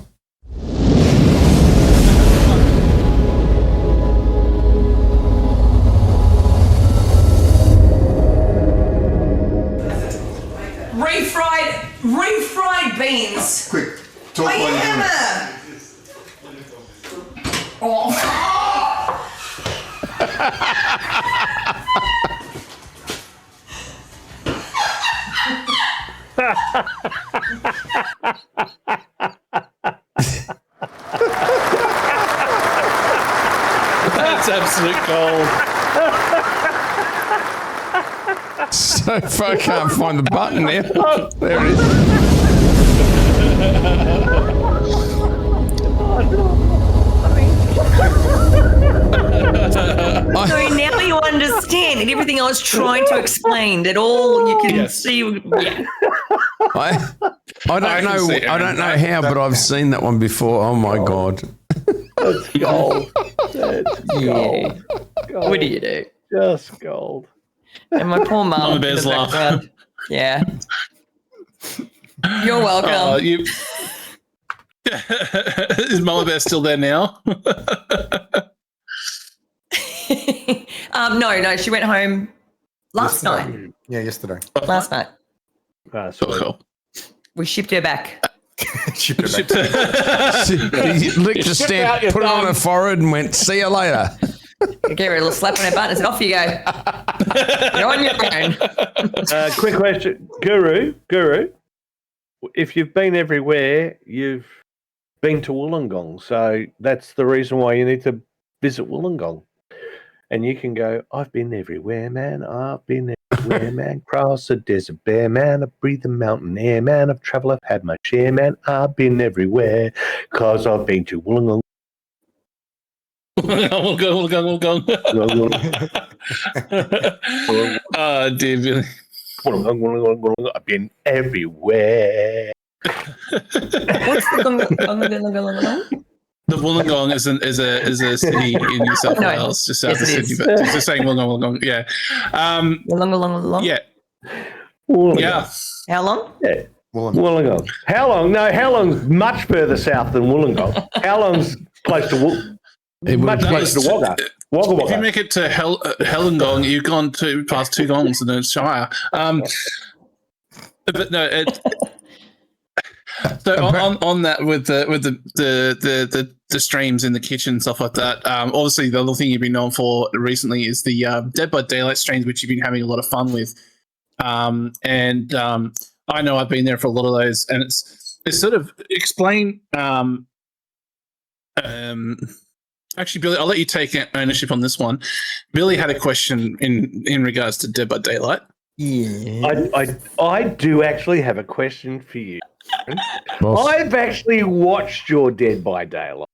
Refried beans. Quick, talk I while you're doing it. am Oh. That's absolute gold. So far, I can't find the button there. There it is. So now you understand, and everything I was trying to explain, that all you can see. Yeah. I don't know how, but I've seen that one before. Oh my god. That's gold. That's gold. Gold. What do you do? Just gold. And my poor mum. Mama Bear's in the laugh. background. Yeah. You're welcome. Is Mama Bear still there now? No, she went home last night. Yeah, yesterday. Last night. Cool. We shipped her back. Shipped it back. She licked a stamp, put it on her forehead, and went, "See you later." Gave her a little slap on her butt and said, "Off you go. You're on your own." Quick question, Guru. If you've been everywhere, you've been to Wollongong, so that's the reason why you need to visit Wollongong. and you can go, I've been everywhere, man. I've been everywhere, man. Cross a desert bare, man. I breathe the mountain air, man. I've traveled, I've had my share, man. I've been everywhere, cause I've been to Wollongong. We'll go. Oh, dear Billy. Wollongong. I've been everywhere. What's the gong? The Wollongong is a city in New South No. Wales, just south Yes, of it Sydney. is. But it's just saying Wollongong. Yeah. Long. Yeah. Wollongong. Yeah. How long? Yeah. Wollongong. How long? No, how long's much further south than Wollongong? How long's close to much closer to Wagga? Wagga If you Wagga. make it to Hellengong, you've gone past 2 gongs and then it's Shire. But no, so on that with the streams in the kitchen and stuff like that. Obviously, the other thing you've been known for recently is the Dead by Daylight streams, which you've been having a lot of fun with. I know I've been there for a lot of those, and it's sort of explain. Actually, Billy, I'll let you take ownership on this one. Billy had a question in regards to Dead by Daylight. Yeah. I do actually have a question for you. Boss. I've actually watched your Dead by Daylight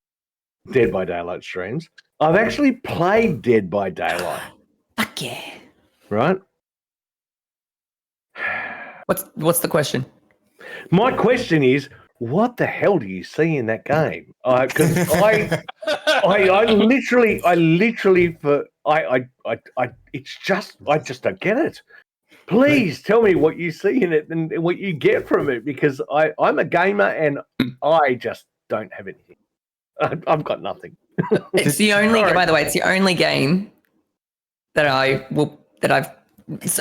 streams. I've actually played Dead by Daylight. Fuck yeah. Right? What's the question? My question is, what the hell do you see in that game? Because I just don't get it. Please tell me what you see in it and what you get from it, because I'm a gamer and I just don't have anything. I've got nothing. It's the only. By the way, it's the only game that I've.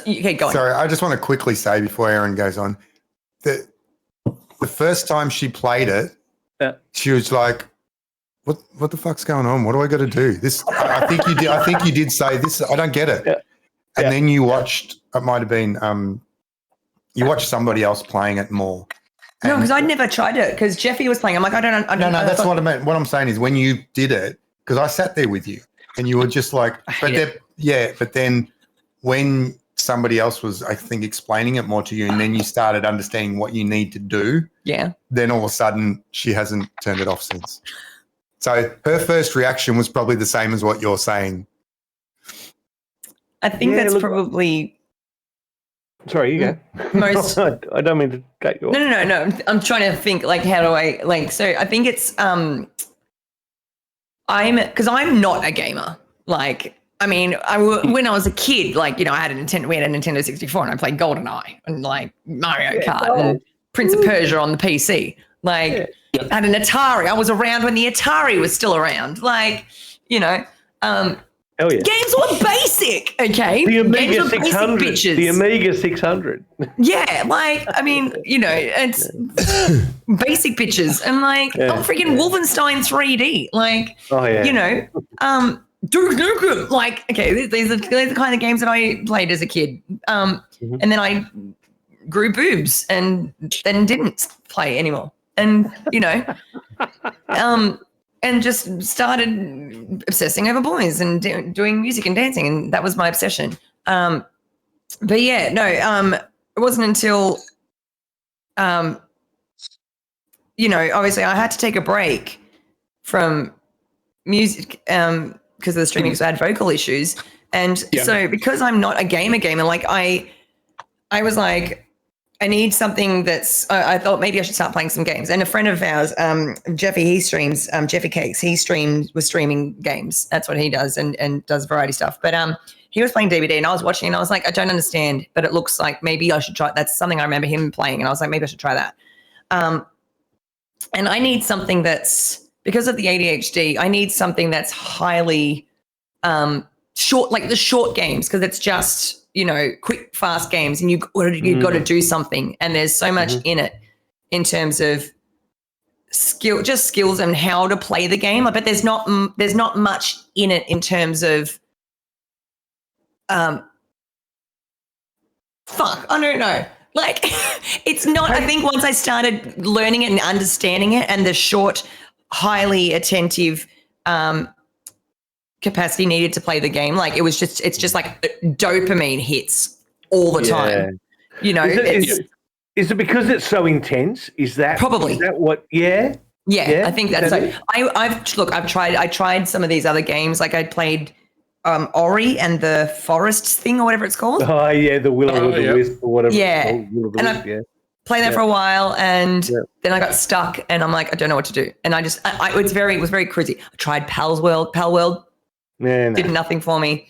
Okay, go on. Sorry, I just want to quickly say before Erin goes on that the first time she played it, she was like, "What the fuck's going on? What do I got to do?" This, I think you did. I think you did say this. I don't get it. Yeah. And then you watched. It might have been. You watched somebody else playing it more. No, because I'd never tried it. Because Jeffy was playing. I'm like, I don't. No, that's what I meant. What I'm saying is when you did it, because I sat there with you, and you were just like, but then when somebody else was, I think, explaining it more to you, and then you started understanding what you need to do. Yeah. Then all of a sudden, she hasn't turned it off since. So her first reaction was probably the same as what you're saying. I think that's probably. Sorry, you go. Most. I don't mean to cut you off. No. I'm trying to think like how do I so I think it's because I'm not a gamer. Like I mean, when I was a kid, like you know, we had a Nintendo 64 and I played GoldenEye and like Mario Kart and Prince of Persia on the PC. Like I had an Atari. I was around when the Atari was still around. Like you know. Hell yeah. Games were basic, okay? The Amiga Games were 600. bitches. The Amiga 600. Yeah, like, I mean, you know, it's basic bitches. And like, freaking Wolfenstein 3D. Like, you know, Duke Nukem. Like, okay, these are the kind of games that I played as a kid. And then I grew boobs and then didn't play anymore. And, you know, and just started obsessing over boys and doing music and dancing, and that was my obsession. But yeah, no, it wasn't until, you know, obviously I had to take a break from music because of the streaming, because I had vocal issues, and so because I'm not a gamer, like I was like, I need something that's, I thought maybe I should start playing some games. And a friend of ours, Jeffy, he streams, Jeffy Cakes, he was streaming games. That's what he does and does variety stuff. But he was playing DVD and I was watching and I was like, I don't understand, but it looks like maybe I should try. That's something I remember him playing. And I was like, maybe I should try that. And I need something that's, because of the ADHD, I need something that's highly short, like the short games, because it's just, you know, quick, fast games, and you've got to do something. And there's so much in it in terms of skills and how to play the game. I bet there's not much in it in terms of, I don't know. Like, it's not, I think once I started learning it and understanding it and the short, highly attentive capacity needed to play the game. Like it's just like dopamine hits all the time. You know, is it because it's so intense? Is that probably is that what? Yeah. Yeah, I think that's so. I tried some of these other games. Like I played Ori and the Forest thing or whatever it's called. Oh yeah, the Will-O-the Wisp or whatever. Yeah, it's called, and I played that for a while, and then I got stuck, and I'm like, I don't know what to do, and I just, it was very cruisy. I tried Pal World, did nothing for me.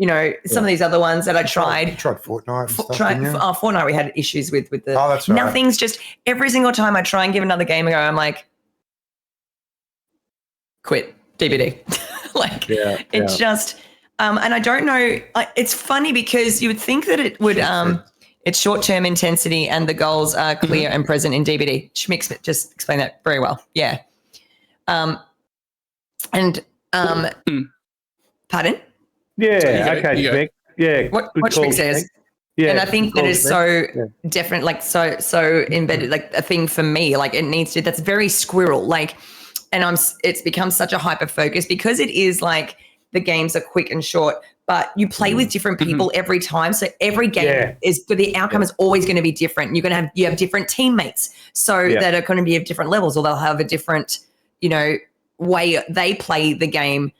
You know, some of these other ones that I tried. You tried Fortnite. Fortnite, we had issues with the. Oh, that's right. Nothing's just every single time I try and give another game a go, I'm like, quit DVD. It's just, and I don't know. It's funny because you would think that it would. It's short-term intensity and the goals are clear and present in DBD. Schmick just explained that very well. Yeah. Pardon? Yeah. Okay, Schmick. Yeah. What Schmick says. Yeah. And I think that is so different, like so embedded, like a thing for me. Like it needs to. That's very squirrel. Like, and it's become such a hyper focus because it is like the games are quick and short. But you play with different people every time, so every game the outcome is always going to be different. You have different teammates, so that are going to be of different levels, or they'll have a different, way they play the game.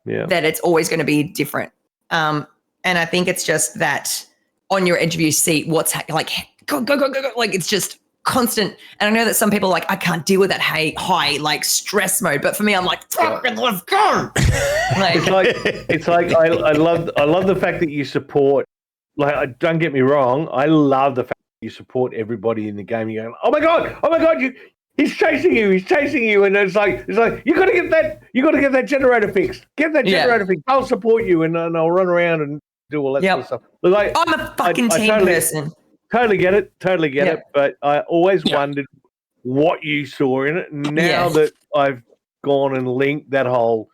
Yeah, that it's always going to be different. And I think it's just that on your edge of your seat, what's like go, like it's just constant. And I know that some people are like, I can't deal with that high like stress mode, but for me, I'm like, fucking let's go. It's like I love the fact that you support. Like, don't get me wrong, I love the fact that you support everybody in the game. You're going, oh my god, he's chasing you, and it's like you got to get that generator fixed. Get that generator fixed. I'll support you, and I'll run around and do all that sort of stuff. Like, I'm a fucking team person. Totally get it. But I always wondered what you saw in it. Now that I've gone and linked that whole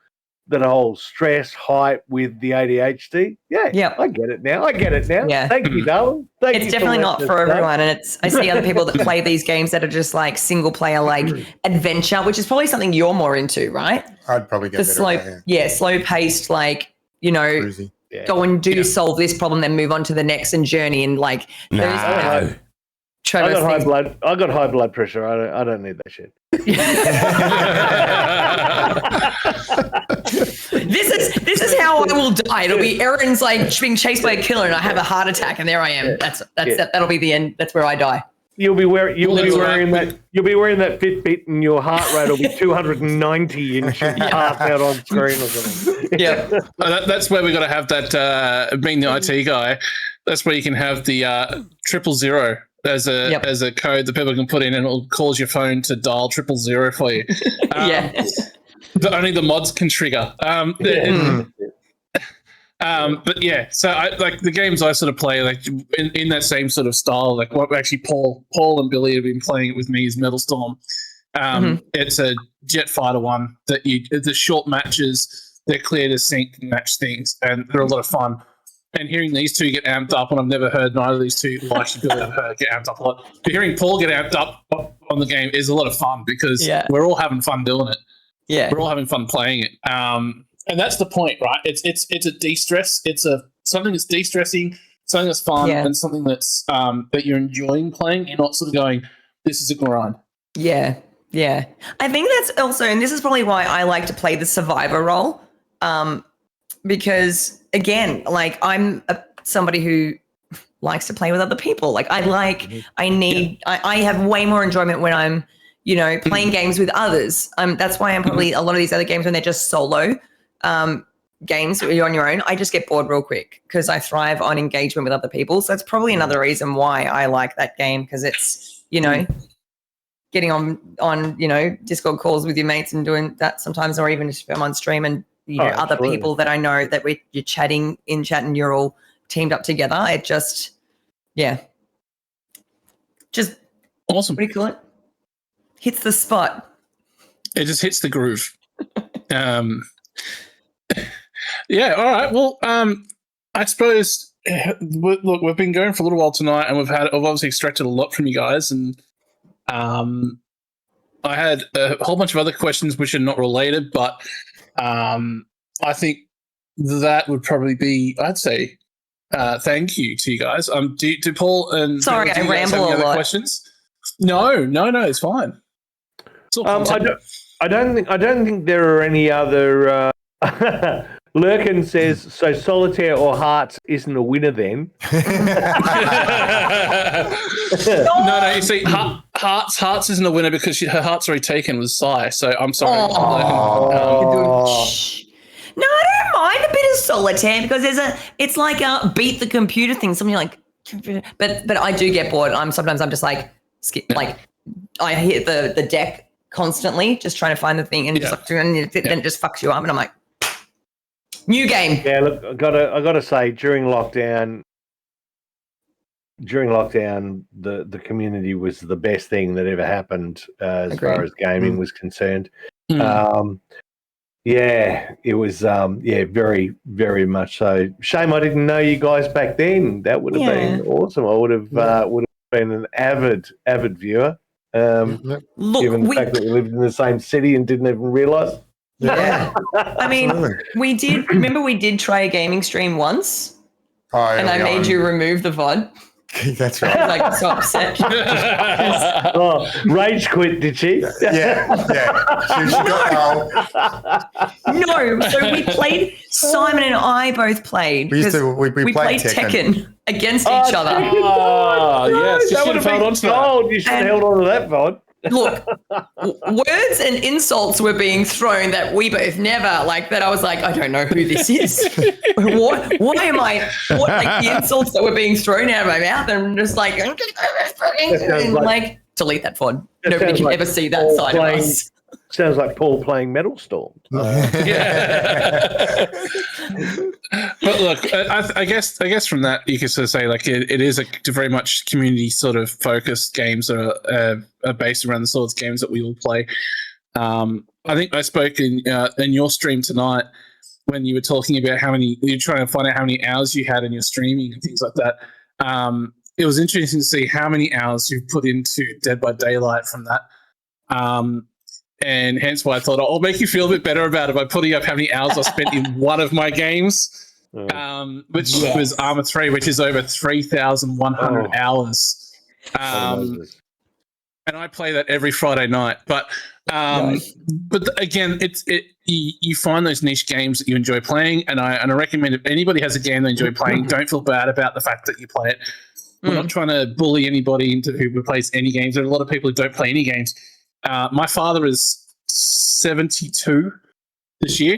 stress hype with the ADHD, I get it now. Yeah. Thank you, darling. It's definitely not for everyone, and I see other people that play these games that are just like single player, like adventure, which is probably something you're more into, right? I'd probably get slow paced, like Cruisy. Go and solve this problem, then move on to the next and journey. And like, I got high blood pressure. I don't need that shit. This is how I will die. It'll be Erin's like being chased by a killer, and I have a heart attack, and there I am. That'll be the end. That's where I die. You'll be wearing that Fitbit, and your heart rate will be 290, and should pass out on screen or something. Yeah, that's where we got to have that. Being the IT guy, that's where you can have the 000 as a code that people can put in, and it'll cause your phone to dial 000 for you. Only the mods can trigger. But yeah, so I like the games I sort of play like in that same sort of style. Like what actually Paul and Billy have been playing it with me is Metal Storm. It's a jet fighter one that the short matches, they're clear to sync and match things, and they're a lot of fun. And hearing these two get amped up, and I've never heard neither of these two, well, actually Billy I've heard get amped up a lot. But hearing Paul get amped up on the game is a lot of fun because we're all having fun doing it. Yeah, we're all having fun playing it. And that's the point, right? It's a de-stress. It's something that's de-stressing, something that's fun, and something that's that you're enjoying playing. You're not sort of going, "This is a grind." Yeah. I think that's also, and this is probably why I like to play the survivor role, because again, like I'm somebody who likes to play with other people. Like I have way more enjoyment when I'm, playing games with others. That's why I'm probably a lot of these other games when they're just solo. Games where you're on your own, I just get bored real quick because I thrive on engagement with other people. So it's probably another reason why I like that game, because it's, getting on Discord calls with your mates and doing that sometimes, or even if I'm on stream and other people that I know that you're chatting in chat and you're all teamed up together. It just awesome. What do you call it? Hits the spot. It just hits the groove. Yeah, all right. Well, I suppose look, we've been going for a little while tonight, and I've obviously extracted a lot from you guys, and I had a whole bunch of other questions which are not related, but I think that would probably be, I'd say, thank you to you guys. Do Paul and Sorry, do I you guys ramble have any a other lot. questions? No, it's fine. It's all content. I don't think there are any other. Lurkin says so. Solitaire or Hearts isn't a winner then. No. You see, Hearts isn't a winner because her heart's already taken with Sai. So I'm sorry. No, I don't mind a bit of solitaire because it's like a beat the computer thing, something like, but I do get bored. I'm just like skip, like I hit the deck constantly, just trying to find the thing, and then it just fucks you up, and I'm like, new game. Yeah, look, I gotta say, during lockdown, the community was the best thing that ever happened as far as gaming was concerned. Yeah, it was. Very, very much so. Shame I didn't know you guys back then. That would have been awesome. I would have been an avid viewer. Given the fact that we lived in the same city and didn't even realise. Yeah, I mean, we did try a gaming stream once, and I made you remove the VOD. That's right. I was like so upset. Rage quit, did she? Yeah. She got No, so we played. Simon and I both played. We played Tekken against each other. Oh, yes. You that should would have held on to that. You should have held on to that, VOD. Look, words and insults were being thrown that we both never like. That I was like, I don't know who this is. What am I? What like the insults that were being thrown out of my mouth? And I'm just like, and like delete that VOD. Nobody can ever see that side of us. Sounds like Paul playing Metal Storm. But look, I guess from that you could sort of say like it is a very much community sort of focused games that are based around the sorts of games that we all play. I think I spoke in your stream tonight when you were talking about you're trying to find out how many hours you had in your streaming and things like that. It was interesting to see how many hours you've put into Dead by Daylight from that. And hence why I thought I'll make you feel a bit better about it by putting up how many hours I spent in one of my games, which was Arma 3, which is over 3,100 hours. And I play that every Friday night. But again, you find those niche games that you enjoy playing, and I recommend if anybody has a game they enjoy playing, don't feel bad about the fact that you play it. We're not trying to bully anybody into who plays any games. There are a lot of people who don't play any games. My father is 72 this year,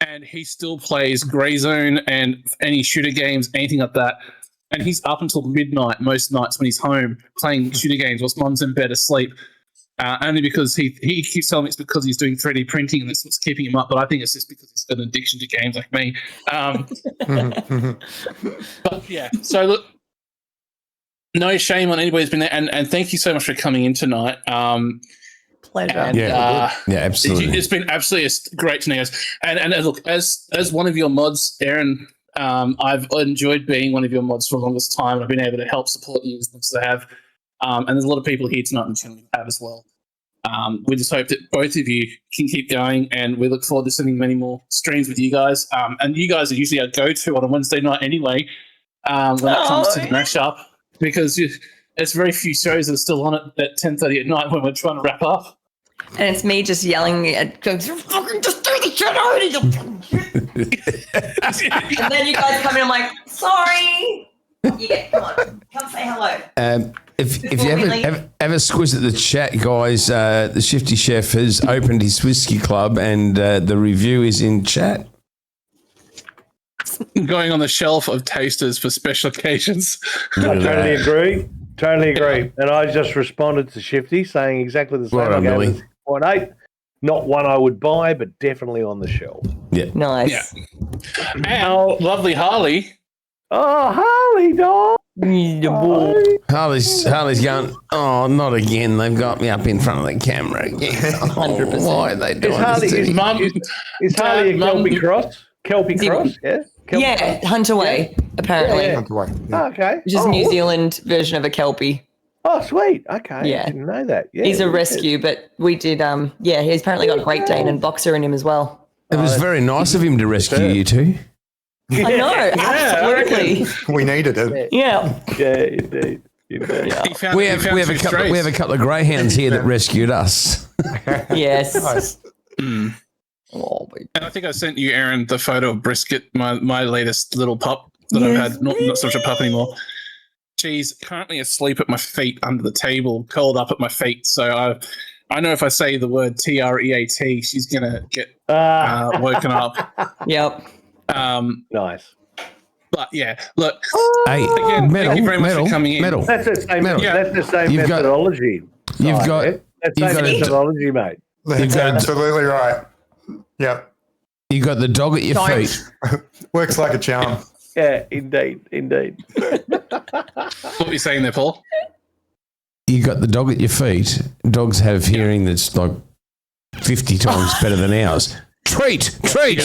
and he still plays Grey Zone and any shooter games, anything like that. And he's up until midnight most nights when he's home playing shooter games whilst mum's in bed asleep. Only because he keeps telling me it's because he's doing 3D printing and that's what's keeping him up. But I think it's just because he's got an addiction to games like me. But yeah, so look. No shame on anybody who's been there, and thank you so much for coming in tonight. Pleasure. And, absolutely. It's been absolutely great to know you guys. And look, as one of your mods, ERIN, I've enjoyed being one of your mods for the longest time, and I've been able to help support you as much as I have. And there's a lot of people here tonight in the channel who have as well. We just hope that both of you can keep going, and we look forward to sending many more streams with you guys. And you guys are usually our go-to on a Wednesday night anyway, when it comes to the mashup. Because there's very few shows that are still on at 10:30 at night when we're trying to wrap up. And it's me just yelling at just do the shit already. And then you guys come in, I'm like, sorry. Yeah, come on. Come say hello. If you ever squiz at the chat, guys, the Shifty Chef has opened his whiskey club and the review is in chat. Going on the shelf of tasters for special occasions. I totally agree. And I just responded to Shifty saying exactly the same. Right on, Billy. 0.8. Not one I would buy, but definitely on the shelf. Yeah. Nice. Yeah. And lovely Harley. Oh, Harley, dog. Harley's going, oh, not again. They've got me up in front of the camera again. 100%. Why are they doing this? Is Harley a Kelpie cross? Kelpie cross, yeah? Yeah, Hunterway, apparently. Yeah. Hunterway. Oh, okay. Which is a New Zealand version of a Kelpie. Oh, sweet. Okay. Yeah. I didn't know that. Yeah, he's a rescue, but we did, he's apparently got a Great Dane and Boxer in him as well. It was very nice of him to rescue you two. I know, absolutely. We needed it. Yeah. Yeah, indeed. We have a couple of greyhounds here that rescued us. Yes. Oh, and I think I sent you, Aaron, the photo of Brisket, my latest little pup that I've had. Not such a pup anymore. She's currently asleep at my feet under the table, curled up at my feet. So I know if I say the word TREAT, she's gonna get woken up. Yep. Nice. But yeah, look. Hey, again, thank you very much for coming in. That's the same. Yeah. That's the same You've got- methodology. You've got. That's you've same got a- methodology, mate. That's absolutely right. Yep. You got the dog at your feet. Works like a charm. Yeah, indeed. What were you saying there, Paul? You got the dog at your feet. Dogs have hearing that's like 50 times better than ours. Treat. You can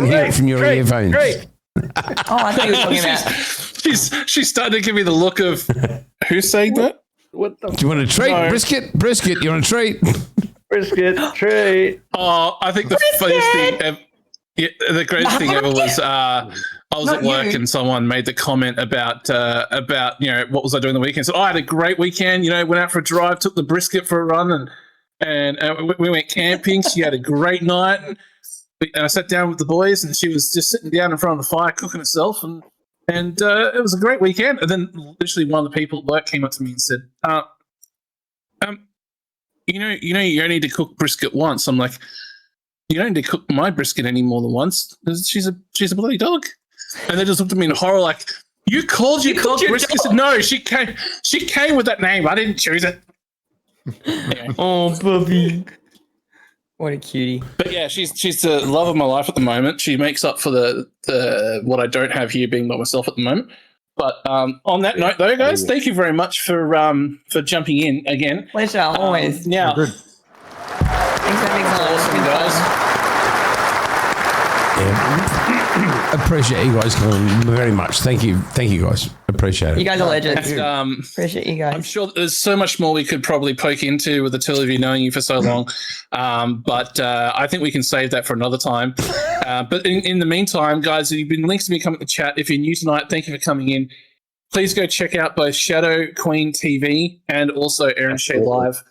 hear it from your earphones. Oh, I thought you were talking about. She's starting to give me the look of who's saying that? What the? Do you want a treat? No. Brisket, you want a treat? Brisket treat. Oh, I think the funniest thing ever, the greatest thing ever was I was at work and someone made the comment about what was I doing the weekend? So I had a great weekend. Went out for a drive, took the Brisket for a run, and we went camping. She had a great night, and I sat down with the boys, and she was just sitting down in front of the fire cooking herself, and it was a great weekend. And then literally one of the people at work came up to me and said, you only need to cook brisket once. I'm like, you don't need to cook my brisket any more than once. She's a bloody dog. And they just looked at me in horror like, you called your dog brisket? I said, no, she came with that name. I didn't choose it. Anyway. Oh, puppy. What a cutie. But yeah, she's the love of my life at the moment. She makes up for the what I don't have here being by myself at the moment. But on that note, though, guys, thank you very much for jumping in again. Pleasure, always. Yeah. Good. Thanks for having us. Awesome, guys. Appreciate you guys coming very much. Thank you, guys. Appreciate it. You guys are legends. And, Appreciate you guys. I'm sure there's so much more we could probably poke into with the two of you knowing you for so long. But I think we can save that for another time. But in the meantime, guys, you've been links to me coming to chat. If you're new tonight, thank you for coming in. Please go check out both Shadow Queen TV and also ERIN SHAY Live.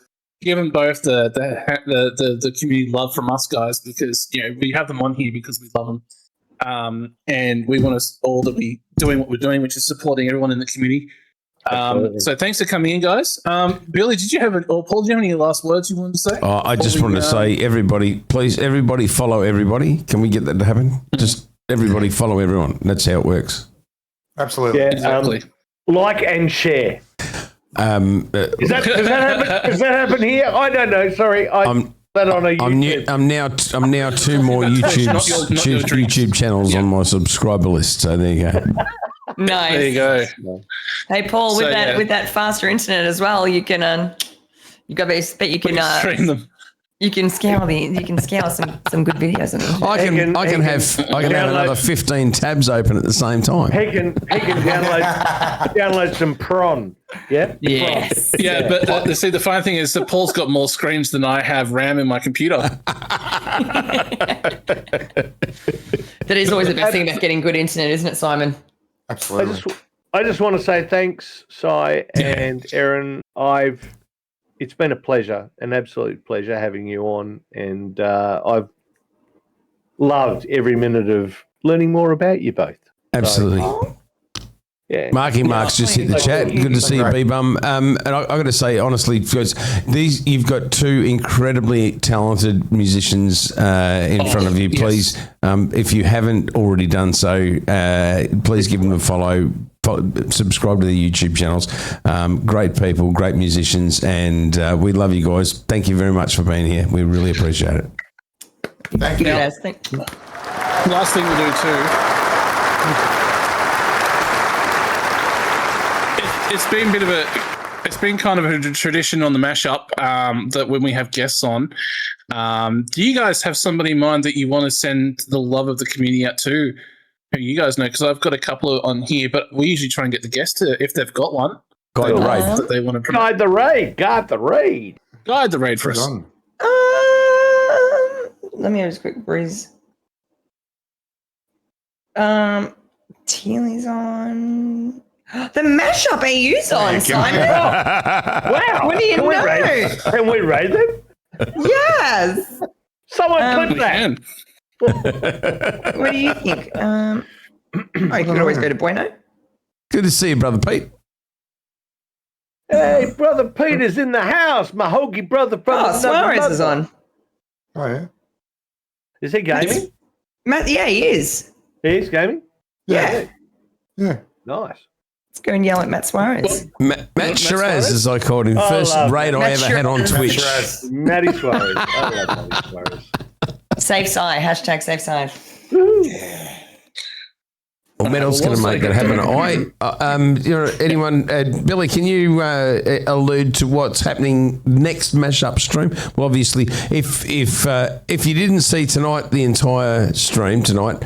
Give them both the community love from us, guys, because we have them on here because we love them. And we want us all to be doing what we're doing, which is supporting everyone in the community. So thanks for coming in, guys. Billy, did you have or Paul, do you have any last words you wanted to say? I just wanted to say, everybody follow everybody. Can we get that to happen? Just everybody follow everyone. That's how it works. Absolutely. Yeah, Exactly. Like and share. Um, Does that happen? Does that happen here? I don't know. Sorry, that on a YouTube. I'm now two more YouTube channels on my subscriber list. So there you go. Nice. There you go. Hey, Paul, So, with that faster internet as well, you can Stream them. you can scour some good videos on it. I can have another 15 tabs open at the same time. He can download some prawn. Yeah. Yes. Yeah, but see, the funny thing is that Paul's got more screens than I have RAM in my computer. That is always the best thing about getting good internet, isn't it, Simon? Absolutely. I just want to say thanks, Sai and Erin. It's been a pleasure, an absolute pleasure having you on, and I've loved every minute of learning more about you both. Absolutely. Yeah. Mark's just hit the chat. Good to see you, B-Bum. And I got to say, honestly, because you've got two incredibly talented musicians in front of you. Please, if you haven't already done so, please give them a follow. Subscribe to the YouTube channels. Great people, great musicians, and we love you guys. Thank you very much for being here. We really appreciate it. Thank you. Yes, thank you. Last thing we do too. It's been kind of a tradition on the mashup that when we have guests on, do you guys have somebody in mind that you want to send the love of the community out to? Who you guys know? Because I've got a couple on here, but we usually try and get the guest to, if they've got one, Guide the raid. that they want to promote. Guide the raid for us. Guide the raid for us. let me have a quick breeze. Teely's on. The mashup AU's on, Simon. Wow. What do you Can we know? Can we raid them? Yes. Someone clip We that. can. What do you think? You could always go to Bueno. Good to see you, brother Pete. Hey, brother Peter's in the house. My hoagie brother from Oh, another Suarez mother. is on. Oh yeah. Is he gaming? Matt, yeah, he is. He's gaming? Yeah. Yeah. Nice. Let's go and yell at Matt Suarez. Matt Shiraz, as I called him, I first love raid I Matt ever had on Shiraz. Twitch. Matty Suarez. I love Matty Suarez. Safe side. Hashtag safe side. Well, Metal's going to make that happen. Anyone, Billy, can you allude to what's happening next mashup stream? Well, obviously, if you didn't see tonight, the entire stream tonight,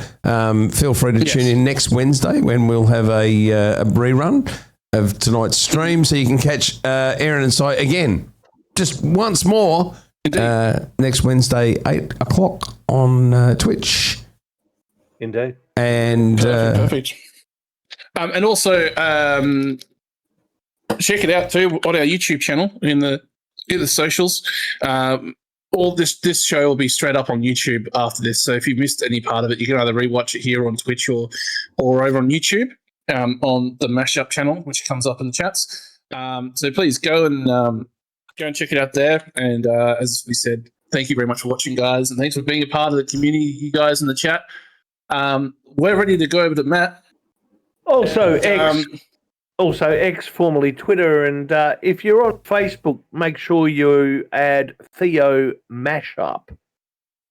feel free to tune in next Wednesday when we'll have a rerun of tonight's stream, so you can catch ERIN and SHAY again, just once more, next Wednesday, 8:00 on Twitch. Indeed. And Perfect. And also check it out too on our YouTube channel in the socials. All this show will be straight up on YouTube after this. So if you missed any part of it, you can either rewatch it here on Twitch or over on YouTube on the Mashup channel, which comes up in the chats. So please go and check it out there. And as we said, thank you very much for watching, guys, and thanks for being a part of the community, you guys in the chat. We're ready to go over to Matt. Also, X, formerly Twitter, and if you're on Facebook, make sure you add Theo Mashup.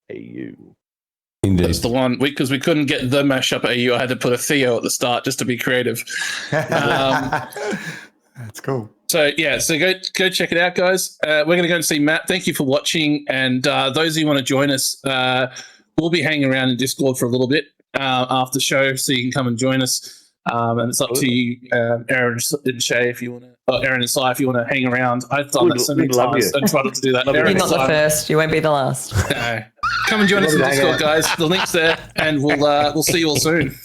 AU. Indeed. That's the one, because we couldn't get the Mashup AU. I had to put a Theo at the start just to be creative. That's cool. So go check it out, guys. We're going to go and see Matt. Thank you for watching, and those of you who want to join us, we'll be hanging around in Discord for a little bit after the show, so you can come and join us. And it's up to you, ERIN and SHAY, if you want to, ERIN and SHAY, if you want to hang around. I've done that so many times. I try not to do that. You're not the first. You won't be the last. No. Come and join us in Discord, guys. The link's there, and we'll see you all soon.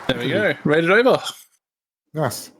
There we go. Rated over. Nice.